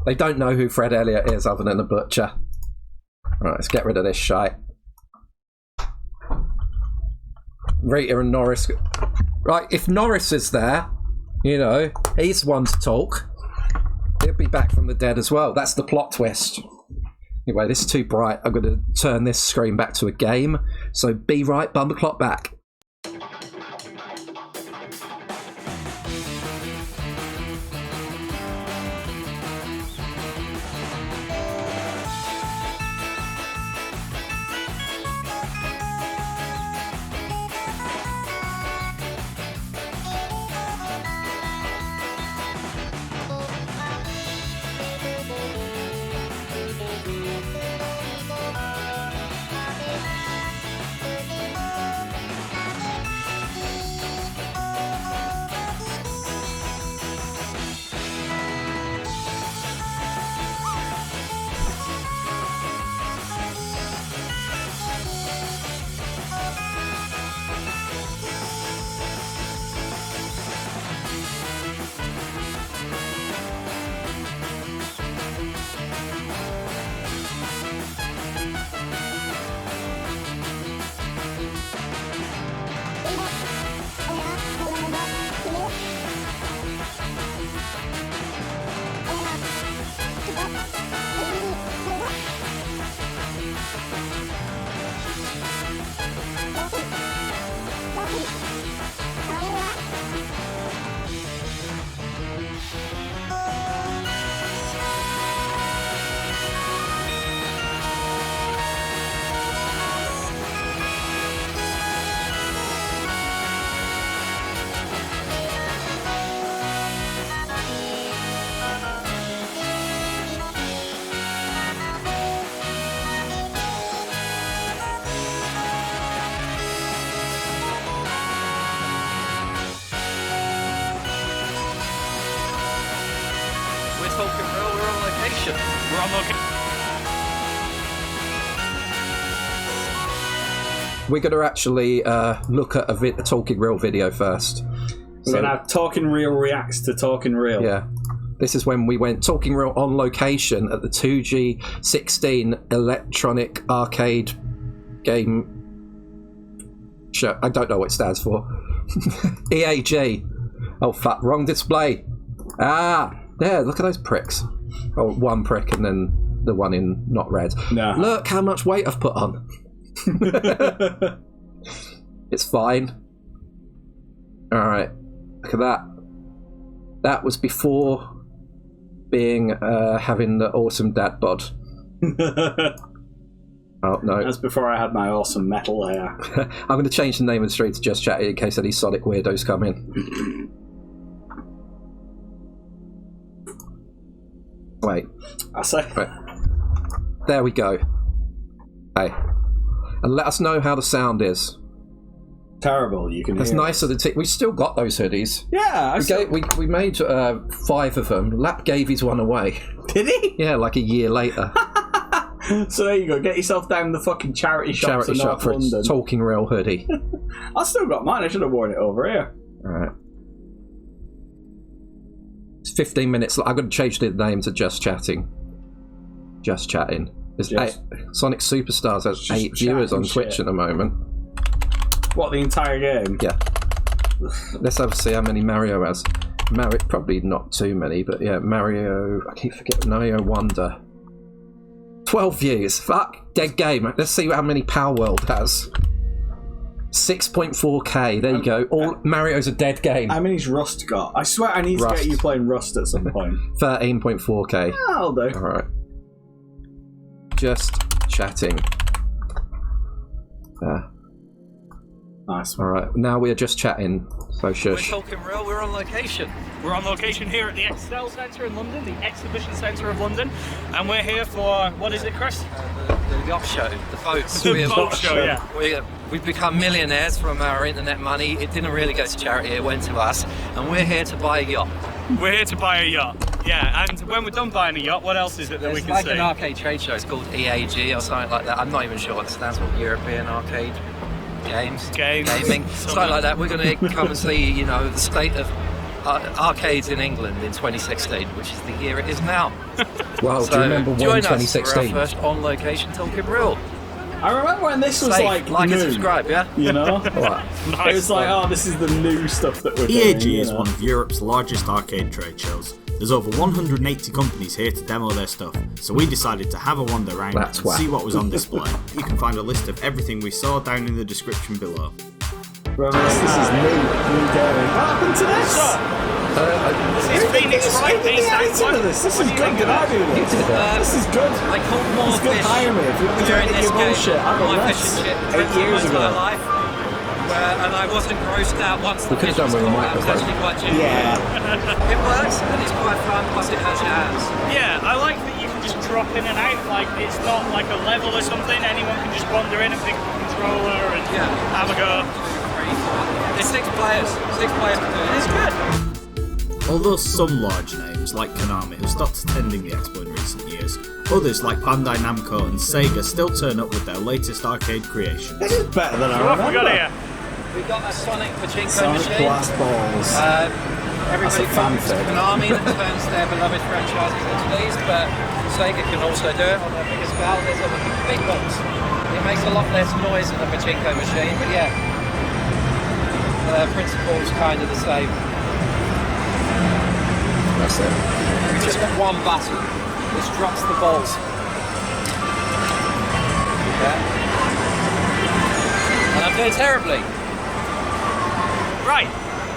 They don't know who Fred Elliott is other than a butcher. Right, let's get rid of this shite. Rita and Norris. Right, if Norris is there, you know, he's one to talk. He'll be back from the dead as well. That's the plot twist. Anyway, this is too bright. I'm going to turn this screen back to a game. So be right, bumper clock back. location. We're on location. We're going to actually look at a Talking Real video first. We're going to have Talking Real reacts to Talking Real. Yeah. This is when we went Talking Real on location at the 2G16 Electronic Arcade Game Show. I don't know what it stands for. EAG. Oh, fuck. Wrong display. Ah. Yeah, look at those pricks. Oh, one prick and then the one in not red. No. Look how much weight I've put on. It's fine. Alright. Look at that. That was before being having the awesome dad bod. Oh no. That's before I had my awesome metal hair. I'm going to change the name of the stream to Just Chatty in case any Sonic weirdos come in. Wait. I say. Right. There we go. Hey. And let us know how the sound is. Terrible, you can That's hear. nice of the we still got those hoodies. Yeah, We made 5 of them. Lap gave his one away. Did he? Yeah, like a year later. So there you go. Get yourself down the fucking charity shop in North for London. a Talking Real hoodie. I still got mine. I should have worn it over here. Alright. It's 15 minutes. I'm going to change the name to Just Chatting. Just Chatting. Sonic Superstars has 8 viewers on Twitch at the moment. What, the entire game? Yeah. Let's have see how many Mario has. Mario, probably not too many, but yeah, Mario. I keep forgetting Mario Wonder. 12 views. Fuck. Dead game. Let's see how many Power World has. 6.4k. There you go. All Mario's a dead game. How many's Rust got? I swear I need to get you playing Rust at some point. 13.4k. I'll do. Alright. Just chatting. There. Nice. Alright, now we are just chatting. So shush. We're Talking Real, we're on location. We're on location here at the Excel Centre in London, the Exhibition Centre of London, and we're here for, what is it, Chris? The yacht show, the boats. The boat show, yeah. We've become millionaires from our internet money. It didn't really go to charity, it went to us, and we're here to buy a yacht. We're here to buy a yacht, yeah, and when we're done buying a yacht, what else is it that we can like see? It's like an arcade trade show, it's called EAG or something like that. I'm not even sure what it stands for, European Arcade Gaming. Something like that. We're going to come and see, you know, the state of arcades in England in 2016, which is the year it is now. Wow, So do you remember when join us 2016? for our first on location Talking Real. I remember when this was Like new, and subscribe, yeah? You know? Nice. It was like, oh, this is the new stuff that we're EAG doing. is one of Europe's largest arcade trade shows. There's over 180 companies here to demo their stuff, so we decided to have a wander around and see what was on display. You can find a list of everything we saw down in the description below. Remember, this is new gaming. What happened to this? This is Phoenix Wright, This is good. Did I do this? This is good. I caught more It's good. fish Hire me if you want me to during edit this your game, bullshit. I'm more a fish and shit 8 years of my ago. life. And I wasn't grossed out once the could fish have was done with a caught. It was microphone. actually quite genuine. Yeah. It works and it's quite fun, plus it hurts your hands. Yeah, I like that you can just drop in and out, like it's not like a level or something, anyone can just wander in and pick up a controller and have a go. There's 6 players can do it, it's good. Although some large names, like Konami, have stopped attending the expo in recent years, others like Bandai Namco and Sega still turn up with their latest arcade creation. This is better than I What have we got remember. here? We've got a Sonic Pachinko Sonic machine. Blast Balls. Everybody That's a comes to fanfic. Konami that turns their beloved franchises into these, but Sega can also do it on a bigger scale. There's a big box. It makes a lot less noise than a Pachinko machine, but yeah, the principle's kind of the same. That's it. We've just got one button, which drops the balls. Yeah. And I'm doing terribly. Right,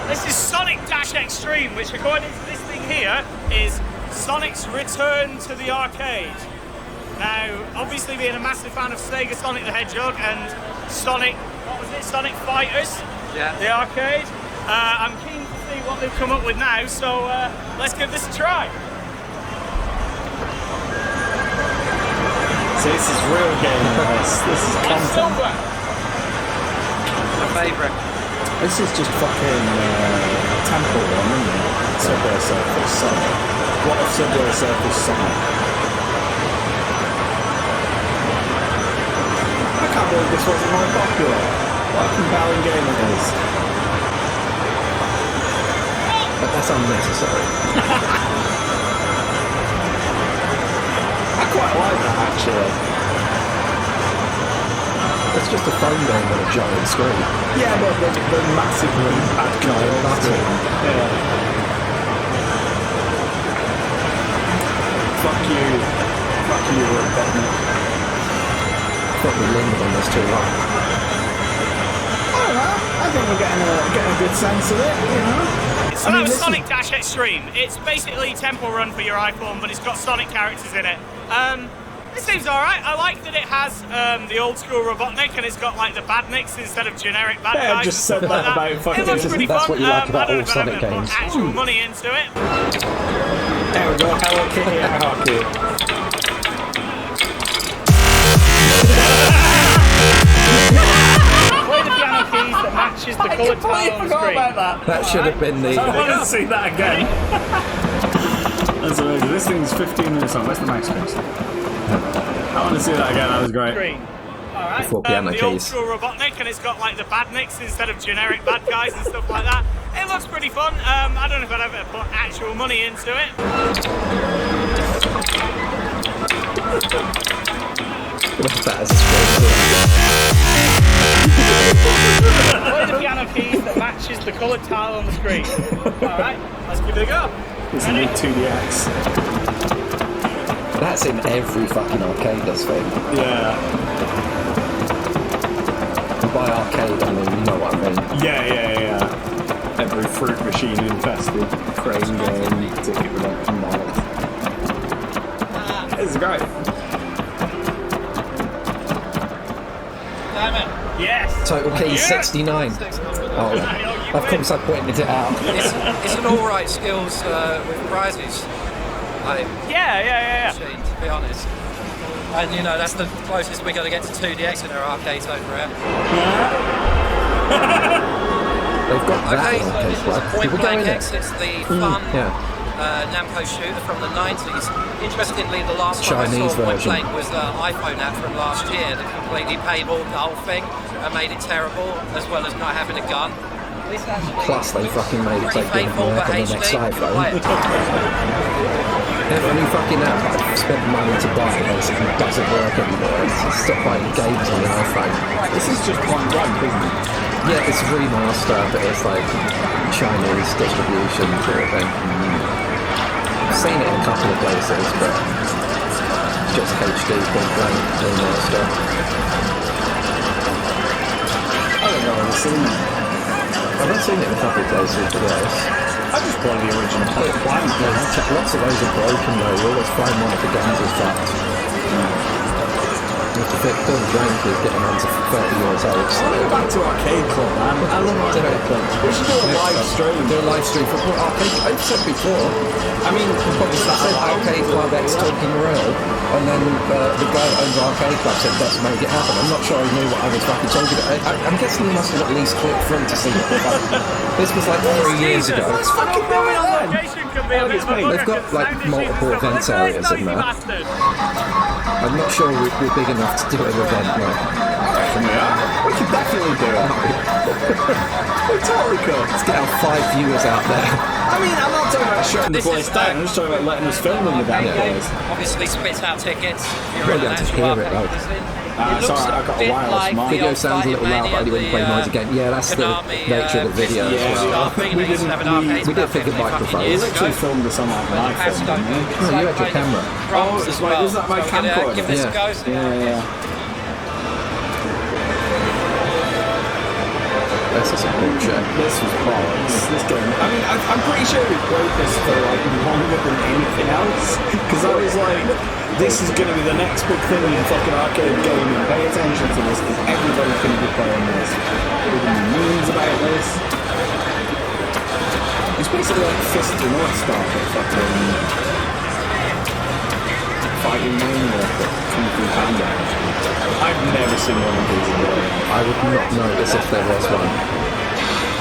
this is Sonic Dash Extreme, which according to this thing here is Sonic's return to the arcade. Now, obviously being a massive fan of Sega Sonic the Hedgehog and Sonic, what was it, Sonic Fighters? Yeah. The arcade. I'm keen to see what they've come up with now, so let's give this a try. So this is real game. This is content. My favourite. This is just fucking Temple one, isn't it? Subway Surfers Sonic. What if Subway Surfers Sonic? that this wasn't more popular. What a compelling game it is. But that's unnecessary. I quite like that, actually. It's just a phone game on a giant screen. Yeah, but the massively bad giant screen. Yeah. Fuck you, Robotnik. Probably lingered on this too long. I think we're getting a good sense of it, you know? So that was Sonic Dash Extreme. It's basically Temple Run for your iPhone, but it's got Sonic characters in it. It seems alright. I like that it has the old school Robotnik and it's got like the badniks instead of generic bad guys. I just said that about fucking... It looks pretty that's fun. What you like about I don't know all if I'm Sonic going to games. put actual money into it. There we go, Hello Kitty air hockey. Play the piano keys that matches the coloured tile on the screen. That should have been the... I want to see that again. That's amazing. This thing's 15 minutes long. Where's the max space? I want to see that again. That was great. Screen. Alright, Before piano the old keys. school Robotnik and it's got like the badniks instead of generic bad guys and stuff like that. It looks pretty fun. I don't know if I'd ever put actual money into it. That is a screen. Play the piano keys that matches the coloured tile on the screen. Alright, let's give it a go. It's a new 2DX. That's in every fucking arcade, this thing. Yeah. And by arcade, I mean, you know what I mean. Yeah. Every fruit machine infested crane game, ticket redemption wallet. It's great. Yes. Total keys 69. Oh, of course I pointed it out. It's an alright skills with prizes. Yeah. Machine, to be honest. And you know, that's the closest we're going to get to 2DX in our arcades over here. They've got that Okay, in so arcade, this is right? Point Did we go Blank in it? X. It's the fun Namco shooter from the 90s. Interestingly, the last time I Chinese saw Point version. Blank was the iPhone app from last year that completely paywalled the whole thing and made it terrible, as well as not having a gun. This actually Plus they fucking made it pretty take faithful, work but on the next HD. iPhone. Like, Every fucking app I've spent money to buy basically doesn't work anymore. It's stop playing games on the iPhone. This is just Point Blank, isn't it? Yeah, it's remaster, but it's like Chinese distribution sort of thing. I've seen it in a couple of places, but it's just HD Point Blank remaster. I don't know, I've seen it. I've seen it in a couple of places, to be honest. I just play the original Point Blank. Lots of those are broken though. You always find one if the guns is fucked. Mr. Point Blank is getting on to 30 years old. I want to go back to Arcade Club, man. I love Arcade Club. We should do a live stream. Do a live stream for arcade. I've said before. I mean, probably said Arcade Club X Talking Real, and then the guy that owns Arcade Club said let's make it happen. I'm not sure he knew what I was fucking talking about. I'm guessing he must have at least clicked through to see what the fuck. This was like 3 years ago. Let's fucking do it then. They've got like multiple events areas in there. I'm not sure we're big enough to do an event now. We could definitely do it. We totally could. Let's get our 5 viewers out there. I mean, I'm not talking about shutting the This place is down. I'm just talking about letting us film in the damn place. obviously spits out tickets. If Well, you're you in have to an actual hear it, arcade though. visit. Ah, It looks sorry, I've got a bit wireless like mic. the Video old sounds a little Fighting loud, but I Mania, didn't play noise again. Yeah, that's the Konami, nature of the video as well. Starfleet, they used to have an arcade we did stuff think of 50 fucking microphones. years We ago. literally filmed this on like an But iPhone, didn't we? No, you had your camera. Drums Oh, as it's like- well. is that my So I'm gonna camcorder? give this a Yeah. go. See how it Yeah. is. This is some bullshit. This was bollocks. This game. I mean, I'm pretty sure we played this for like longer than anything else. Because I was like, this is going to be the next big thing in fucking arcade gaming. Pay attention to this because everybody's going to be playing this. There's going to be memes about this. It's basically like Fist of the North Star, but fucking Fighting Mania, but Kung Fu Panda. I've never seen one of these in real life. I would not know this if there was one.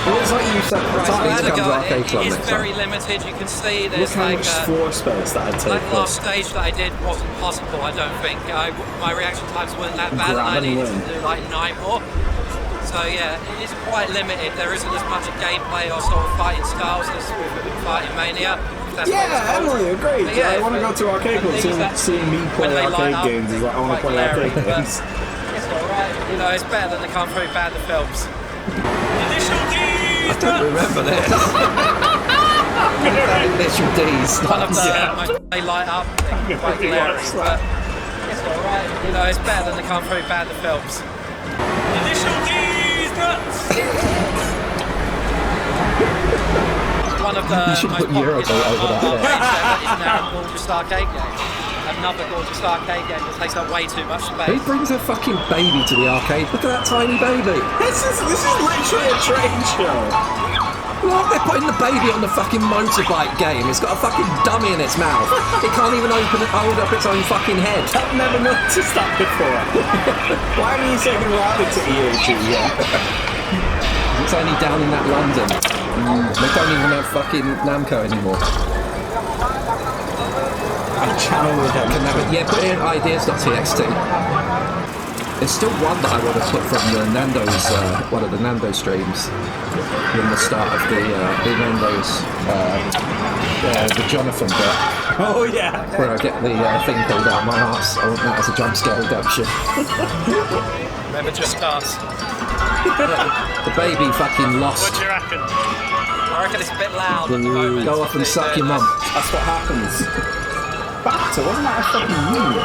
Well, it's like you said at the time. Right, It arcade club is next very time. limited. You can see Look there's how like much floor space that I'd take. that last stage that I did wasn't possible. I don't think my reaction times weren't that bad, and I Grab and needed win. to do like 9 more. So yeah, it is quite limited. There isn't as much gameplay or sort of fighting styles as with Fighting Mania. if that's what it's Yeah, called. Emily, agreed. But yeah, I want to go to arcade club. Seeing me play when they light arcade up, games is like, I want to quite play arcade glaring, but games. It's alright. You know, it's better than the Kung Fu Panda films. Initial D's. I don't remember this. Initial D's. One of the they light up, they're quite glaring, but it's alright. You know, it's better than the Kung Fu Panda films. Initial D's nuts. One of the You should most put Euro popular over that, yeah. arcades is now a gorgeous arcade game. Another gorgeous arcade game that takes up way too much Who space. brings a fucking baby to the arcade? Look at that tiny baby. This is literally a trade show. Look, they're putting the baby on the fucking motorbike game. It's got a fucking dummy in its mouth. It can't even hold up its own fucking head. I've never noticed that before. Why haven't you taken rabbit to EAG yet? It's only down in that London. They don't even have fucking Namco anymore. Channel with Yeah, put in ideas.txt. There's still one that I want to put from the Nando's, one of the Nando streams, in the start of the Nando's, the Jonathan bit. Oh yeah. Where I get the thing pulled out of my arse. I want that as a jump scare redemption. Remember just us. The baby fucking What lost. do you reckon? I reckon it's a bit loud at the moment. Go off and suck your mum. That's what happens. Batter, wasn't that a fucking room?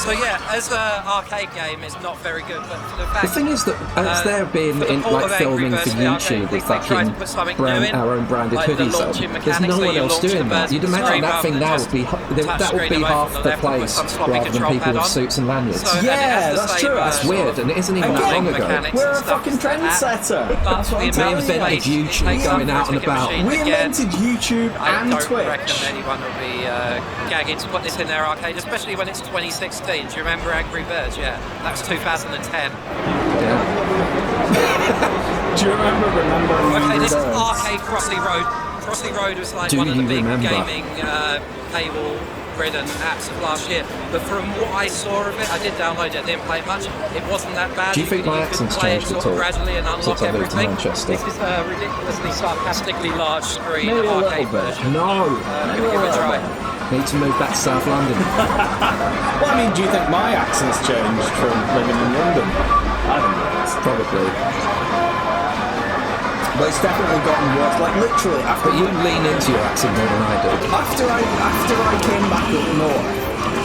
So yeah, as an arcade game, it's not very good. But for the fact The thing is that as they're being for the in port like of Angry filming Birds for to the arcade, YouTube with they tried to fucking put something new in, our own branded like the hoodies launching on, there's mechanics, no so one you else launch the doing that. birds You'd in the imagine screen that rather thing than now just would be that would be touchscreen away half from the the left and put place some sloppy rather than control people pad with on. suits and lanyards. So, and it has Yeah, the that's same, true. That's weird, and it isn't even that Again, long ago. mechanics We're and a stuff fucking as that. trendsetter. But That's what the I'm telling amount you. of invented space it YouTube, takes going up out for a and ticket about. machine, We again, invented YouTube I and don't Twitch. reckon anyone will be gagging to put this in their arcade, especially when it's 2016. Do you remember Angry Birds? Yeah, that was 2010. Yeah. Do you remember Okay, this is Birds? Arcade Crossley Road. Crossley Road was like Do one of the you big remember? gaming cable-ridden apps of last year. But from what I saw of it, I did download it, didn't play it much. It wasn't that bad. Do you think my could accent's play it changed sort at of all gradually and unlock since I moved to everything. Manchester? This is a ridiculously sarcastically large screen Maybe a little arcade bit. version. No, I'm gonna give it a try. need to move back to South London. Well, I mean, do you think my accent's changed from living in London? I don't know. Probably. But it's definitely gotten worse. Like literally, after But you lean into your accent more than I do. after I came back up north,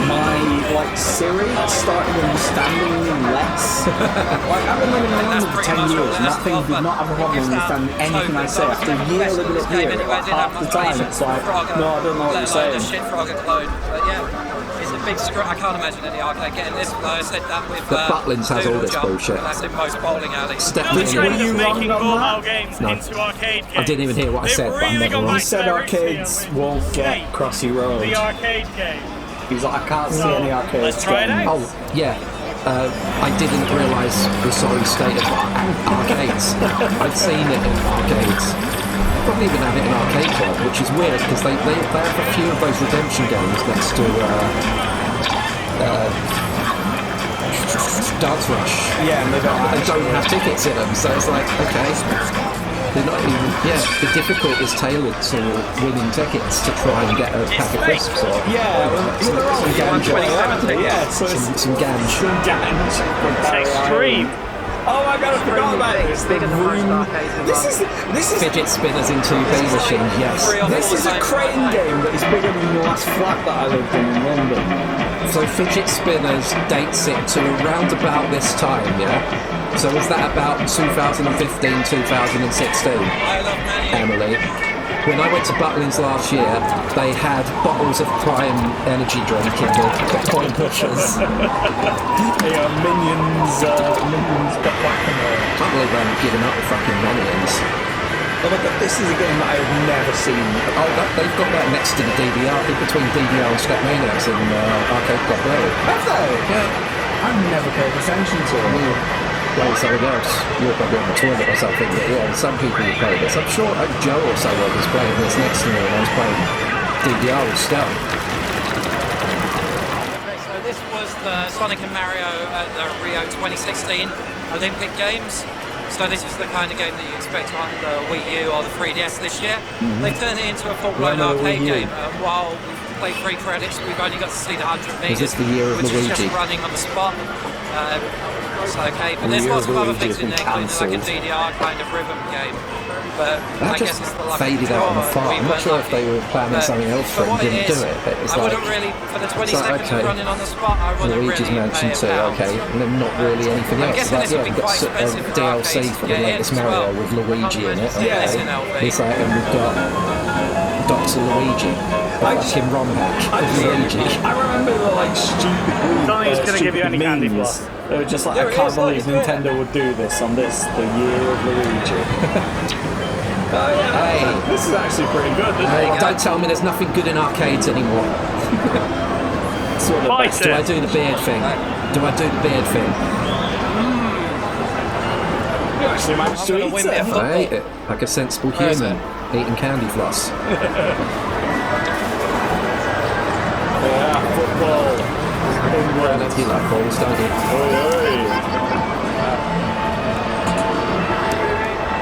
my like Siri started understanding me less. Like I've been living in That's London for pretty 10 much years, all and there that is thing to did offer. not have a problem Gives that understanding anything I say. After a year living up here, like half the time, it's like, no, I don't know what you're saying. A shit frog clone. But yeah, it's a big screw. I can't imagine any arcade getting this. I said that with But Butlins has all Doodle this Jump, bullshit. and that's in most bowling alleys. Step The in. trend Were you of wrong making on mobile that? games No. into arcade games. I didn't even hear what I They've said, but I'm really never gone wrong. He back to said their arcades roots here won't with get Snake, Crossy Road. the arcade game. He's like, I can't see So, any arcades. let's try it getting- out. Oh, yeah. I didn't realise the sorry state of arcades. I've seen it in arcades. Probably even have it in Arcade Club, which is weird because they have a few of those redemption games next to Dance Rush. Yeah, and they don't But they actually- don't have tickets in them, so it's like, okay. They're not even, the difficult is tailored to winning tickets to try and get a pack of crisps or Yeah, some ganja. yeah, so it's Some ganj. It's extreme. Oh my god, I forgot about this. The room. This is Fidget spinners in 2B machines, yes. this is a crane game that is bigger than the last flat that I lived in London. So fidget spinners dates it to around about this time, yeah? So was that about 2015, 2016, Emily? When I went to Butlins last year, they had bottles of Prime energy drink in the coin pushers. Yeah, minions got back in there. I can't believe they haven't given up the fucking Minions. Oh, but this is a game that I have never seen. Oh, they've got that next to the DDR, between DDR and Step Maniacs in Arcade Club Road. Have they? Yeah. I've never paid attention to them. playing something else. You're probably on the toilet or something, but yeah, some people will play this. I'm sure Joe or someone was playing this next to me when I was playing DDR with Scout. Okay, so this was the Sonic and Mario at the Rio 2016 Olympic Games. So this is the kind of game that you expect on the Wii U or the 3DS this year. They've turned it into a full-blown arcade game. While we played 3 credits, we've only got to see the 100 meters, is this the year of which Luigi? is just running on the spot. It's okay, but there's lots of other things in there, including like a DDR kind of rhythm game. But That I guess just it's the luck faded out on the far. I'm not sure if they were planning something else for it and didn't do it, but it's I like... wouldn't really, for the 20 like, seconds okay, of running on the spot, I wouldn't Luigi's really Mansion pay 2, £1. okay, and then not really anything I'm else. guessing Like, this yeah, would be we've got quite expensive for DLC arcades for to the get latest in as Mario well. with Luigi in it. Yeah, Okay. in LV. It's like, and we've got Dr. Luigi, fucking ROM hack of Luigi. I remember the like stupid. Don't think it's gonna give you any candy memes. floss. They were just like, There I it can't is, look, believe it's there. Nintendo would do this on this, the year of Luigi. Hey, This is actually pretty good. Isn't hey, it? don't tell me there's nothing good in arcades anymore. Sort of Fight Do I it. do the beard thing? Do I do the beard thing? You actually managed to I'm eat gonna win me a it. football. I ate it like a sensible Where is human eating candy floss. Yeah, football. England. You like balls, don't you?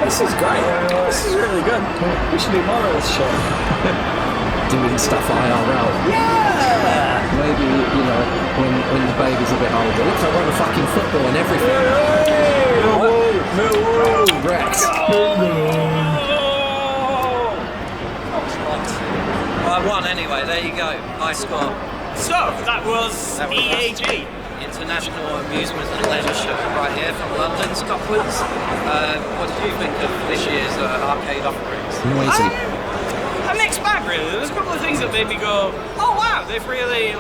This is great. This is really good. We should do more of this shit. Doing stuff IRL. Yeah! Maybe, you know, when the baby's a bit older. Looks like we're on a fucking football and everything. Wrecked. Well, I won anyway, there you go. High score. So, that was That was EAG. International Amusement and Leisure Show right here from London, Scotland. What did you think of this year's arcade offerings? Noisy. A mixed bag, really. There's a couple of things that made me go, oh wow, they've really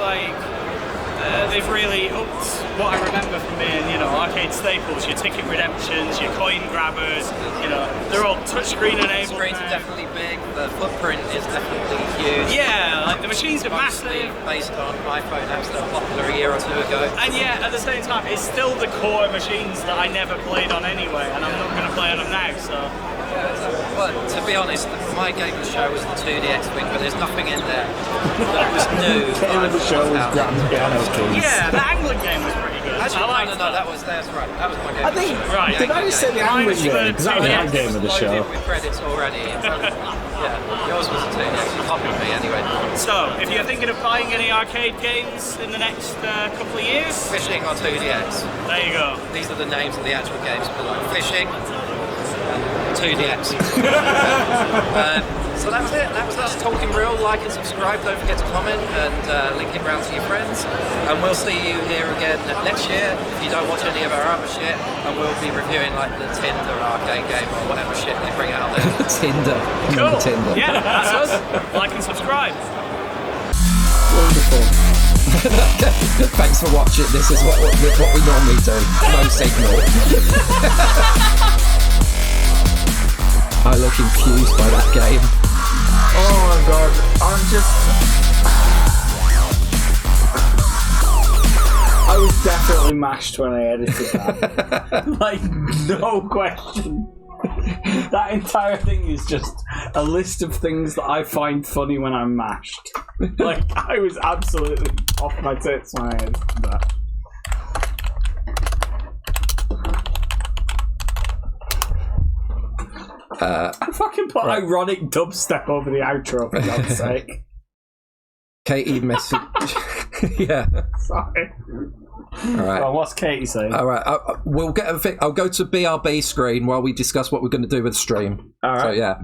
upped what I remember from being, you know, arcade staples. Your ticket redemptions, your coin grabbers, you know, they're all touchscreen The enabled. screens are now. definitely big, the footprint is definitely huge. Yeah, like the machines are Obviously massive. based on iPhone apps that were popular a year or 2 ago. And yet, at the same time, it's still the core machines that I never played on anyway, and I'm not going to play on them now, so... Well, to be honest, my game of the show was the 2DX thing, but there's nothing in there that was new. Game of the show was Grand Piano Keys. Yeah, the angling game was pretty good. Actually, I liked no, that's right. That was my game I of the think, show. Right. did I just say the angling game? Because that was my game of the show. Loaded with credits already. Yeah, yours was a 2DX. You copied me anyway. So, if you're thinking of buying any arcade games in the next couple of years, Fishing or 2DX. there you go. These are the names of the actual games. Fishing, 2DX. So that was it. That was us talking real. Like and subscribe. Don't forget to comment and link it round to your friends. And we'll see you here again next year if you don't watch any of our other shit. And we'll be reviewing like the Tinder arcade game or whatever shit they bring out there. Tinder. Cool. Remember Tinder. Yeah, that's us. Like and subscribe. Wonderful. Thanks for watching. This is what we normally do. No signal. I look confused by that game. Oh my god, I was definitely mashed when I edited that. Like, no question. That entire thing is just a list of things that I find funny when I'm mashed. Like, I was absolutely off my tits when I edited that. I fucking put ironic dubstep over the outro, for God's sake. Katie message. Yeah. Sorry. All right. Well, what's Katie saying? All right. We'll get I'll go to BRB screen while we discuss what we're going to do with the stream. All right. So yeah.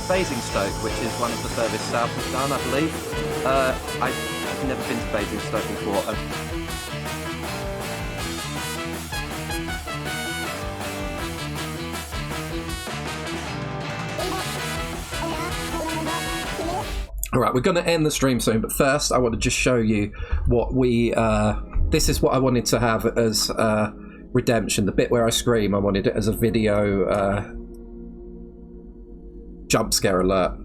Basingstoke, which is one of the furthest south we've done, I believe. I've never been to Basingstoke before. All right, we're going to end the stream soon, but first I want to just show you what we... this is what I wanted to have as redemption. The bit where I scream, I wanted it as a video jump scare alert.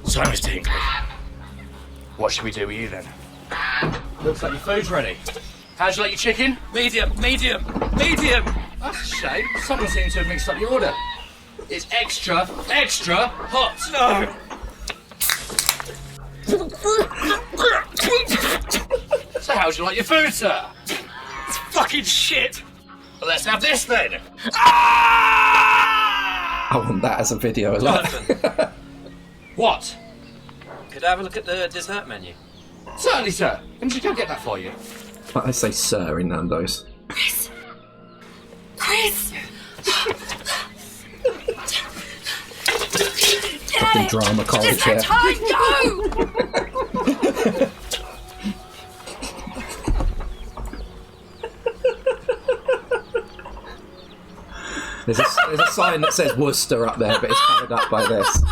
So, Mr. Hinkley, what should we do with you then? Looks like your food's ready. How'd you like your chicken? Medium, medium, medium! That's a shame. Someone seems to have mixed up your order. It's extra hot. No! So how'd you like your food, sir? It's fucking shit! Well, let's have this then. I want that as a video alert. What? Could I have a look at the dessert menu? Certainly, sir. Can you go get that for you? I say sir in Nando's. Chris! Fucking drama college here. Time, go! There's a sign that says Worcester up there, but it's covered up by this.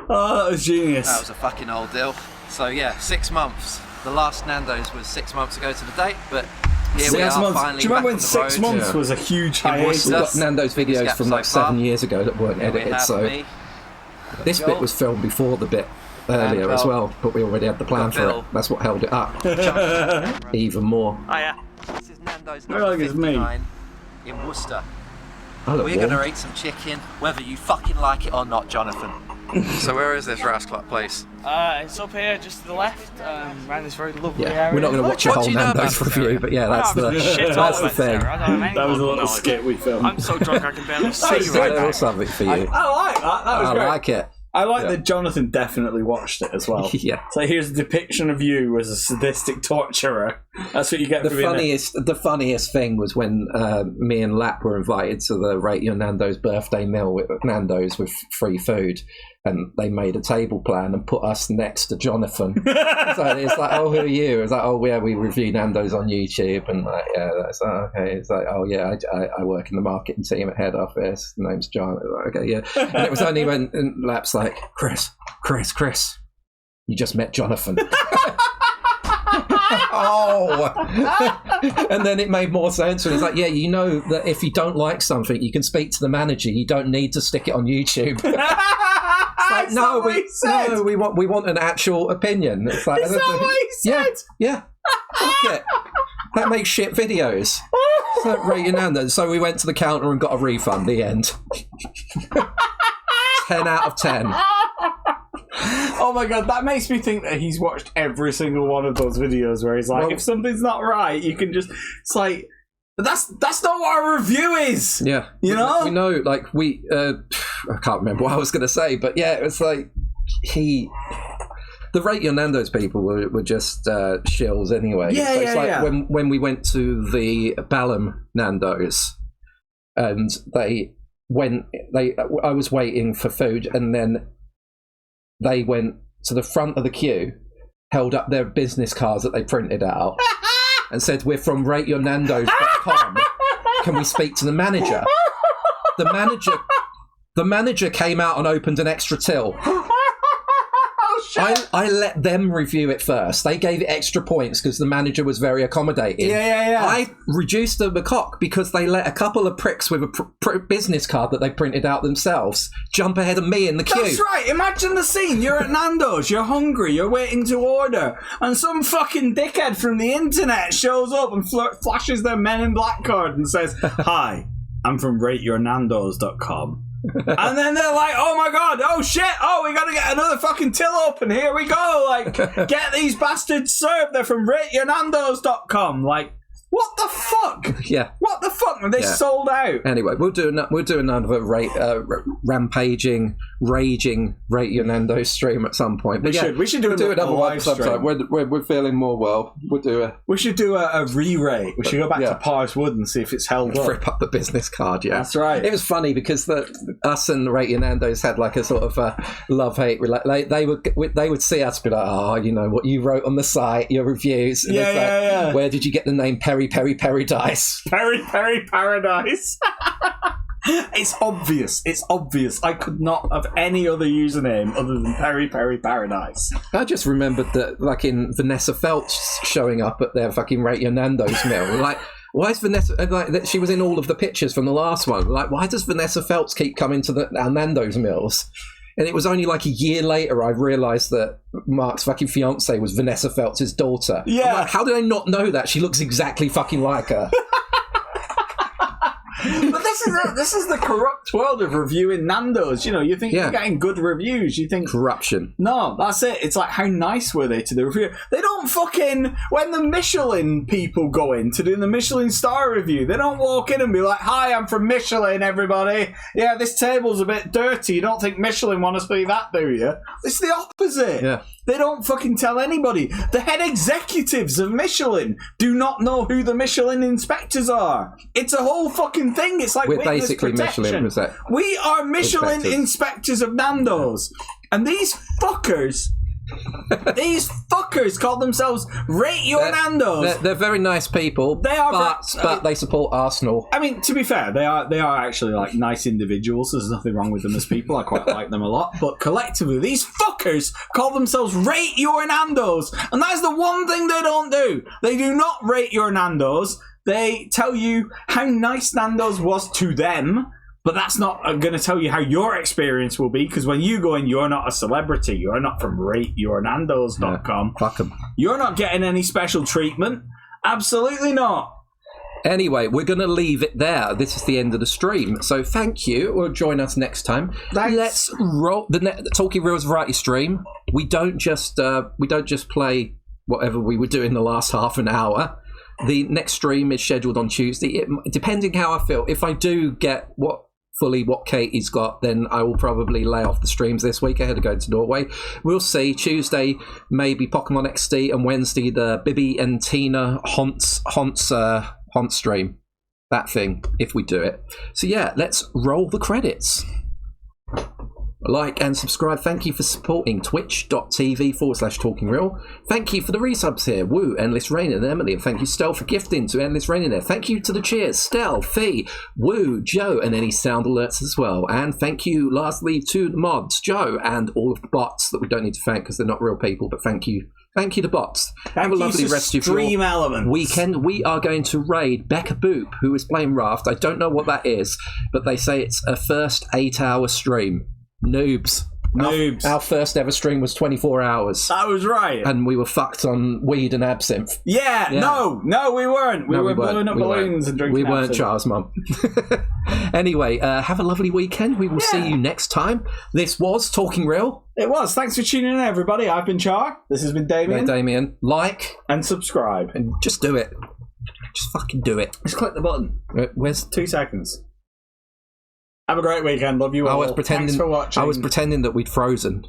Oh, that was genius. That was a fucking old deal. So yeah, 6 months. The last Nando's was 6 months ago to the date, but here we are finally. Do you remember when back on the 6 road. months was a huge hiatus? We've got Nando's videos from like 7 years ago that weren't edited, so this bit was filmed before the bit earlier as well, but we already had the plan for it. That's what held it up. Even more. Oh yeah. This is Nando's I feel like number it's me. 59 in Worcester. I look We're warm. going to eat some chicken, whether you fucking like it or not, Jonathan. So where is this rascal place? It's up here, just to the left, around this very lovely area. We're not going to watch a whole Nando's review, but yeah, that's the thing. That was a little skit we filmed. I'm so drunk I can barely That see was right good. now. Something for you. I like that. That was I great. like it. I like that Jonathan definitely watched it as well. Yeah. So here's a depiction of you as a sadistic torturer. That's what you get for being The funniest thing was when me and Lap were invited to the Rate Your Nando's birthday meal with Nando's with free food, and they made a table plan and put us next to Jonathan. So it's like, oh, who are you? It's like, oh, yeah, we review Nando's on YouTube, and like, yeah, that's okay. It's like, oh yeah, I work in the marketing team at head office. The name's John. Like, okay, yeah. And it was only when Lap's like, Chris, you just met Jonathan. Oh, and then it made more sense when he's like, yeah, you know that if you don't like something, you can speak to the manager. You don't need to stick it on YouTube. It's like, no, we want an actual opinion. It's like, Is that what he said? Yeah. Fuck it. That makes shit videos. So, Rate Your Nando's. So we went to the counter and got a refund. The end. 10 out of 10. Oh my god, that makes me think that he's watched every single one of those videos where he's like, Well, if something's not right, you can just. It's like, that's not what a review is. Yeah, you know. We know, like I can't remember what I was going to say, but yeah, it was like the Rate Your Nando's people were just shills anyway. Yeah, so it's yeah. When we went to the Balham Nando's, and I was waiting for food, and then they went to the front of the queue, held up their business cards that they printed out, and said, "We're from RateYourNandos.com. Can we speak to the manager?" The manager came out and opened an extra till. Oh I let them review it first. They gave it extra points because the manager was very accommodating. Yeah. I reduced them a cock because they let a couple of pricks with a business card that they printed out themselves jump ahead of me in the queue. That's right. Imagine the scene. You're at Nando's, you're hungry, you're waiting to order, and some fucking dickhead from the internet shows up and flashes their Men in Black card and says, "Hi, I'm from RateYourNandos.com." And then they're like, "Oh my god, oh shit, oh, we gotta get another fucking till open, here we go, like, get these bastards served, they're from RateYourNandos.com." Like, what the fuck? Yeah. What the fuck? They sold out. Anyway, we'll do another rampaging, raging Rate Your Nando's stream at some point. We should do another live one stream. We're feeling more well. We should do a re-rate. We should go back to Paris Wood and see if it's held up. Rip up the business card, yeah. That's right. It was funny because us and Rate Your Nando's had like a sort of love-hate. They would see us be like, "Oh, you know what you wrote on the site, your reviews." And Yeah. Where did you get the name Peri Peri Paradise? Peri Peri Paradise. It's obvious. I could not have any other username other than Peri Peri Paradise. I just remembered that, like, in Vanessa Feltz showing up at their fucking Rate Your Nando's meal. Like, why is Vanessa, like, she was in all of the pictures from the last one. Like, why does Vanessa Feltz keep coming to our Nando's meals? And it was only like a year later I realised that Mark's fucking fiance was Vanessa Feltz's daughter. Yeah. I'm like, how did I not know that? She looks exactly fucking like her. But this is the corrupt world of reviewing Nando's. You know, you think you're getting good reviews. You think corruption. No, that's it. It's like, how nice were they to the reviewer? They don't fucking, when the Michelin people go in to do the Michelin star review, they don't walk in and be like, "Hi, I'm from Michelin, everybody. Yeah, this table's a bit dirty. You don't think Michelin want to see that, do you?" It's the opposite. Yeah. They don't fucking tell anybody. The head executives of Michelin do not know who the Michelin inspectors are. It's a whole fucking thing. It's like We're witness basically protection. Michelin. We are Michelin inspectors of Nando's. And these fuckers call themselves Rate Your Nando's. They're very nice people. They are, but they support Arsenal. I mean, to be fair, they are actually like nice individuals. There's nothing wrong with them as people. I quite like them a lot. But collectively, these fuckers call themselves Rate Your Nando's, and that is the one thing they don't do. They do not rate your Nando's. They tell you how nice Nando's was to them. But that's not going to tell you how your experience will be, because when you go in, you're not a celebrity. You're not from RateYourNandos.com. Fuck them. You're not getting any special treatment. Absolutely not. Anyway, we're going to leave it there. This is the end of the stream. So thank you. We'll join us next time. Thanks. Let's roll the Talking Reels variety stream. We don't just play whatever we were doing the last half an hour. The next stream is scheduled on Tuesday. Depending how I feel, if I do get what Katie's got, then I will probably lay off the streams this week. I had to go to Norway. We'll see. Tuesday, maybe Pokemon XD, and Wednesday, the Bibby and Tina Haunt stream. That thing, if we do it. So yeah, let's roll the credits. Like and subscribe. Thank you for supporting twitch.tv/talkingreal. Thank you for the resubs here. Woo, Endless Rain and Emily. And thank you, Stel, for gifting to Endless Rain in there. Thank you to the cheers, Stel, Fee, Woo, Joe, and any sound alerts as well. And thank you, lastly, to the mods, Joe, and all of the bots that we don't need to thank because they're not real people, but thank you. Thank you to bots. Have a lovely rest of your weekend. We are going to raid Becca Boop, who is playing Raft. I don't know what that is, but they say it's a first 8-hour stream. Noobs. Our first ever stream was 24 hours. That was right. And we were fucked on weed and absinthe. Yeah. No, we weren't. We were blowing up balloons and drinking absinthe. We weren't, absinthe. Char's mum. Anyway, have a lovely weekend. We will see you next time. This was Talking Real. It was. Thanks for tuning in, everybody. I've been Char. This has been Damien. Damien. Like. And subscribe. And just do it. Just fucking do it. Just click the button. Where's 2 seconds. Have a great weekend. Love you all. Thanks for watching. I was pretending that we'd frozen.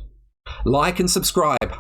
Like and subscribe.